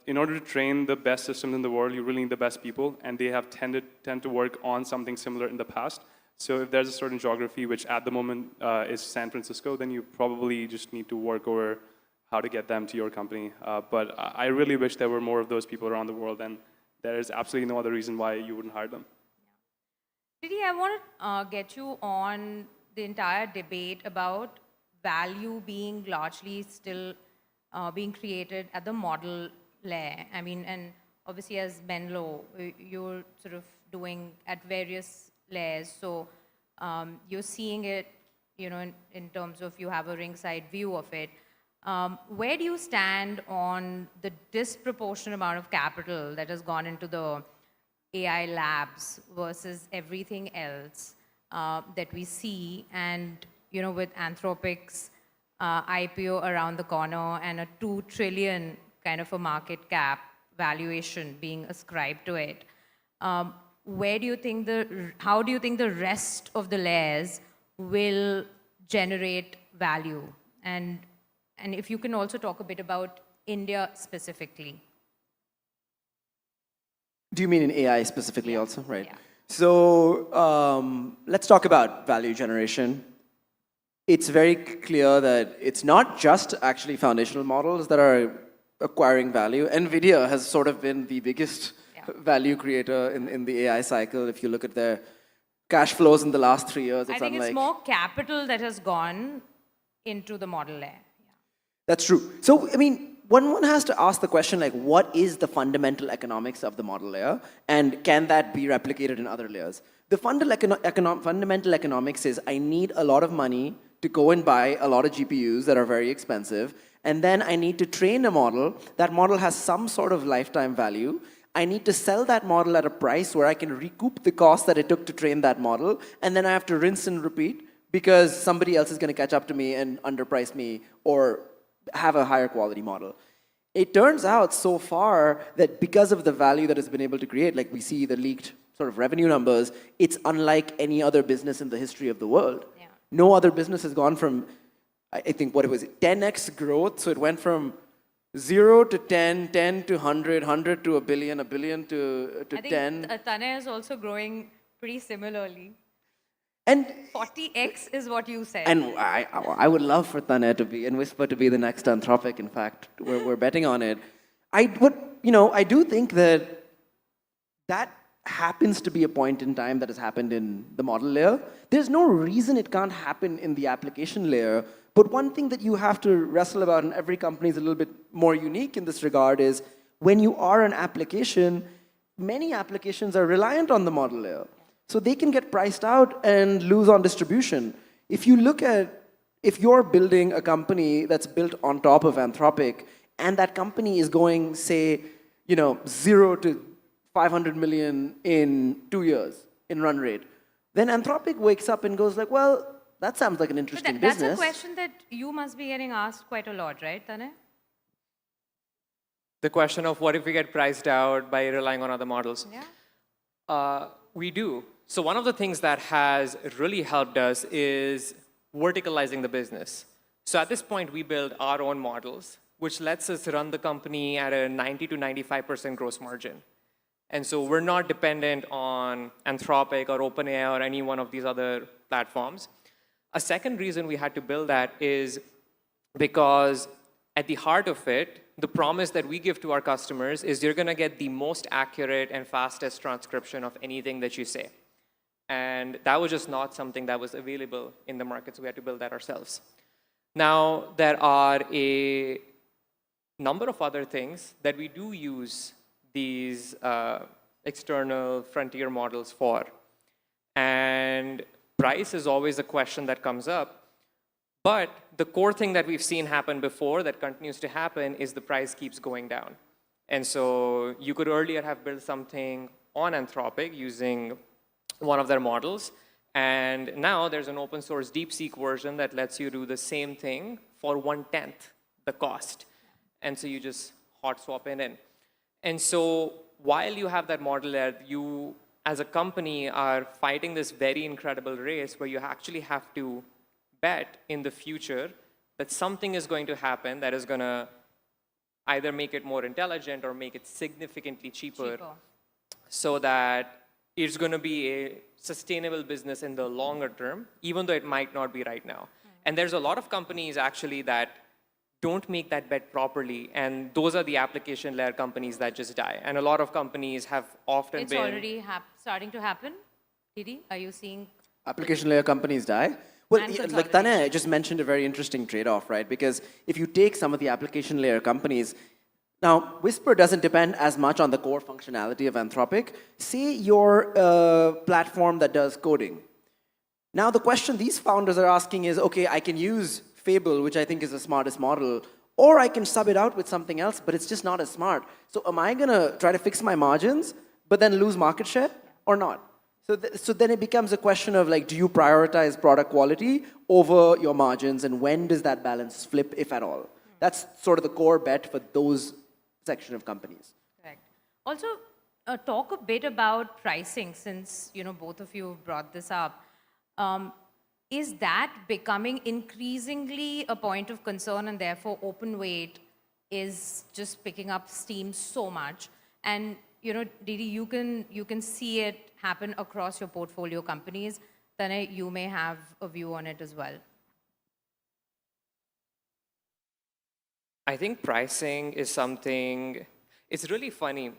Speaker 12: in order to train the best systems in the world, you really need the best people, and they have tend to work on something similar in the past. So if there's a certain geography, which at the moment is San Francisco, then you probably just need to work over how to get them to your company. But I really wish there were more of those people around the world, and there is absolutely no other reason why you wouldn't hire them.
Speaker 15: Didi, I want to get you on the entire debate about value being largely still being created at the model layer. I mean, and obviously as Menlo, you're sort of doing at various layers. So you're seeing it, you know, in terms of you have a ringside view of it. Where do you stand on the disproportionate amount of capital that has gone into the AI labs versus everything else that we see? And, you know, with Anthropic's IPO around the corner and a 2 trillion kind of a market cap valuation being ascribed to it, where do you think how do you think the rest of the layers will generate value? And if you can also talk a bit about India specifically.
Speaker 17: Do you mean in AI specifically also? Right. Yeah. So let's talk about value generation. It's very clear that it's not just actually foundational models that are acquiring value. NVIDIA has sort of been the biggest value creator in the AI cycle. If you look at their cash flows in the last 3 years, it's
Speaker 15: I think it's more capital that has gone into the model layer.
Speaker 17: That's true. So, I mean, one has to ask the question, like, what is the fundamental economics of the model layer? And can that be replicated in other layers? The fundamental economics is I need a lot of money to go and buy a lot of GPUs that are very expensive. And then I need to train a model. That model has some sort of lifetime value. I need to sell that model at a price where I can recoup the cost that it took to train that model. And then I have to rinse and repeat because somebody else is going to catch up to me and underprice me or have a higher quality model. It turns out so far that because of the value that it's been able to create, like we see the leaked sort of revenue numbers, it's unlike any other business in the history of the world. Yeah. No other business has gone from, I think, what it was, 10x growth. So it went from 0 to 10, 10 to 100, 100 to a billion to 10.
Speaker 15: I think Tanay is also growing pretty similarly.
Speaker 17: And
Speaker 15: 40x is what you said.
Speaker 17: And I would love for Tanay to be, and Whisper to be the next Anthropic. In fact, we're betting on it. I do think that happens to be a point in time that has happened in the model layer. There's no reason it can't happen in the application layer. But one thing that you have to wrestle about, and every company is a little bit more unique in this regard, is when you are an application, many applications are reliant on the model layer. So they can get priced out and lose on distribution. If you look at, if you're building a company that's built on top of Anthropic, and that company is going, say, 0 to 500 million in 2 years in run rate, then Anthropic wakes up and goes like, well, that sounds like an interesting business.
Speaker 15: That's a question that you must be getting asked quite a lot, right, Tanay?
Speaker 16: The question of what if we get priced out by relying on other models? Yeah. We do. So one of the things that has really helped us is verticalizing the business. So at this point, we build our own models, which lets us run the company at a 90 to 95% gross margin. And so we're not dependent on Anthropic or OpenAI or any one of these other platforms. A second reason we had to build that is because at the heart of it, the promise that we give to our customers is you're going to get the most accurate and fastest transcription of anything that you say. And that was just not something that was available in the market, so we had to build that ourselves. Now, there are a number of other things that we do use these external frontier models for. And price is always a question that comes up. But the core thing that we've seen happen before that continues to happen is the price keeps going down. And so you could earlier have built something on Anthropic using one of their models. And now there's an open source DeepSeek version that lets you do the same thing for 1/10 the cost. And so you just hot swap it in. And so while you have that model there, you as a company are fighting this very incredible race where you actually have to bet in the future that something is going to happen that is going to either make it more intelligent or make it significantly cheaper. So that it's going to be a sustainable business in the longer term, even though it might not be right now. And there's a lot of companies actually that don't make that bet properly, and those are the application layer companies that just die. And a lot of companies have often
Speaker 15: It's
Speaker 16: been...
Speaker 15: already starting to happen. Didi, are you seeing?
Speaker 17: Application layer companies die. Well,
Speaker 15: and
Speaker 17: like
Speaker 15: consolidation.
Speaker 17: Tanya just mentioned a very interesting trade-off, right? Because if you take some of the application layer companies, now Whisper doesn't depend as much on the core functionality of Anthropic. Say your platform that does coding. Now the question these founders are asking is, okay, I can use Fable, which I think is the smartest model, or I can sub it out with something else, but it's just not as smart. So am I gonna try to fix my margins, but then lose market share, or not? So then it becomes a question of like, do you prioritize product quality over your margins, and when does that balance flip, if at all? That's sort of the core bet for those section of companies.
Speaker 15: Correct. Also, talk a bit about pricing, since both of you brought this up. Is that becoming increasingly a point of concern, and therefore open weight is just picking up steam so much? And Didi, you can see it happen across your portfolio companies. Tanay, you may have a view on it as well.
Speaker 16: I think pricing is something, it's really funny.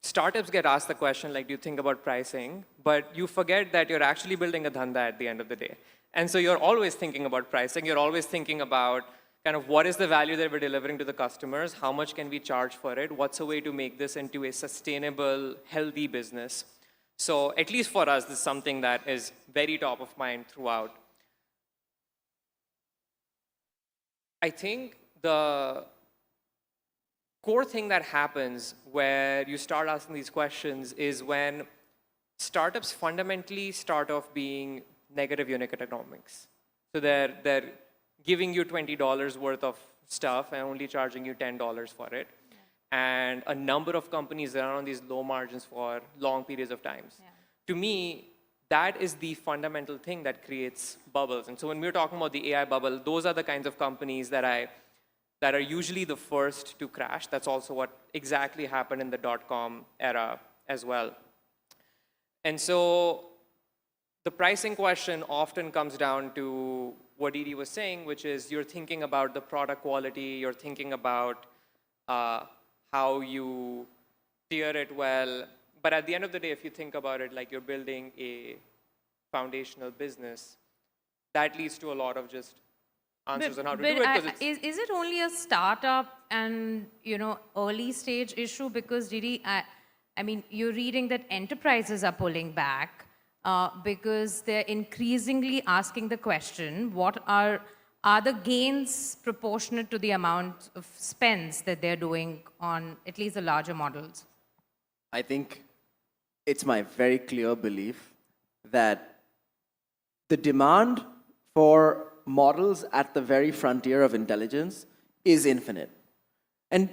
Speaker 16: Startups get asked the question, like, do you think about pricing? But you forget that you're actually building a dhanda at the end of the day. And so you're always thinking about pricing. You're always thinking about kind of what is the value that we're delivering to the customers? How much can we charge for it? What's a way to make this into a sustainable, healthy business? So at least for us, this is something that is very top of mind throughout. I think the core thing that happens where you start asking these questions is when startups fundamentally start off being negative unit economics. So they're giving you $20 worth of stuff and only charging you $10 for it. Yeah. And a number of companies that are on these low margins for long periods of times. Yeah. To me, that is the fundamental thing that creates bubbles. And so when we're talking about the AI bubble, those are the kinds of companies that are usually the first to crash. That's also what exactly happened in the .com era as well. And so the pricing question often comes down to what Didi was saying, which is you're thinking about the product quality, you're thinking about how you tier it well. But at the end of the day, if you think about it like you're building a foundational business, that leads to a lot of just answers on how to do it.
Speaker 15: Is it only a startup and early stage issue? Because Didi, I mean, you're reading that enterprises are pulling back because they're increasingly asking the question: what are the gains proportionate to the amount of spends that they're doing on at least the larger models?
Speaker 17: I think it's my very clear belief that the demand for models at the very frontier of intelligence is infinite. And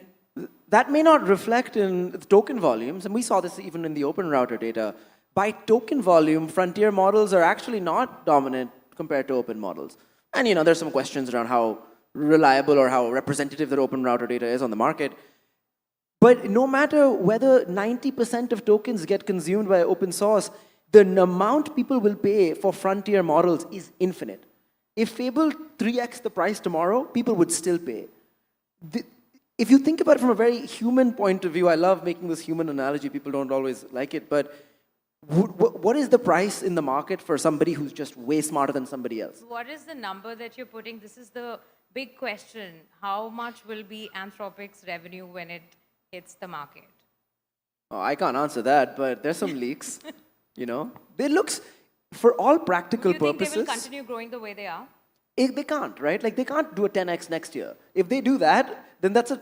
Speaker 17: that may not reflect in the token volumes, and we saw this even in the open router data. By token volume, frontier models are actually not dominant compared to open models. And there's some questions around how reliable or how representative that open router data is on the market. But no matter whether 90% of tokens get consumed by open source, the amount people will pay for frontier models is infinite. If Fable 3x the price tomorrow, people would still pay. If you think about it from a very human point of view, I love making this human analogy, people don't always like it, but what is the price in the market for somebody who's just way smarter than somebody else?
Speaker 15: What is the number that you're putting? This is the big question. How much will be Anthropic's revenue when it hits the market?
Speaker 17: Oh, I can't answer that, but there's some leaks. They looks, for all practical purposes.
Speaker 15: Do you think they will continue growing the way they are?
Speaker 17: They can't, right? Like they can't do a 10x next year. If they do that, then that's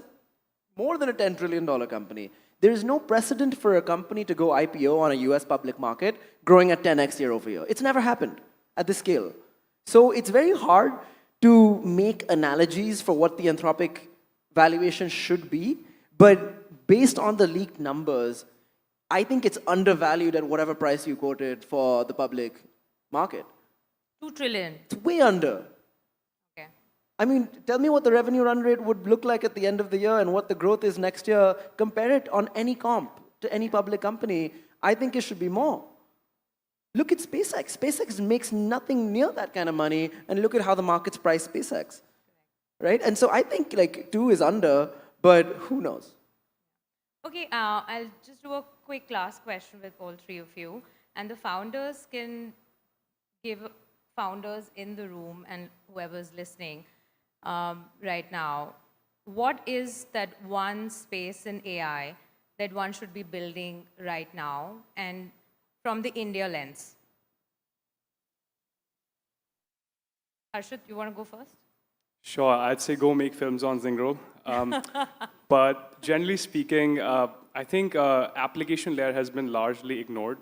Speaker 17: more than a $10 trillion company. There is no precedent for a company to go IPO on a US public market growing at 10x year over year. It's never happened at this scale. So it's very hard to make analogies for what the Anthropic valuation should be, but based on the leaked numbers, I think it's undervalued at whatever price you quoted for the public market.
Speaker 15: 2 trillion.
Speaker 17: It's way under.
Speaker 15: Okay.
Speaker 17: I mean, tell me what the revenue run rate would look like at the end of the year and what the growth is next year. Compare it on any comp to any public company. I think it should be more. Look at SpaceX. SpaceX makes nothing near that kind of money, and look at how the market's priced SpaceX. Right? And so I think like 2 is under, but who knows?
Speaker 15: Okay, I'll just do a quick last question with all three of you. And the founders can give founders in the room and whoever's listening right now, what is that one space in AI that one should be building right now, and from the India lens? Harshit, you want to go first?
Speaker 12: Sure, I'd say go make films on Zingro. But generally speaking, I think application layer has been largely ignored,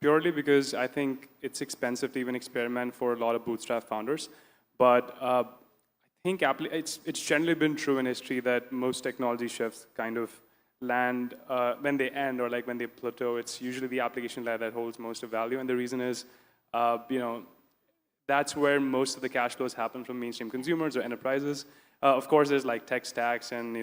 Speaker 12: purely because I think it's expensive to even experiment for a lot of bootstrap founders. But I think it's generally been true in history that most technology shifts kind of land when they end, or like when they plateau. It's usually the application layer that holds most of value, and the reason is, that's where most of the cash flows happen from mainstream consumers or enterprises. Of course, there's like tech stacks and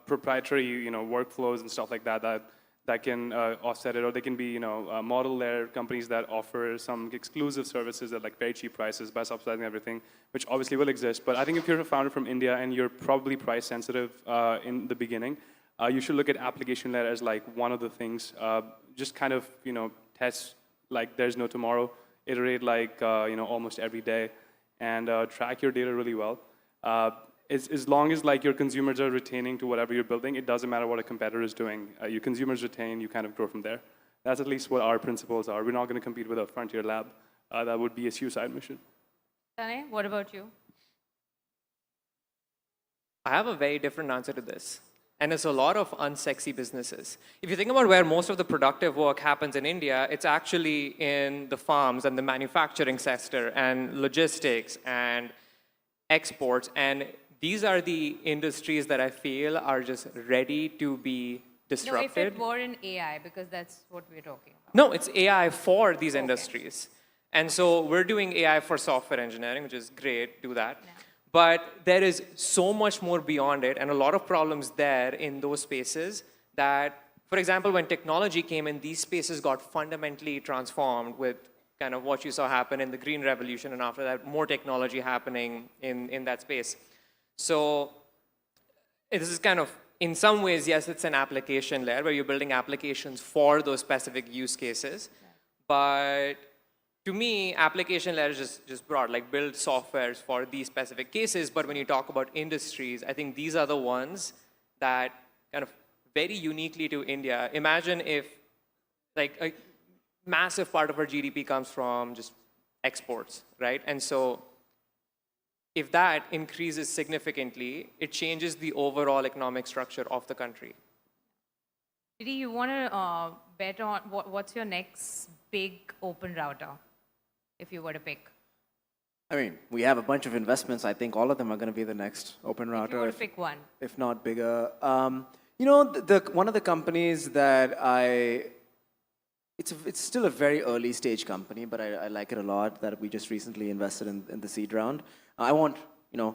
Speaker 12: proprietary workflows and stuff like that can offset it, or they can be model layer companies that offer some exclusive services at like very cheap prices by subsidizing everything, which obviously will exist. But I think if you're a founder from India and you're probably price sensitive in the beginning, you should look at application layer as like one of the things. Just kind of test like there's no tomorrow. Iterate like almost every day, and track your data really well. As long as like your consumers are retaining to whatever you're building, it doesn't matter what a competitor is doing. Your consumers retain, you kind of grow from there. That's at least what our principles are. We're not going to compete with a frontier lab. That would be a suicide mission.
Speaker 15: Tanay, what about you?
Speaker 16: I have a very different answer to this. And it's a lot of unsexy businesses. If you think about where most of the productive work happens in India, it's actually in the farms and the manufacturing sector and logistics and exports. And these are the industries that I feel are just ready to be disrupted.
Speaker 15: No, if it were in AI, because that's what we're talking about.
Speaker 16: No, it's AI for these industries. And so we're doing AI for software engineering, which is great, do that. Yeah. But there is so much more beyond it, and a lot of problems there in those spaces that, for example, when technology came in, these spaces got fundamentally transformed with kind of what you saw happen in the Green Revolution, and after that, more technology happening in that space. So this is kind of, in some ways, yes, it's an application layer where you're building applications for those specific use cases. But to me, application layer is just broad, like build softwares for these specific cases. But when you talk about industries, I think these are the ones that kind of very uniquely to India. Imagine if like a massive part of our GDP comes from just exports, right? And so if that increases significantly, it changes the overall economic structure of the country.
Speaker 15: Didi, you want to bet on what's your next big open router, if you were to pick?
Speaker 17: I mean, we have a bunch of investments. I think all of them are going to be the next open router.
Speaker 15: If you were to pick one.
Speaker 17: If not bigger. One of the companies that it's still a very early stage company, but I like it a lot, that we just recently invested in the seed round. I want, blow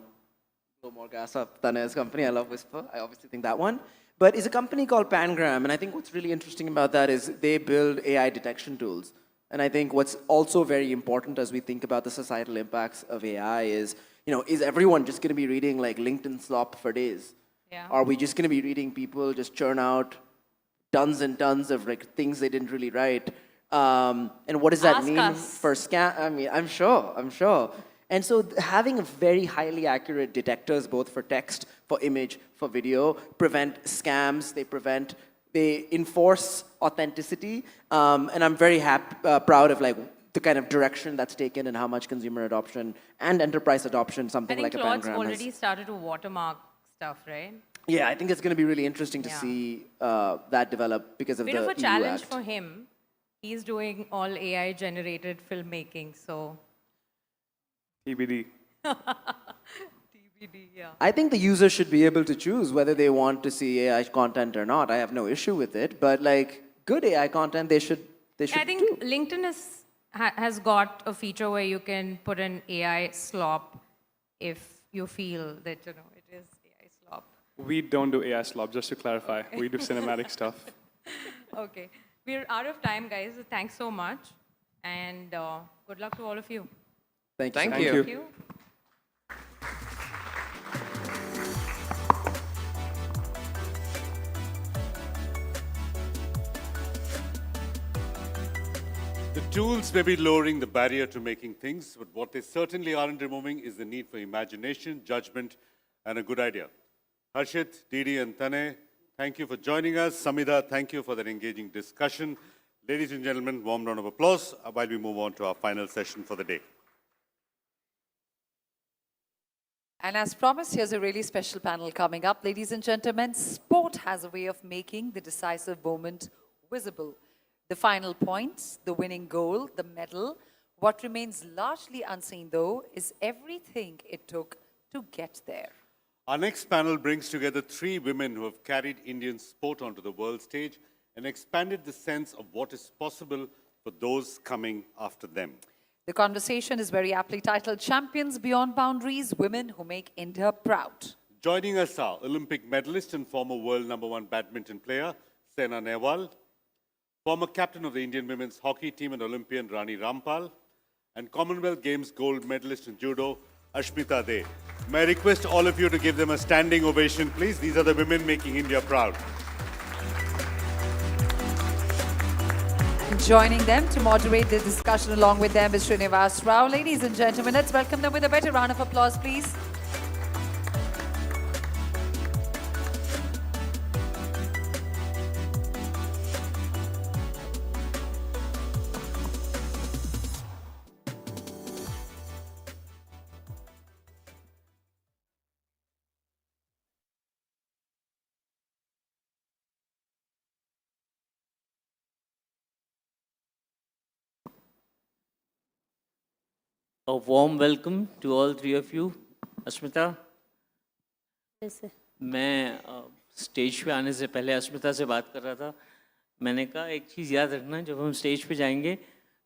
Speaker 17: more gas up Tanay's company. I love Whisper. I obviously think that one. But it's a company called Pangram, and I think what's really interesting about that is they build AI detection tools. And I think what's also very important as we think about the societal impacts of AI is, is everyone just going to be reading like LinkedIn slop for days?
Speaker 15: Yeah.
Speaker 17: Are we just going to be reading people just churn out tons and tons of like things they didn't really write? And what does that
Speaker 15: Ask
Speaker 17: mean
Speaker 15: us.
Speaker 17: for scam? I mean, I'm sure. And so having a very highly accurate detectors, both for text, for image, for video, prevent scams, they enforce authenticity. And I'm very proud of like the kind of direction that's taken and how much consumer adoption and enterprise adoption something like a Pangram
Speaker 15: Claude's already started to watermark stuff, right?
Speaker 17: Yeah, I think it's going to be really interesting to see that develop because of
Speaker 15: Bit
Speaker 17: the
Speaker 15: of a
Speaker 17: EU
Speaker 15: challenge
Speaker 17: Act.
Speaker 15: for him. He's doing all AI-generated filmmaking, so...
Speaker 12: TBD.
Speaker 15: TBD, yeah.
Speaker 17: I think the user should be able to choose whether they want to see AI content or not. I have no issue with it, but like good AI content, they should
Speaker 15: I think LinkedIn has got a feature where you can put an AI slop if you feel that it is AI slop.
Speaker 12: We don't do AI slop, just to clarify. We do cinematic stuff.
Speaker 15: Okay. We're out of time, guys. Thanks so much. And good luck to all of you.
Speaker 17: Thank you.
Speaker 16: Thank you.
Speaker 15: Thank you.
Speaker 1: The Tools may be lowering the barrier to making things, but what they certainly aren't removing is the need for imagination, judgment, and a good idea. Harshit, Didi, and Tane, thank you for joining us. Samida, thank you for that engaging discussion. Ladies and gentlemen, warm round of applause while we move on to our final session for the day.
Speaker 2: And as promised, here's a really special panel coming up. Ladies and gentlemen, sport has a way of making the decisive moment visible. The final points, the winning goal, the medal. What remains largely unseen, though, is everything it took to get there.
Speaker 1: Our next panel brings together three women who have carried Indian sport onto the world stage and expanded the sense of what is possible for those coming after them.
Speaker 2: The conversation is very aptly titled Champions Beyond Boundaries, Women Who Make India Proud.
Speaker 1: Joining us are Olympic medalist and former world #1 badminton player, Saina Nehwal, former captain of the Indian women's hockey team and Olympian Rani Rampal, and Commonwealth Games gold medalist in judo, Ashmita De. May I request all of you to give them a standing ovation, please? These are the women making India proud.
Speaker 2: Joining them to moderate the discussion along with them is Srinivas Rao. Ladies and gentlemen, let's welcome them with a better round of applause, please.
Speaker 18: A warm welcome to all three of you. Ashmita, मैं stage पे आने से पहले अश्मिता से बात कर रहा था. मैंने कहा एक चीज़ याद रखना, जब हम स्टेज पे जाएंगे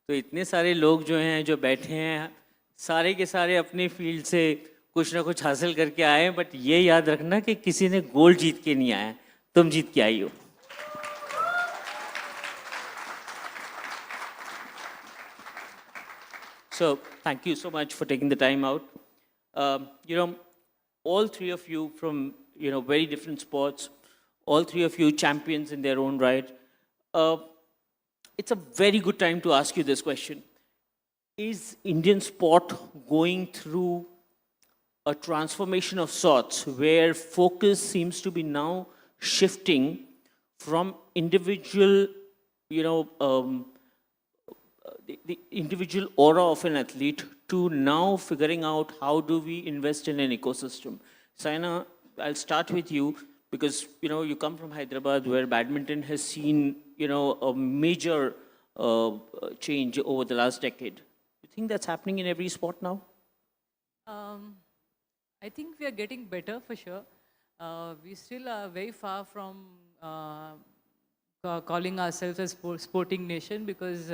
Speaker 18: तो इतने सारे लोग जो हैं जो बैठे हैं सारे के सारे अपनी फील्ड से कुछ ना कुछ हासिल करके आए हैं, बट ये याद रखना कि किसी ने गोल्ड जीत के नहीं आया, तुम जीत के आई हो. So thank you so much for taking the time out. All three of you from very different sports, all three of you champions in their own right. It's a very good time to ask you this question. Is Indian sport going through a transformation of sorts where focus seems to be now shifting from individual, the individual aura of an athlete to now figuring out how do we invest in an ecosystem? Saina, I'll start with you because, you come from Hyderabad where badminton has seen, a major change over the last decade. You think that's happening in every sport now?
Speaker 19: I think we are getting better for sure. We still are very far from calling ourselves a sporting nation because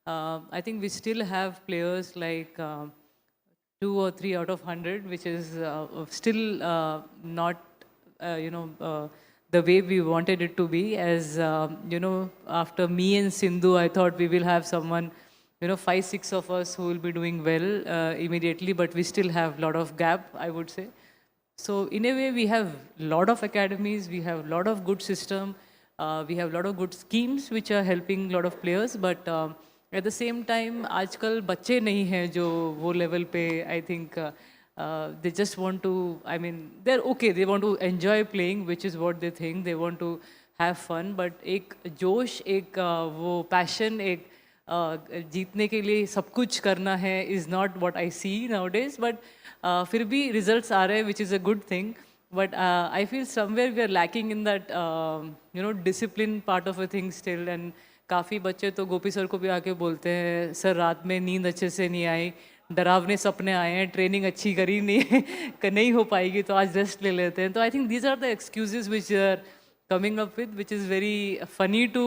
Speaker 19: I think we still have players like 2 or 3 out of 100, which is still not, the way we wanted it to be. As, after me and Sindhu, I thought we will have someone, 5, 6 of us who will be doing well immediately, but we still have a lot of gap, I would say. So in a way, we have a lot of academies, we have a lot of good system, we have a lot of good schemes which are helping a lot of players, but at the same time, आजकल बच्चे नहीं हैं जो वो level पे, I think they just want to, they're okay, they want to enjoy playing, which is what they think, they want to have fun, but एक जोश, एक वो passion, एक जीतने के लिए सब कुछ करना है is not what I see nowadays, but फिर भी results आ रहे हैं, which is a good thing, but I feel somewhere we are lacking in that, discipline part of a thing still, and काफ़ी बच्चे तो गोपी सर को भी आके बोलते हैं सर रात में नींद अच्छे से नहीं आई, डरावने सपने आए हैं, ट्रेनिंग अच्छी करी नहीं हो पाएगी तो आज रेस्ट ले लेते हैं. तो I think these are the excuses which are coming up with which is very funny to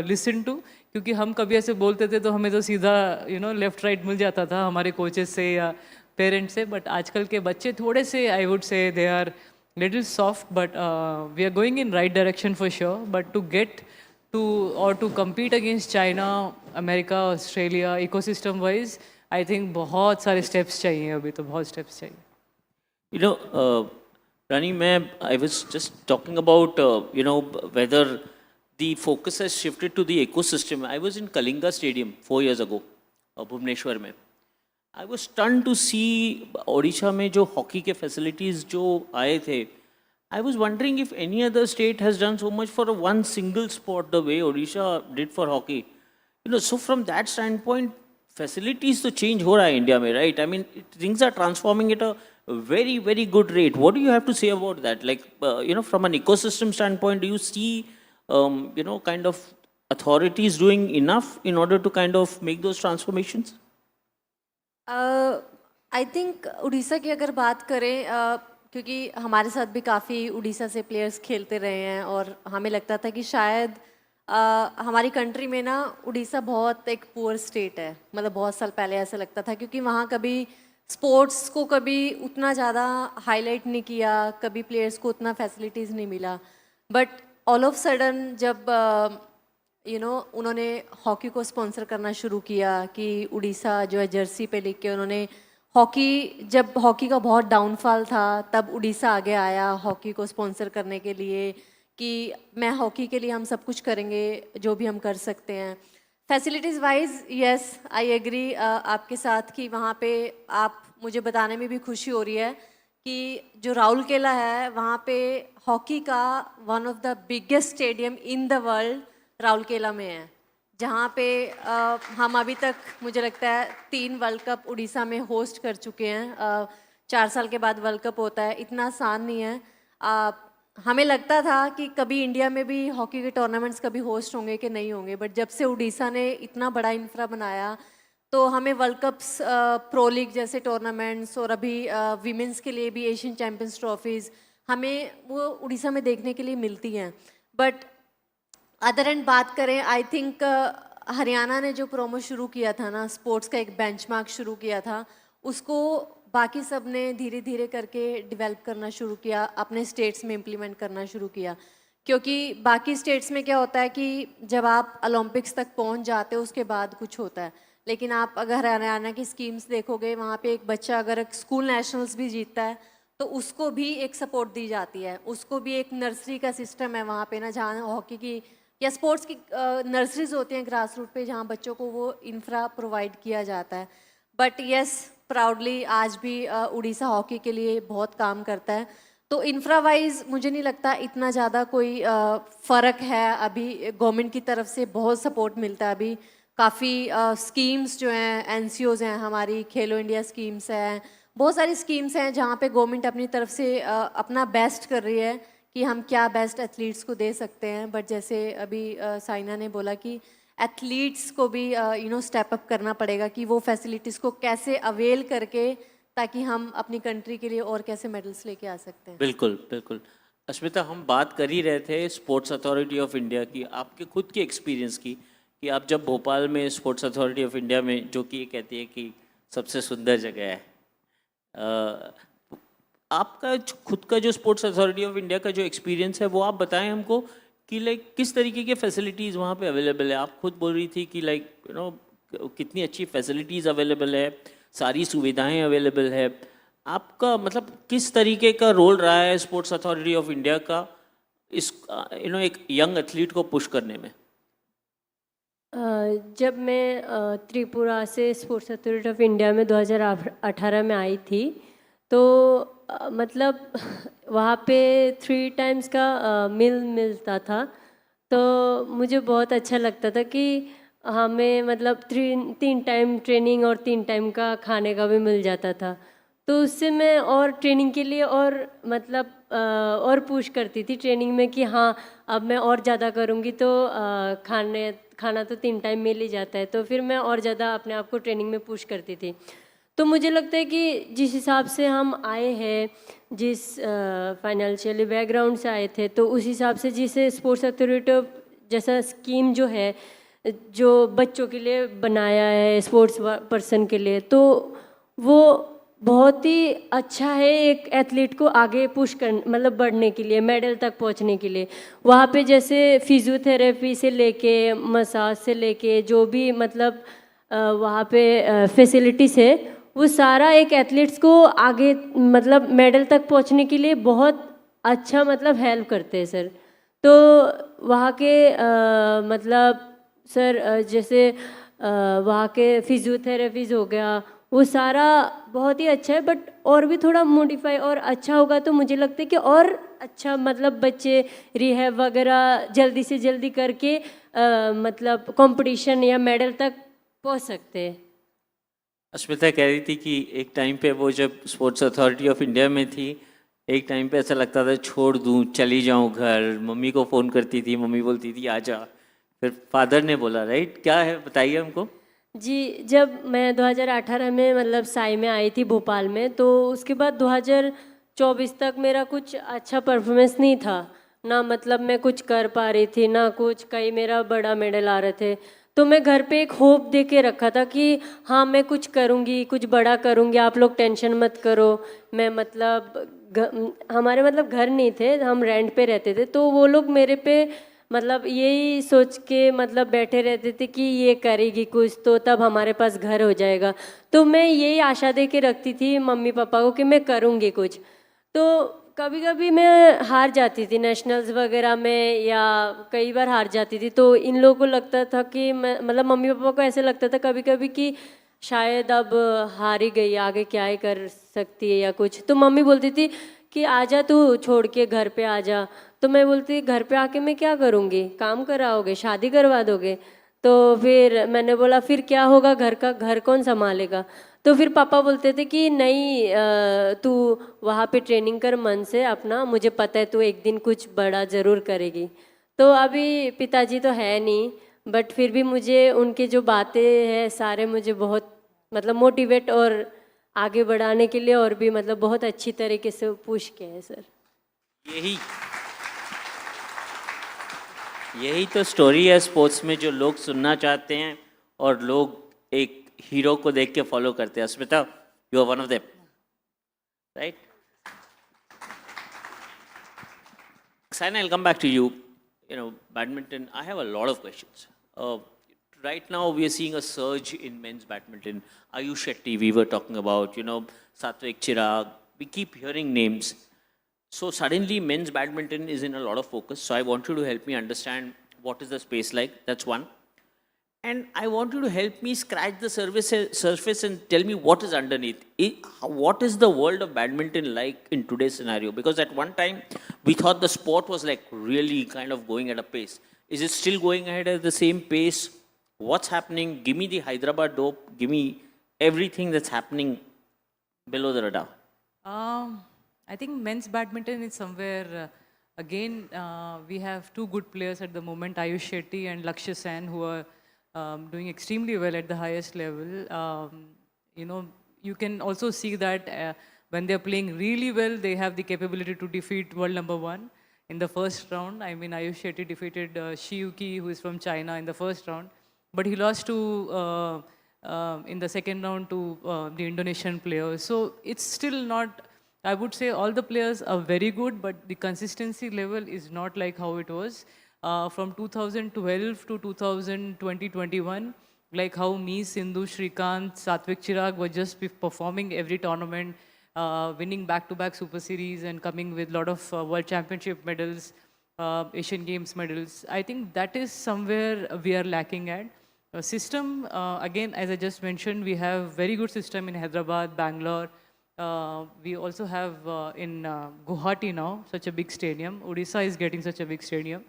Speaker 19: listen to, क्योंकि हम कभी ऐसे बोलते थे तो हमें तो सीधा लेफ्ट राइट मिल जाता था हमारे कोचेस से या पेरेंट्स से, बट आजकल के बच्चे थोड़े से I would say they are little soft, but we are going in right direction for sure, but to get to compete against China, America, Australia, ecosystem wise, I think बहुत सारे steps चाहिए अभी तो बहुत steps चाहिए.
Speaker 18: Rani, I was just talking about, whether the focus has shifted to the ecosystem. I was in Kalinga Stadium 4 years ago, Bhubaneswar में. I was stunned to see Odisha में जो hockey के facilities जो आए थे. I was wondering if any other state has done so much for one single sport the way Odisha did for hockey. So from that standpoint, facilities to change हो रहा है India में, right? I mean, things are transforming at a very, very good rate. What do you have to say about that? Like, from an ecosystem standpoint, do you see, kind of authorities doing enough in order to kind of make those transformations?
Speaker 20: I think Orissa की अगर बात करें क्योंकि हमारे साथ भी काफ़ी उड़ीसा से प्लेयर्स खेलते रहे हैं और हमें लगता था कि शायद हमारी कंट्री में ना उड़ीसा बहुत एक पुअर स्टेट है, मतलब बहुत साल पहले ऐसा लगता था क्योंकि वहाँ कभी स्पोर्ट्स को कभी उतना ज़्यादा हाईलाइट नहीं किया, कभी प्लेयर्स को उतना फैसिलिटीज़ नहीं मिला. बट ऑल ऑफ सडन जब उन्होंने हॉकी को स्पॉन्सर करना शुरू किया कि उड़ीसा जो है जर्सी पे लिख के उन्होंने हॉकी, जब हॉकी का बहुत डाउनफॉल था तब उड़ीसा आगे आया हॉकी को स्पॉन्सर करने के लिए कि मैं हॉकी के लिए हम सब कुछ करेंगे जो भी हम कर सकते हैं. Facilities wise yes I agree आपके साथ कि वहाँ पे आप मुझे बताने में भी खुशी हो रही है कि जो राउरकेला है वहाँ पे हॉकी का one of the biggest stadium in the world Rourkela में है, जहाँ पे हम अभी तक मुझे लगता है 3 वर्ल्ड कप उड़ीसा में होस्ट कर चुके हैं. 4 साल के बाद वर्ल्ड कप होता है, इतना आसान नहीं है. हमें लगता था कि कभी इंडिया में भी हॉकी के टूर्नामेंट्स कभी होस्ट होंगे कि नहीं होंगे, बट जब से उड़ीसा ने इतना बड़ा इंफ्रा बनाया तो हमें वर्ल्ड कप्स, प्रो लीग जैसे टूर्नामेंट्स और अभी विमेंस के लिए भी एशियन चैम्पियंस ट्रॉफीज़ हमें वो उड़ीसा में देखने के लिए मिलती हैं. बट अदर एंड बात करें, आई थिंक हरियाणा ने जो प्रोमो शुरू किया था ना, स्पोर्ट्स का एक बेंचमार्क शुरू किया था, उसको बाकी सब ने धीरे धीरे करके डेवलप करना शुरू किया, अपने स्टेट्स में इम्प्लीमेंट करना शुरू किया. क्योंकि बाकी स्टेट्स में क्या होता है कि जब आप ओलंपिक्स तक पहुंच जाते हो उसके बाद कुछ होता है, लेकिन आप अगर हरियाणा की स्कीम्स देखोगे वहाँ पे एक बच्चा अगर स्कूल नेशनल्स भी जीतता है तो उसको भी एक सपोर्ट दी जाती है, उसको भी एक नर्सरी का सिस्टम है वहाँ पे ना, जहाँ हॉकी की या स्पोर्ट्स की नर्सरीज होती हैं ग्रास रूट पे जहाँ बच्चों को वो इंफ्रा प्रोवाइड किया जाता है. बट यस, प्राउडली आज भी उड़ीसा हॉकी के लिए बहुत काम करता है. तो इंफ्रा वाइज मुझे नहीं लगता इतना ज़्यादा कोई फ़र्क है. अभी गवर्नमेंट की तरफ से बहुत सपोर्ट मिलता है. अभी काफ़ी स्कीम्स जो हैं, एनसीओज़ हैं, हमारी खेलो इंडिया स्कीम्स हैं, बहुत सारी स्कीम्स हैं जहाँ पे गवर्नमेंट अपनी तरफ से अपना बेस्ट कर रही है कि हम क्या बेस्ट एथलीट्स को दे सकते हैं. बट जैसे अभी साइना ने बोला कि एथलीट्स को भी स्टेप अप करना पड़ेगा कि वो फैसिलिटीज़ को कैसे अवेल करके ताकि हम अपनी कंट्री के लिए और कैसे मेडल्स लेके आ सकते हैं.
Speaker 18: बिल्कुल बिल्कुल. अश्मिता, हम बात कर ही रहे थे स्पोर्ट्स अथॉरिटी ऑफ इंडिया की, आपके खुद के एक्सपीरियंस की, कि आप जब भोपाल में स्पोर्ट्स अथॉरिटी ऑफ इंडिया में, जो कि ये कहती है कि सबसे सुंदर जगह है, आपका खुद का जो स्पोर्ट्स अथॉरिटी ऑफ इंडिया का जो एक्सपीरियंस है वो आप बताएं हमको कि लाइक किस तरीके के फैसिलिटीज़ वहाँ पे अवेलेबल है. आप खुद बोल रही थी कि लाइक कितनी अच्छी फैसिलिटीज़ अवेलेबल है, सारी सुविधाएं अवेलेबल है. आपका मतलब किस तरीके का रोल रहा है स्पोर्ट्स अथॉरिटी ऑफ इंडिया का इस एक यंग एथलीट को पुश करने में?
Speaker 21: जब मैं त्रिपुरा से स्पोर्ट्स अथॉरिटी ऑफ इंडिया में 2018 में आई थी तो मतलब वहाँ पे 3 टाइम्स का मील मिलता था, तो मुझे बहुत अच्छा लगता था कि हमें मतलब 3 टाइम ट्रेनिंग और 3 टाइम का खाने का भी मिल जाता था. तो उससे मैं और ट्रेनिंग के लिए और मतलब और पुश करती थी ट्रेनिंग में कि हाँ अब मैं और ज़्यादा करूँगी तो खाना तो 3 टाइम मिल ही जाता है, तो फिर मैं और ज़्यादा अपने आप को ट्रेनिंग में पुश करती थी. तो मुझे लगता है कि जिस हिसाब से हम आए हैं, जिस फाइनेंशियली बैकग्राउंड से आए थे, तो उस हिसाब से जिसे स्पोर्ट्स अथॉरिटी जैसा स्कीम जो है जो बच्चों के लिए बनाया है स्पोर्ट्स पर्सन के लिए, तो वो बहुत ही अच्छा है एक एथलीट को आगे पुश कर मतलब बढ़ने के लिए, मेडल तक पहुंचने के लिए. वहाँ पे जैसे फिजियोथेरेपी से लेके मसाज से लेके जो भी मतलब वहाँ पे फैसिलिटीज़ है वो सारा एक एथलीट्स को आगे मतलब मेडल तक पहुँचने के लिए बहुत अच्छा मतलब हेल्प करते हैं सर. तो वहाँ के मतलब सर जैसे वहाँ के फिजियोथेरेपीज़ हो गया, वो सारा बहुत ही अच्छा है, बट और भी थोड़ा मॉडिफाई और अच्छा होगा तो मुझे लगता है कि और अच्छा मतलब बच्चे रिहैब वगैरह जल्दी से जल्दी करके मतलब कंपटीशन या मेडल तक पहुँच सकते हैं।
Speaker 18: अस्मिता कह रही थी कि एक टाइम पे वो जब स्पोर्ट्स अथॉरिटी ऑफ इंडिया में थी, एक टाइम पे ऐसा लगता था छोड़ दूँ चली जाऊँ घर, मम्मी को फ़ोन करती थी, मम्मी बोलती थी आजा, फिर फादर ने बोला, राइट? क्या है बताइए हमको।
Speaker 21: जी, जब मैं 2018 में मतलब साई में आई थी भोपाल में, तो उसके बाद 2024 तक मेरा कुछ अच्छा परफॉर्मेंस नहीं था ना, मतलब मैं कुछ कर पा रही थी ना कुछ, कहीं मेरा बड़ा मेडल आ रहे थे, तो मैं घर पे एक होप दे के रखा था कि हाँ मैं कुछ करूँगी, कुछ बड़ा करूँगी, आप लोग टेंशन मत करो। मैं मतलब हमारे मतलब घर नहीं थे, हम रेंट पे रहते थे, तो वो लोग मेरे पे मतलब यही सोच के मतलब बैठे रहते थे कि ये करेगी कुछ तो तब हमारे पास घर हो जाएगा, तो मैं यही आशा दे के रखती थी मम्मी पापा को कि मैं करूँगी कुछ। तो कभी कभी मैं हार जाती थी नेशनल्स वगैरह में, या कई बार हार जाती थी, तो इन लोगों को लगता था कि मैं मतलब मम्मी पापा को ऐसे लगता था कभी कभी कि शायद अब हार ही गई, आगे क्या ही कर सकती है या कुछ, तो मम्मी बोलती थी कि आजा तू छोड़ के घर पे आजा, तो मैं बोलती घर पे आके मैं क्या करूँगी, काम कराओगे, शादी करवा दोगे? तो फिर मैंने बोला फिर क्या होगा, घर का घर कौन संभालेगा? तो फिर पापा बोलते थे कि नहीं तू वहाँ पे ट्रेनिंग कर मन से अपना, मुझे पता है तू एक दिन कुछ बड़ा ज़रूर करेगी। तो अभी पिताजी तो है नहीं, बट फिर भी मुझे उनके जो बातें हैं सारे मुझे बहुत मतलब मोटिवेट और आगे बढ़ाने के लिए और भी मतलब बहुत अच्छी तरीके से पुश किए हैं सर।
Speaker 18: यही तो स्टोरी है स्पोर्ट्स में जो लोग सुनना चाहते हैं और लोग एक हीरो को देख के फॉलो करते हैं। Asmita, you are one of them, right? Saina, I'll come back to you. You know, badminton, I have a lot of questions. Right now, we are seeing a surge in men's badminton. Ayush Shetty, we were talking about, you know, Satvik Chirag. We keep hearing names. So suddenly, men's badminton is in a lot of focus. So I want you to help me understand what is the space like. That's one. And I want you to help me scratch the surface and tell me what is underneath. What is the world of badminton like in today's scenario? Because at one time, we thought the sport was like really kind of going at a pace. Is it still going ahead at the same pace? What's happening? Give me the Hyderabad dope. Give me everything that's happening below the radar.
Speaker 19: I think men's badminton is somewhere, again, we have two good players at the moment, Ayush Shetty and Lakshya Sen, who are doing extremely well at the highest level. You know, you can also see that when they're playing really well, they have the capability to defeat world number one in the first round. I mean, Ayush Shetty defeated Shiyuki, who is from China, in the first round. But he lost to, in the second round to the Indonesian players. So it's still not, I would say all the players are very good, but the consistency level is not like how it was. From 2012 to 2020-21, like how me, Sindhu, Shrikant, Satvik Chirag were just performing every tournament, winning back-to-back Super Series and coming with a lot of World Championship medals, Asian Games medals. I think that is somewhere we are lacking at. System, again, as I just mentioned, we have very good system in Hyderabad, Bangalore. We also have in Guwahati now, such a big stadium. Odisha is getting such a big stadium.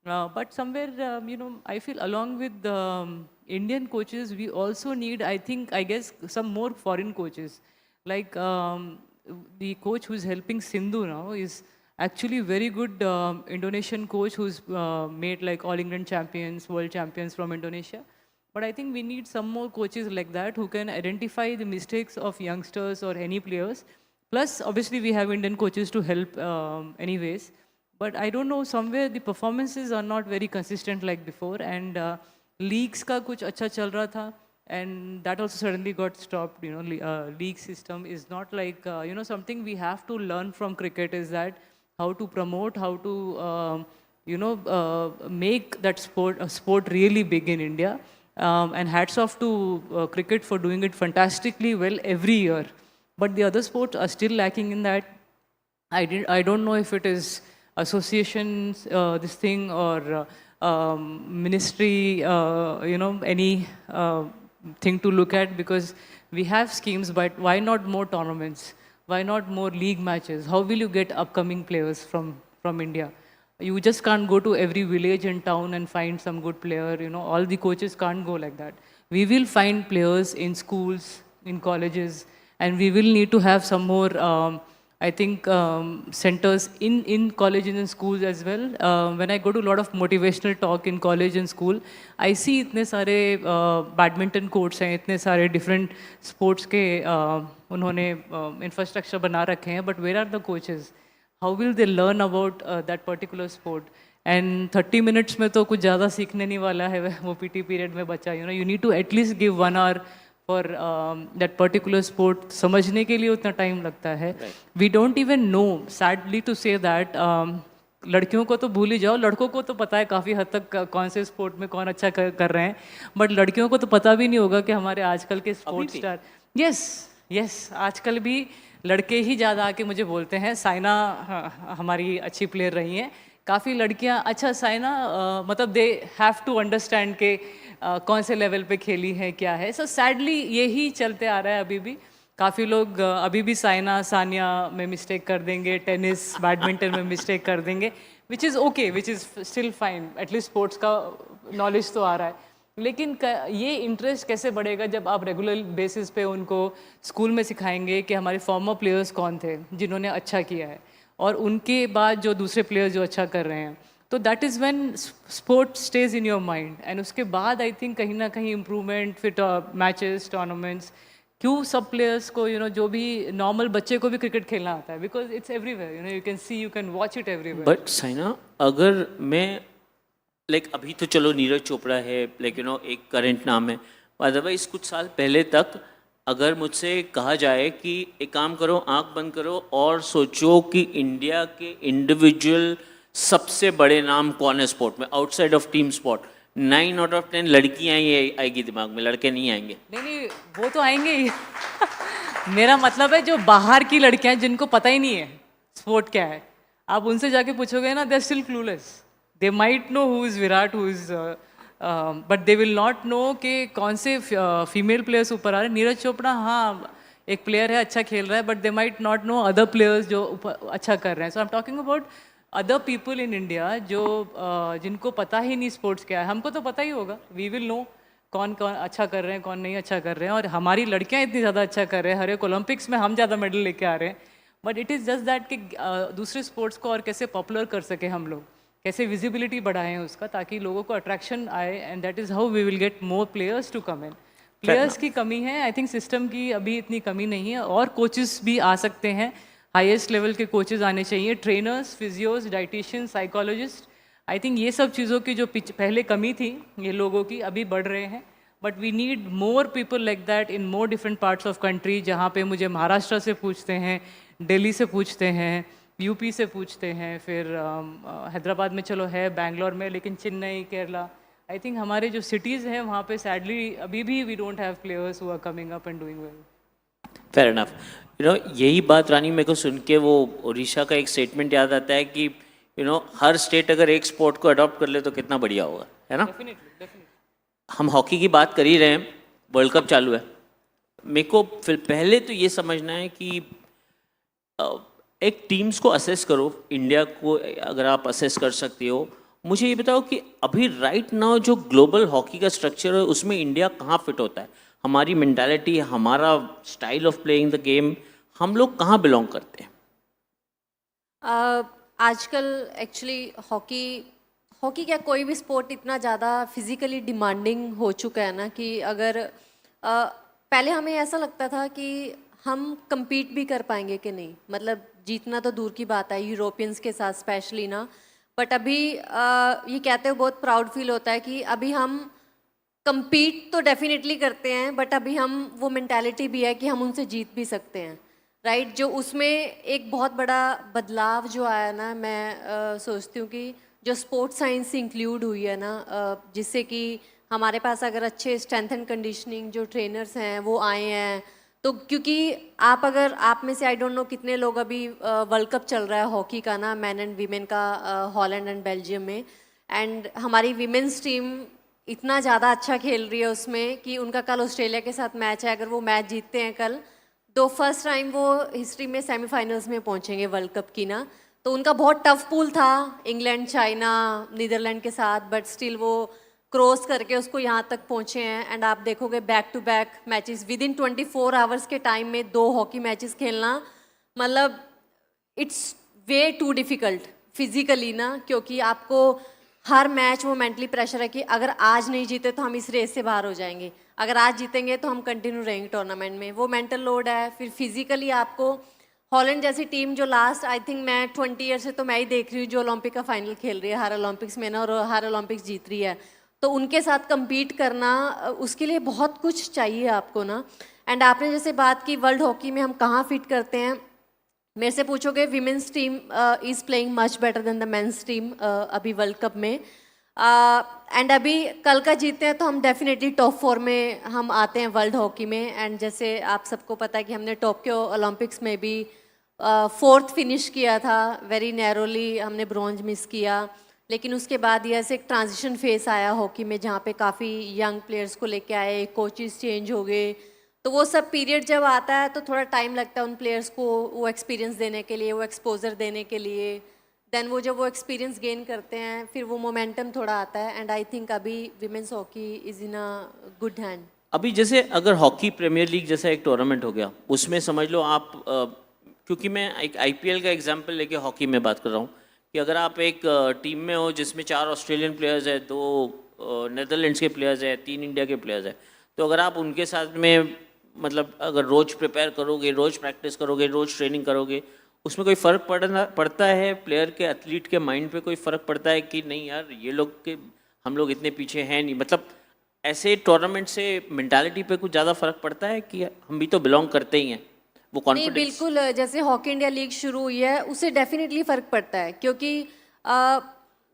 Speaker 19: But somewhere, you know, I feel along with the Indian coaches, we also need, I guess, some more foreign coaches. Like the coach who's helping Sindhu now is actually very good Indonesian coach who's made like All England champions, world champions from Indonesia. But I think we need some more coaches like that who can identify the mistakes of youngsters or any players. Plus, obviously, we have Indian coaches to help anyways. But I don't know, somewhere the performances are not very consistent like before. And leagues ka kuch acha chal raha tha. And that also suddenly got stopped. You know, league system is not like, you know, something we have to learn from cricket is that how to promote, how to, you know, make that sport really big in India. And hats off to cricket for doing it fantastically well every year. But the other sports are still lacking in that. I don't know if it is associations, this thing, or ministry, any thing to look at, because we have schemes, but why not more tournaments? Why not more league matches? How will you get upcoming players from India? You just can't go to every village and town and find some good player. All the coaches can't go like that. We will find players in schools, in colleges, and we will need to have some more, I think, centers in colleges and schools as well. When I go to a lot of motivational talk in college and school, I see इतने सारे badminton courts हैं, इतने सारे different sports के उन्होंने infrastructure बना रखे हैं, but where are the coaches? How will they learn about that particular sport? And 30 minutes में तो कुछ ज़्यादा सीखने नहीं वाला है वो PT period में बचा. You need to at least give 1 hour for that particular sport. समझने के लिए उतना time लगता है. We don't even know, sadly to say that, लड़कियों को तो भूल ही जाओ, लड़कों को तो पता है काफ़ी हद तक कौन से स्पोर्ट में कौन अच्छा कर रहे हैं, बट लड़कियों को तो पता भी नहीं होगा कि हमारे आजकल के स्पोर्ट्स स्टार. यस, आजकल भी लड़के ही ज़्यादा आके मुझे बोलते हैं साइना हमारी अच्छी प्लेयर रही हैं. काफ़ी लड़कियां, अच्छा साइना, मतलब दे हैव टू अंडरस्टैंड के कौन से लेवल पे खेली है, क्या है. सो सैडली यही चलते आ रहा है अभी भी. काफ़ी लोग अभी भी साइना सानिया में मिस्टेक कर देंगे, टेनिस बैडमिंटन में मिस्टेक कर देंगे, which is okay, which is still fine. At least sports का नॉलेज तो आ रहा है. लेकिन ये इंटरेस्ट कैसे बढ़ेगा जब आप रेगुलर बेसिस पे उनको स्कूल में सिखाएंगे कि हमारे फॉर्मर प्लेयर्स कौन थे जिन्होंने अच्छा किया है, और उनके बाद जो दूसरे प्लेयर्स जो अच्छा कर रहे हैं. तो that is when sport stage in your mind. And उसके बाद आई थिंक कहीं ना कहीं इम्प्रूवमेंट, फिर मैचेस, टूर्नामेंट्स. क्यों सब प्लेयर्स को जो भी नॉर्मल बच्चे को भी क्रिकेट खेलना आता है, because it's everywhere. You can see, you can watch it everywhere.
Speaker 18: But Saina, अगर मैं अभी तो चलो नीरज चोपड़ा है, एक करंट नाम है, अदरवाइज कुछ साल पहले तक अगर मुझसे कहा जाए कि एक काम करो, आंख बंद करो और सोचो कि इंडिया के इंडिविजुअल सबसे बड़े नाम कौन है स्पोर्ट में outside of team sport, 9 out of 10 लड़कियां ही आएगी दिमाग में, लड़के नहीं आएंगे.
Speaker 19: नहीं, वो तो आएंगे ही. मेरा मतलब है जो बाहर की लड़कियां जिनको पता ही नहीं है स्पोर्ट क्या है, आप उनसे जाके पूछोगे ना, they are still clueless. They might know who is Virat, who is, but they will not know कि कौन से फीमेल प्लेयर्स ऊपर आ रहे हैं. नीरज चोपड़ा हाँ एक प्लेयर है, अच्छा खेल रहा है, but they might not know other players जो अच्छा कर रहे हैं. So I'm talking about other people in India जो जिनको पता ही नहीं स्पोर्ट्स क्या है. हमको तो पता ही होगा, we will know कौन कौन अच्छा कर रहे हैं, कौन नहीं अच्छा कर रहे हैं. और हमारी लड़कियां इतनी ज़्यादा अच्छा कर रहे हैं, हर एक ओलंपिक्स में हम ज़्यादा मेडल लेके आ रहे हैं. But it is just that कि दूसरे स्पोर्ट्स को और कैसे पॉपुलर कर सके हम लोग, कैसे विजिबिलिटी बढ़ाएं उसका, ताकि लोगों को अट्रैक्शन आए. And that is how we will get more players to come in. Players की कमी है, आई थिंक सिस्टम की अभी इतनी कमी नहीं है. और कोचेस भी आ सकते हैं, हाईएस्ट लेवल के कोचेस आने चाहिए, trainers, physios, dietitian, psychologist. I think ये सब चीज़ों की जो पहले कमी थी ये लोगों की, अभी बढ़ रहे हैं. But we need more people like that in more different parts of country. जहाँ पे मुझे महाराष्ट्र से पूछते हैं, दिल्ली से पूछते हैं, यूपी से पूछते हैं, फिर हैदराबाद में चलो है, बैंगलोर में, लेकिन चेन्नई, केरला, आई थिंक हमारे जो सिटीज़ हैं वहाँ पे सैडली अभी भी we don't have players who are coming up and doing well.
Speaker 18: Fair enough. यही बात रानी मेरे को सुन के वो उड़ीसा का एक स्टेटमेंट याद आता है कि हर स्टेट अगर एक स्पोर्ट को अडॉप्ट कर ले तो कितना बढ़िया होगा, है ना. हम हॉकी की बात कर ही रहे हैं, वर्ल्ड कप चालू है. मेरे को फिर पहले तो ये समझना है कि एक टीम्स को असेस करो, इंडिया को अगर आप असेस कर सकते हो. मुझे ये बताओ कि अभी राइट नाउ जो ग्लोबल हॉकी का स्ट्रक्चर है उसमें इंडिया कहाँ फिट होता है. हमारी मेंटालिटी, हमारा style of playing the game, हम लोग कहाँ बिलोंग करते हैं.
Speaker 20: आजकल एक्चुअली हॉकी क्या कोई भी स्पोर्ट इतना ज़्यादा फिजिकली डिमांडिंग हो चुका है ना कि अगर पहले हमें ऐसा लगता था कि हम compete भी कर पाएंगे कि नहीं, मतलब जीतना तो दूर की बात है यूरोपियंस के साथ स्पेशली ना. बट अभी ये कहते हुए बहुत प्राउड फील होता है कि अभी हम compete तो डेफिनेटली करते हैं, बट अभी हम वो मेंटालिटी भी है कि हम उनसे जीत भी सकते हैं, राइट. जो उसमें एक बहुत बड़ा बदलाव जो आया ना, मैं सोचती हूँ कि जो स्पोर्ट्स साइंस इंक्लूड हुई है ना, जिससे कि हमारे पास अगर अच्छे स्ट्रेंथ एंड कंडीशनिंग जो ट्रेनर्स हैं वो आए हैं, तो क्योंकि आप में से आई डोंट नो कितने लोग अभी वर्ल्ड कप चल रहा है हॉकी का ना, मैन एंड वीमेन का, हॉलैंड एंड बेल्जियम में, एंड हमारी वीमेंस टीम इतना ज़्यादा अच्छा खेल रही है उसमें कि उनका कल ऑस्ट्रेलिया के साथ मैच है, अगर वो मैच जीतते हैं कल तो फर्स्ट टाइम वो हिस्ट्री में सेमीफाइनल्स में पहुंचेंगे वर्ल्ड कप की ना। तो उनका बहुत टफ पूल था, इंग्लैंड, चाइना, नीदरलैंड के साथ, बट स्टिल वो क्रॉस करके उसको यहाँ तक पहुँचे हैं। एंड आप देखोगे back to back matches within 24 hours के टाइम में 2 हॉकी मैचेस खेलना, मतलब it's way too difficult physically ना, क्योंकि आपको हर मैच वो मेंटली प्रेशर है कि अगर आज नहीं जीते तो हम इस रेस से बाहर हो जाएंगे, अगर आज जीतेंगे तो हम कंटिन्यू रहेंगे टूर्नामेंट में, वो मेंटल लोड है। फिर फिजिकली आपको हॉलैंड जैसी टीम जो लास्ट आई थिंक मैं 20 ईयर से तो मैं ही देख रही हूँ जो ओलंपिक का फाइनल खेल रही है हर ओलंपिक्स में ना, और हर ओलंपिक्स जीत रही है, तो उनके साथ compete करना उसके लिए बहुत कुछ चाहिए आपको ना। एंड आपने जैसे बात की वर्ल्ड हॉकी में हम कहाँ फिट करते हैं, मेरे से पूछोगे women's team is playing much better than the men's team अभी वर्ल्ड कप में, एंड अभी कल का जीतते हैं तो हम डेफिनेटली टॉप 4 में हम आते हैं वर्ल्ड हॉकी में। एंड जैसे आप सबको पता है कि हमने टोक्यो ओलंपिक्स में भी 4th फिनिश किया था, वेरी नैरोली हमने ब्रॉन्ज मिस किया, लेकिन उसके बाद ये ऐसे एक ट्रांजिशन फेस आया हॉकी में जहाँ पे काफ़ी यंग प्लेयर्स को लेके आए, कोचेस चेंज हो गए, तो वो सब पीरियड जब आता है तो थोड़ा टाइम लगता है उन प्लेयर्स को वो एक्सपीरियंस देने के लिए, वो एक्सपोजर देने के लिए, देन वो जब वो एक्सपीरियंस गेन करते हैं फिर वो मोमेंटम थोड़ा आता है। एंड आई थिंक अभी women's hockey is in a good hand.
Speaker 18: अभी जैसे अगर हॉकी प्रीमियर लीग जैसा एक टूर्नामेंट हो गया, उसमें समझ लो आप क्योंकि मैं एक आईपीएल का एग्जांपल लेके हॉकी में बात कर रहा हूँ कि अगर आप एक टीम में हो जिसमें 4 ऑस्ट्रेलियन प्लेयर्स है, 2 नेदरलैंड्स के प्लेयर्स है, 3 इंडिया के प्लेयर्स है, तो अगर आप उनके साथ में मतलब अगर रोज़ प्रिपेयर करोगे, रोज़ प्रैक्टिस करोगे, रोज़ ट्रेनिंग करोगे, उसमें कोई फ़र्क पड़ता है प्लेयर के, एथलीट के माइंड पे कोई फ़र्क पड़ता है कि नहीं यार ये लोग के हम लोग इतने पीछे हैं नहीं, मतलब ऐसे टूर्नामेंट से मेंटालिटी पे कुछ ज़्यादा फ़र्क पड़ता है कि हम भी तो बिलोंग करते ही हैं, वो
Speaker 20: नहीं
Speaker 18: कॉन्फिडेंस?
Speaker 20: बिल्कुल, जैसे हॉकी इंडिया लीग शुरू हुई है उससे डेफिनेटली फ़र्क पड़ता है, क्योंकि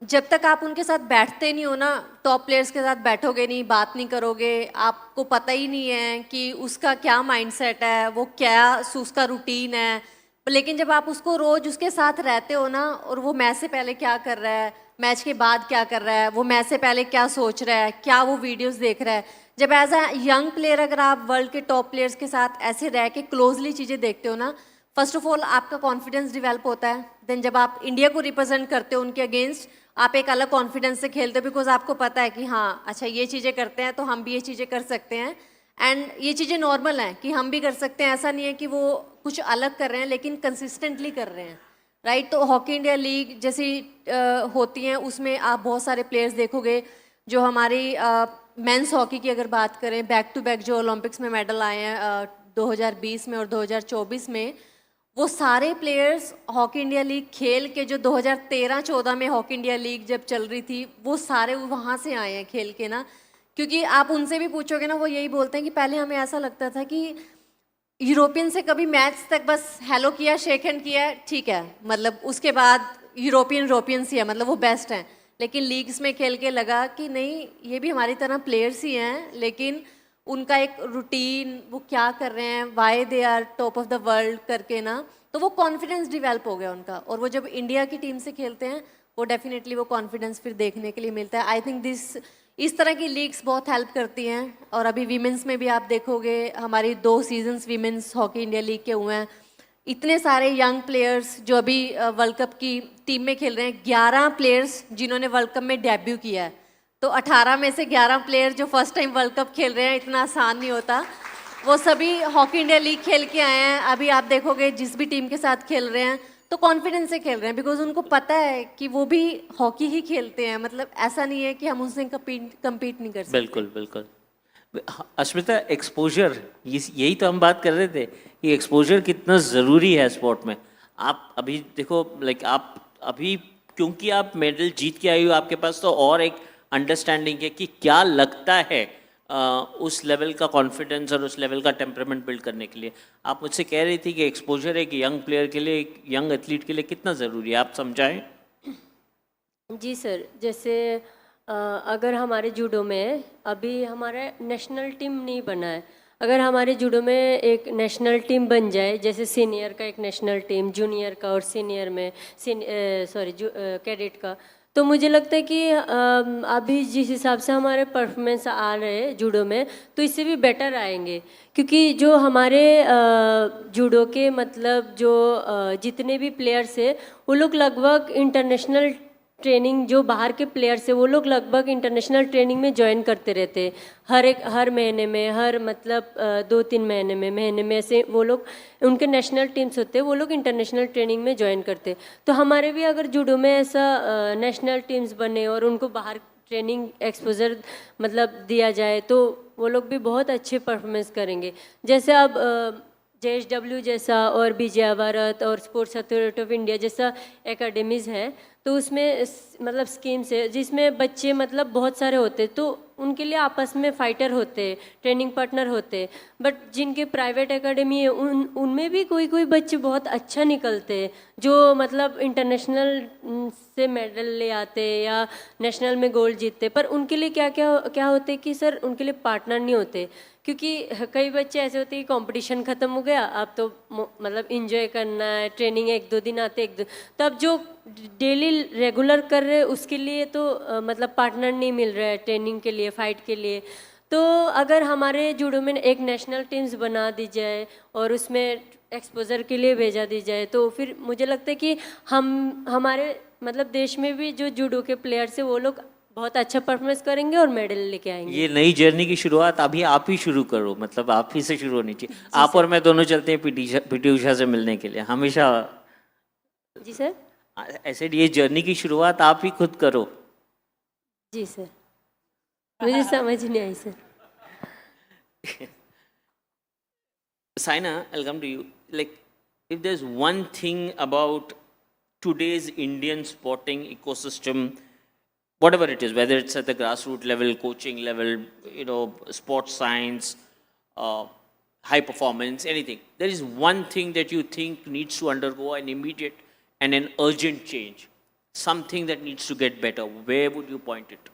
Speaker 20: जब तक आप उनके साथ बैठते नहीं हो ना, टॉप प्लेयर्स के साथ बैठोगे नहीं, बात नहीं करोगे, आपको पता ही नहीं है कि उसका क्या माइंडसेट है, वो क्या उसका रूटीन है, लेकिन जब आप उसको रोज़ उसके साथ रहते हो ना, और वो मैच से पहले क्या कर रहा है, मैच के बाद क्या कर रहा है, वो मैच से पहले क्या सोच रहा है, क्या वो वीडियोस देख रहा है, जब एज अ यंग प्लेयर अगर आप वर्ल्ड के टॉप प्लेयर्स के साथ ऐसे रह के क्लोजली चीज़ें देखते हो ना, फर्स्ट ऑफ ऑल आपका कॉन्फिडेंस डेवलप होता है। देन जब आप इंडिया को रिप्रेजेंट करते हो उनके अगेंस्ट, आप एक अलग कॉन्फिडेंस से खेलते हो, बिकॉज आपको पता है कि हाँ अच्छा ये चीज़ें करते हैं तो हम भी ये चीज़ें कर सकते हैं, एंड ये चीज़ें नॉर्मल हैं कि हम भी कर सकते हैं, ऐसा नहीं है कि वो कुछ अलग कर रहे हैं लेकिन कंसिस्टेंटली कर रहे हैं, राइट। तो हॉकी इंडिया लीग जैसी होती हैं उसमें आप बहुत सारे प्लेयर्स देखोगे जो हमारी मेंस हॉकी की अगर बात करें, बैक टू बैक जो ओलंपिक्स में मेडल आए हैं 2020 में और 2024 में, वो सारे प्लेयर्स हॉकी इंडिया लीग खेल के, जो 2013-14 में हॉकी इंडिया लीग जब चल रही थी वो सारे वहाँ से आए हैं खेल के ना, क्योंकि आप उनसे भी पूछोगे ना वो यही बोलते हैं कि पहले हमें ऐसा लगता था कि यूरोपियन से कभी मैच तक बस हेलो किया, शेक हैंड किया, ठीक है, मतलब उसके बाद यूरोपियंस ही है, मतलब वो बेस्ट हैं, लेकिन लीग्स में खेल के लगा कि नहीं ये भी हमारी तरह प्लेयर्स ही हैं, लेकिन उनका एक रूटीन, वो क्या कर रहे हैं, why they are top of the world करके ना, तो वो कॉन्फिडेंस डेवलप हो गया उनका, और वो जब इंडिया की टीम से खेलते हैं वो डेफिनेटली वो कॉन्फिडेंस फिर देखने के लिए मिलता है। आई थिंक इस तरह की लीग्स बहुत हेल्प करती हैं, और अभी वीमेंस में भी आप देखोगे हमारी 2 seasons women's hockey India league के हुए हैं, इतने सारे यंग प्लेयर्स जो अभी वर्ल्ड कप की टीम में खेल रहे हैं, 11 प्लेयर्स जिन्होंने वर्ल्ड कप में डेब्यू किया है, तो 18 में से 11 प्लेयर जो फर्स्ट टाइम वर्ल्ड कप खेल रहे हैं, इतना आसान नहीं होता, वो सभी हॉकी इंडिया लीग खेल के आए हैं। अभी आप देखोगे जिस भी टीम के साथ खेल रहे हैं तो कॉन्फिडेंस से खेल रहे हैं, बिकॉज उनको पता है कि वो भी हॉकी ही खेलते हैं, मतलब ऐसा नहीं है कि हम उनसे कम्पीट नहीं कर सकते।
Speaker 18: बिल्कुल बिल्कुल। अश्मिता, एक्सपोजर, यही तो हम बात कर रहे थे कि एक्सपोजर कितना ज़रूरी है स्पोर्ट में। आप अभी देखो लाइक आप अभी क्योंकि आप मेडल जीत के आई हो, आपके पास तो और एक अंडरस्टैंडिंग है कि क्या लगता है उस लेवल का कॉन्फिडेंस और उस लेवल का टेम्परामेंट बिल्ड करने के लिए। आप मुझसे कह रही थी कि एक्सपोजर एक यंग प्लेयर के लिए, एक यंग एथलीट के लिए कितना ज़रूरी है, आप समझाएं।
Speaker 21: जी सर, जैसे अगर हमारे जूडो में अभी हमारा नेशनल टीम नहीं बना है, अगर हमारे जूडो में एक नेशनल टीम बन जाए, जैसे सीनियर का एक नेशनल टीम, जूनियर का और सीनियर में कैडेट का, तो मुझे लगता है कि अभी जिस हिसाब से हमारे परफॉर्मेंस आ रहे हैं जूडो में, तो इससे भी बेटर आएंगे, क्योंकि जो हमारे जूडो के मतलब जो जितने भी प्लेयर्स हैं वो लोग लगभग इंटरनेशनल ट्रेनिंग, जो बाहर के प्लेयर्स हैं वो लोग लगभग इंटरनेशनल ट्रेनिंग में ज्वाइन करते रहते हैं, हर महीने में, हर मतलब 2-3 महीने में ऐसे वो लोग, उनके नेशनल टीम्स होते हैं, वो लोग इंटरनेशनल ट्रेनिंग में ज्वाइन करते हैं। तो हमारे भी अगर जूडो में ऐसा नेशनल टीम्स बने और उनको बाहर ट्रेनिंग एक्सपोजर मतलब दिया जाए, तो वो लोग भी बहुत अच्छे परफॉर्मेंस करेंगे। जैसे अब JSW जैसा और विजय भारत और स्पोर्ट्स अथॉरिटी ऑफ इंडिया जैसा एकेडमीज़ है, तो उसमें मतलब स्कीम्स है जिसमें बच्चे मतलब बहुत सारे होते, तो उनके लिए आपस में फाइटर होते, ट्रेनिंग पार्टनर होते। बट जिनके प्राइवेट एकेडमी है उनमें भी कोई बच्चे बहुत अच्छा निकलते, जो मतलब इंटरनेशनल से मेडल ले आते या नेशनल में गोल्ड जीतते। पर उनके लिए क्या होते कि सर उनके लिए पार्टनर नहीं होते, क्योंकि कई बच्चे ऐसे होते हैं कि कंपटीशन ख़त्म हो गया, अब तो मतलब इंजॉय करना है, ट्रेनिंग 1-2 दिन आते, तो अब जो डेली रेगुलर कर रहे हैं उसके लिए तो मतलब पार्टनर नहीं मिल रहा है ट्रेनिंग के लिए, फाइट के लिए। तो अगर हमारे जूडो में एक नेशनल टीम्स बना दी जाए और उसमें एक्सपोजर के लिए भेजा दी जाए, तो फिर मुझे लगता है कि हमारे मतलब देश में भी जो जूडो के प्लेयर्स हैं वो लोग बहुत अच्छा परफॉर्मेंस करेंगे और मेडल लेके आएंगे।
Speaker 18: ये नई जर्नी की शुरुआत अभी आप ही शुरू करो, मतलब आप ही से शुरू होनी चाहिए। आप और मैं दोनों चलते हैं पीटी उषा से मिलने के लिए हमेशा।
Speaker 21: जी सर।
Speaker 18: ऐसे ये जर्नी की शुरुआत आप ही खुद करो।
Speaker 21: जी सर, मुझे समझ नहीं आई sir.
Speaker 18: Saina, I'll come to you. Like, if there's one thing about today's Indian sporting ecosystem, whatever it is, whether it's at the grassroots level, coaching level, sports science, high performance, anything, there is one thing that you think needs to undergo an immediate and an urgent change, something that needs to get better. Where would you point it?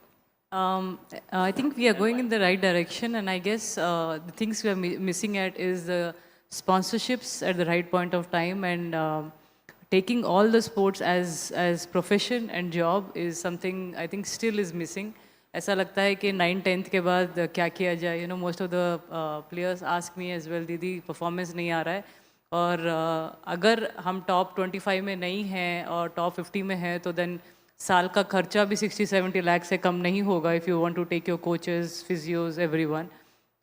Speaker 19: I think we are going in the right direction, and I guess the things we are missing at is the sponsorships at the right point of time, and taking all the sports as profession and job is something I think still is missing. ऐसा लगता है कि 9th-10th के बाद क्या किया जाए, most of the players ask me as well, दीदी performance नहीं आ रहा है, और अगर हम top 25 में नहीं हैं और top 50 में हैं, तो then साल का खर्चा भी 60-70 लाख से कम नहीं होगा if you want to take your coaches, physios, everyone.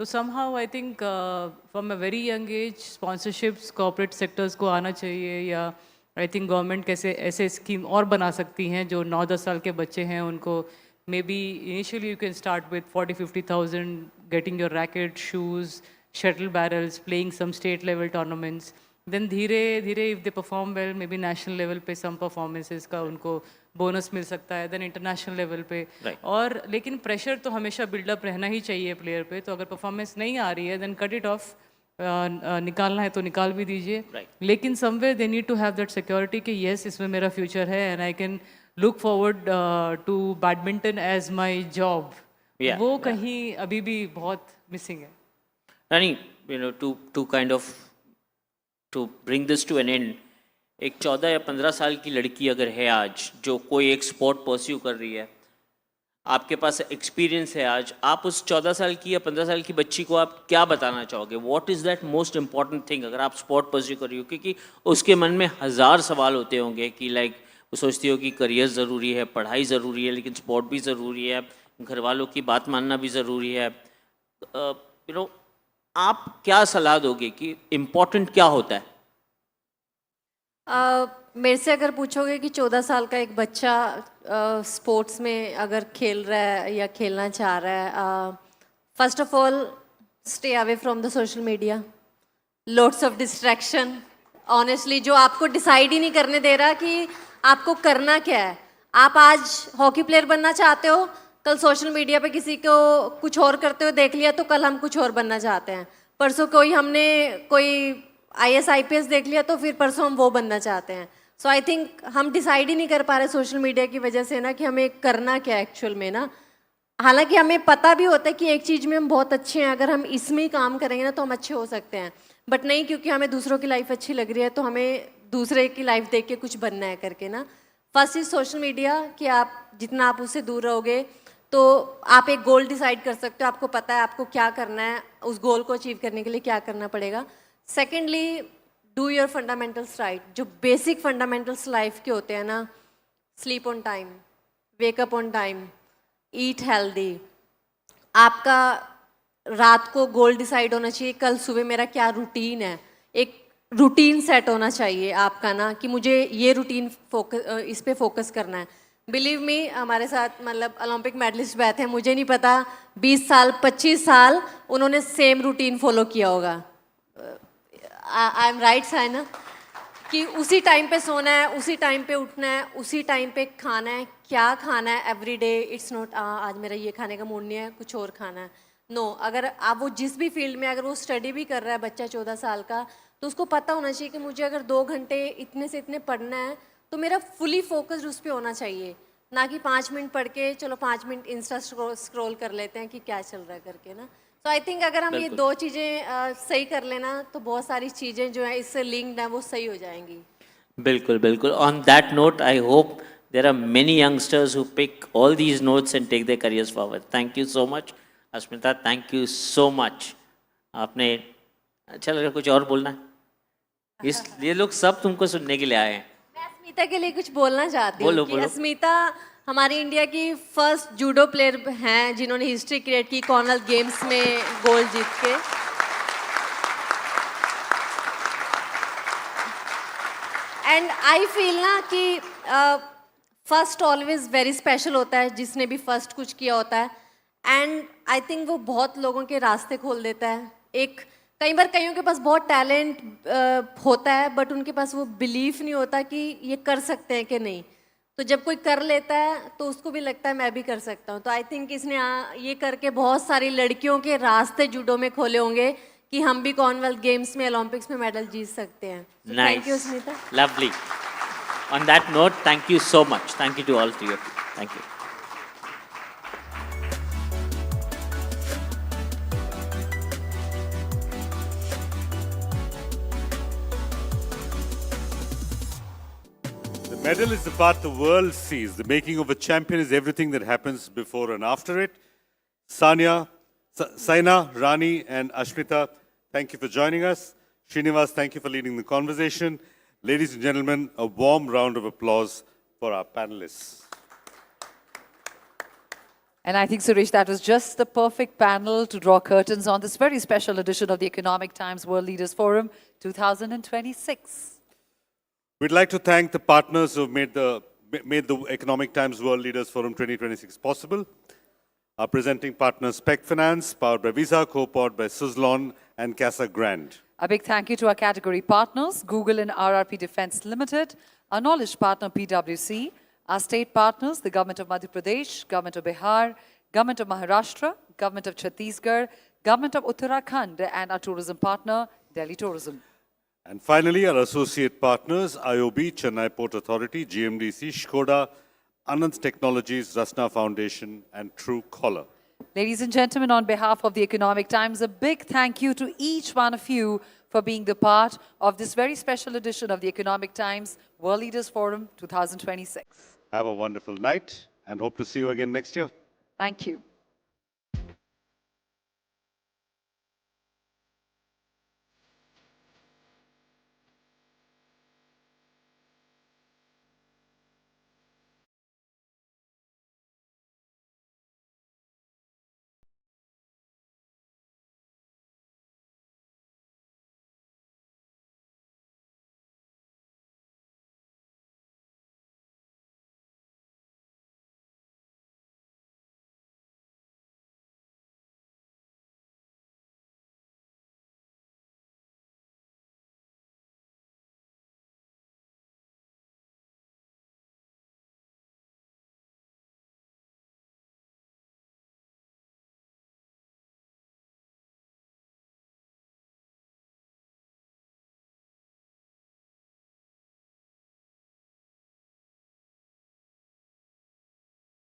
Speaker 19: So somehow I think from a very young age sponsorships corporate sectors को आना चाहिए, या आई थिंक गवर्नमेंट कैसे ऐसे स्कीम और बना सकती हैं जो 9-10 साल के बच्चे हैं उनको, maybe initially you can start with 40-50,000 getting your racket, shoes, shuttle barrels, playing some state level tournaments, then धीरे धीरे if they perform well maybe national level पे सम परफॉर्मेंसेस का उनको बोनस मिल सकता है, देन इंटरनेशनल लेवल पे और लेकिन प्रेशर तो हमेशा बिल्डअप रहना ही चाहिए प्लेयर पे, तो अगर परफॉर्मेंस नहीं आ रही है देन कट इट ऑफ, निकालना है तो निकाल भी दीजिए, लेकिन somewhere they need to have that security कि येस इसमें मेरा फ्यूचर है and I can look forward to badminton as my job, वो कहीं अभी भी बहुत मिसिंग है।
Speaker 18: Rani, to kind of to bring this to an end, एक 14 या 15 साल की लड़की अगर है आज जो कोई एक स्पोर्ट परस्यू कर रही है, आपके पास एक्सपीरियंस है आज, आप उस 14 साल की या 15 साल की बच्ची को आप क्या बताना चाहोगे? What is that most important thing अगर आप स्पोर्ट परस्यू कर रही हो? क्योंकि उसके मन में 1000 सवाल होते होंगे कि लाइक वो सोचती हो कि करियर ज़रूरी है, पढ़ाई ज़रूरी है, लेकिन स्पोर्ट भी ज़रूरी है, घर वालों की बात मानना भी ज़रूरी है। आप क्या सलाह दोगे कि इम्पोर्टेंट क्या होता है?
Speaker 20: मेरे से अगर पूछोगे कि 14 साल का एक बच्चा स्पोर्ट्स में अगर खेल रहा है या खेलना चाह रहा है, first of all stay away from the social media, loads of distraction, honestly जो आपको डिसाइड ही नहीं करने दे रहा कि आपको करना क्या है। आप आज हॉकी प्लेयर बनना चाहते हो, कल सोशल मीडिया पे किसी को कुछ और करते हुए देख लिया तो कल हम कुछ और बनना चाहते हैं, परसों हमने कोई IAS IPS देख लिया तो फिर परसों हम वो बनना चाहते हैं। सो आई थिंक हम डिसाइड ही नहीं कर पा रहे सोशल मीडिया की वजह से ना कि हमें करना क्या एक्चुअल में ना। हालांकि हमें पता भी होता है कि एक चीज़ में हम बहुत अच्छे हैं, अगर हम इसमें ही काम करेंगे ना तो हम अच्छे हो सकते हैं, बट नहीं, क्योंकि हमें दूसरों की लाइफ अच्छी लग रही है तो हमें दूसरे की लाइफ देख के कुछ बनना है करके ना। फर्स्ट इज सोशल मीडिया, कि आप जितना आप उससे दूर रहोगे तो आप एक गोल डिसाइड कर सकते हो, आपको पता है आपको क्या करना है, उस गोल को अचीव करने के लिए क्या करना पड़ेगा। Secondly, do your fundamentals right. जो बेसिक फंडामेंटल्स लाइफ के होते हैं ना, sleep on time, wake up on time, eat healthy, आपका रात को गोल डिसाइड होना चाहिए, कल सुबह मेरा क्या रूटीन है, एक रूटीन सेट होना चाहिए आपका ना, कि मुझे ये रूटीन इस पे फोकस करना है। बिलीव मी, हमारे साथ मतलब ओलंपिक मेडलिस्ट बैठे हैं, मुझे नहीं पता 20 साल 25 साल उन्होंने सेम रूटीन फॉलो किया होगा। आई एम राइट साइना, कि उसी टाइम पे सोना है, उसी टाइम पे उठना है, उसी टाइम पे खाना है, क्या खाना है एवरी डे। इट्स नॉट आज मेरा ये खाने का मूड नहीं है, कुछ और खाना है। नो, अगर आप वो जिस भी फील्ड में, अगर वो स्टडी भी कर रहा है बच्चा 14 साल का, तो उसको पता होना चाहिए कि मुझे अगर 2 घंटे इतने से इतने पढ़ना है तो मेरा फुली फोकस्ड उस पर होना चाहिए, ना कि 5 मिनट पढ़ के चलो 5 मिनट इंस्टा स्क्रॉल कर लेते हैं कि क्या चल रहा है करके ना। तो आई थिंक अगर हम ये 2 चीज़ें सही कर लेना तो बहुत सारी चीज़ें जो हैं इससे लिंक्ड हैं वो सही हो जाएंगी।
Speaker 18: बिल्कुल बिल्कुल। On that note, I hope there are many youngsters who pick all these notes and take their careers forward. Thank you so much. Ashmita, thank you so much. आपने अच्छा लगा, कुछ और बोलना है? ये लोग सब तुमको सुनने के लिए आए हैं।
Speaker 20: मैं अस्मिता के लिए कुछ बोलना चाहती हूँ कि
Speaker 18: बोलो।
Speaker 20: अस्मिता हमारी इंडिया की फर्स्ट जूडो प्लेयर हैं जिन्होंने हिस्ट्री क्रिएट की कॉमनवेल्थ गेम्स में गोल्ड जीत के। एंड आई फील ना कि फर्स्ट ऑलवेज वेरी स्पेशल होता है, जिसने भी फर्स्ट कुछ किया होता है, एंड आई थिंक वो बहुत लोगों के रास्ते खोल देता है। एक कई बार कईयों के पास बहुत टैलेंट होता है बट उनके पास वो बिलीफ नहीं होता कि ये कर सकते हैं कि नहीं, तो जब कोई कर लेता है तो उसको भी लगता है मैं भी कर सकता हूँ। तो आई थिंक इसने ये करके बहुत सारी लड़कियों के रास्ते जूडो में खोले होंगे कि हम भी कॉमनवेल्थ गेम्स में, ओलंपिक्स में मेडल जीत सकते हैं। Thank you Smita.
Speaker 18: Lovely. On that note, thank you so much. Thank you to all three of you. Thank you.
Speaker 1: The medal is the part the world sees. The making of a champion is everything that happens before and after it. Saina, Rani, and Ashmita, thank you for joining us. Srinivas, thank you for leading the conversation. Ladies and gentlemen, a warm round of applause for our panelists.
Speaker 2: And I think, Suresh, that was just the perfect panel to draw curtains on this very special edition of the Economic Times World Leaders Forum 2026.
Speaker 1: We'd like to thank the partners who have made the Economic Times World Leaders Forum 2026 possible. Our presenting partners, Spec Finance, powered by Visa, co-powered by Suzlon and Casa Grande.
Speaker 2: A big thank you to our category partners, Google and RRP Defence Limited, our knowledge partner, PwC, our state partners, the Government of Madhya Pradesh, Government of Bihar, Government of Maharashtra, Government of Chhattisgarh, Government of Uttarakhand, and our tourism partner, Delhi Tourism.
Speaker 1: And finally, our associate partners, IOB, Chennai Port Authority, GMDC, Škoda, Anand Technologies, Rasna Foundation, and Truecaller.
Speaker 2: Ladies and gentlemen, on behalf of the Economic Times, a big thank you to each one of you for being the part of this very special edition of the Economic Times World Leaders Forum 2026.
Speaker 1: Have a wonderful night and hope to see you again next year.
Speaker 2: Thank you.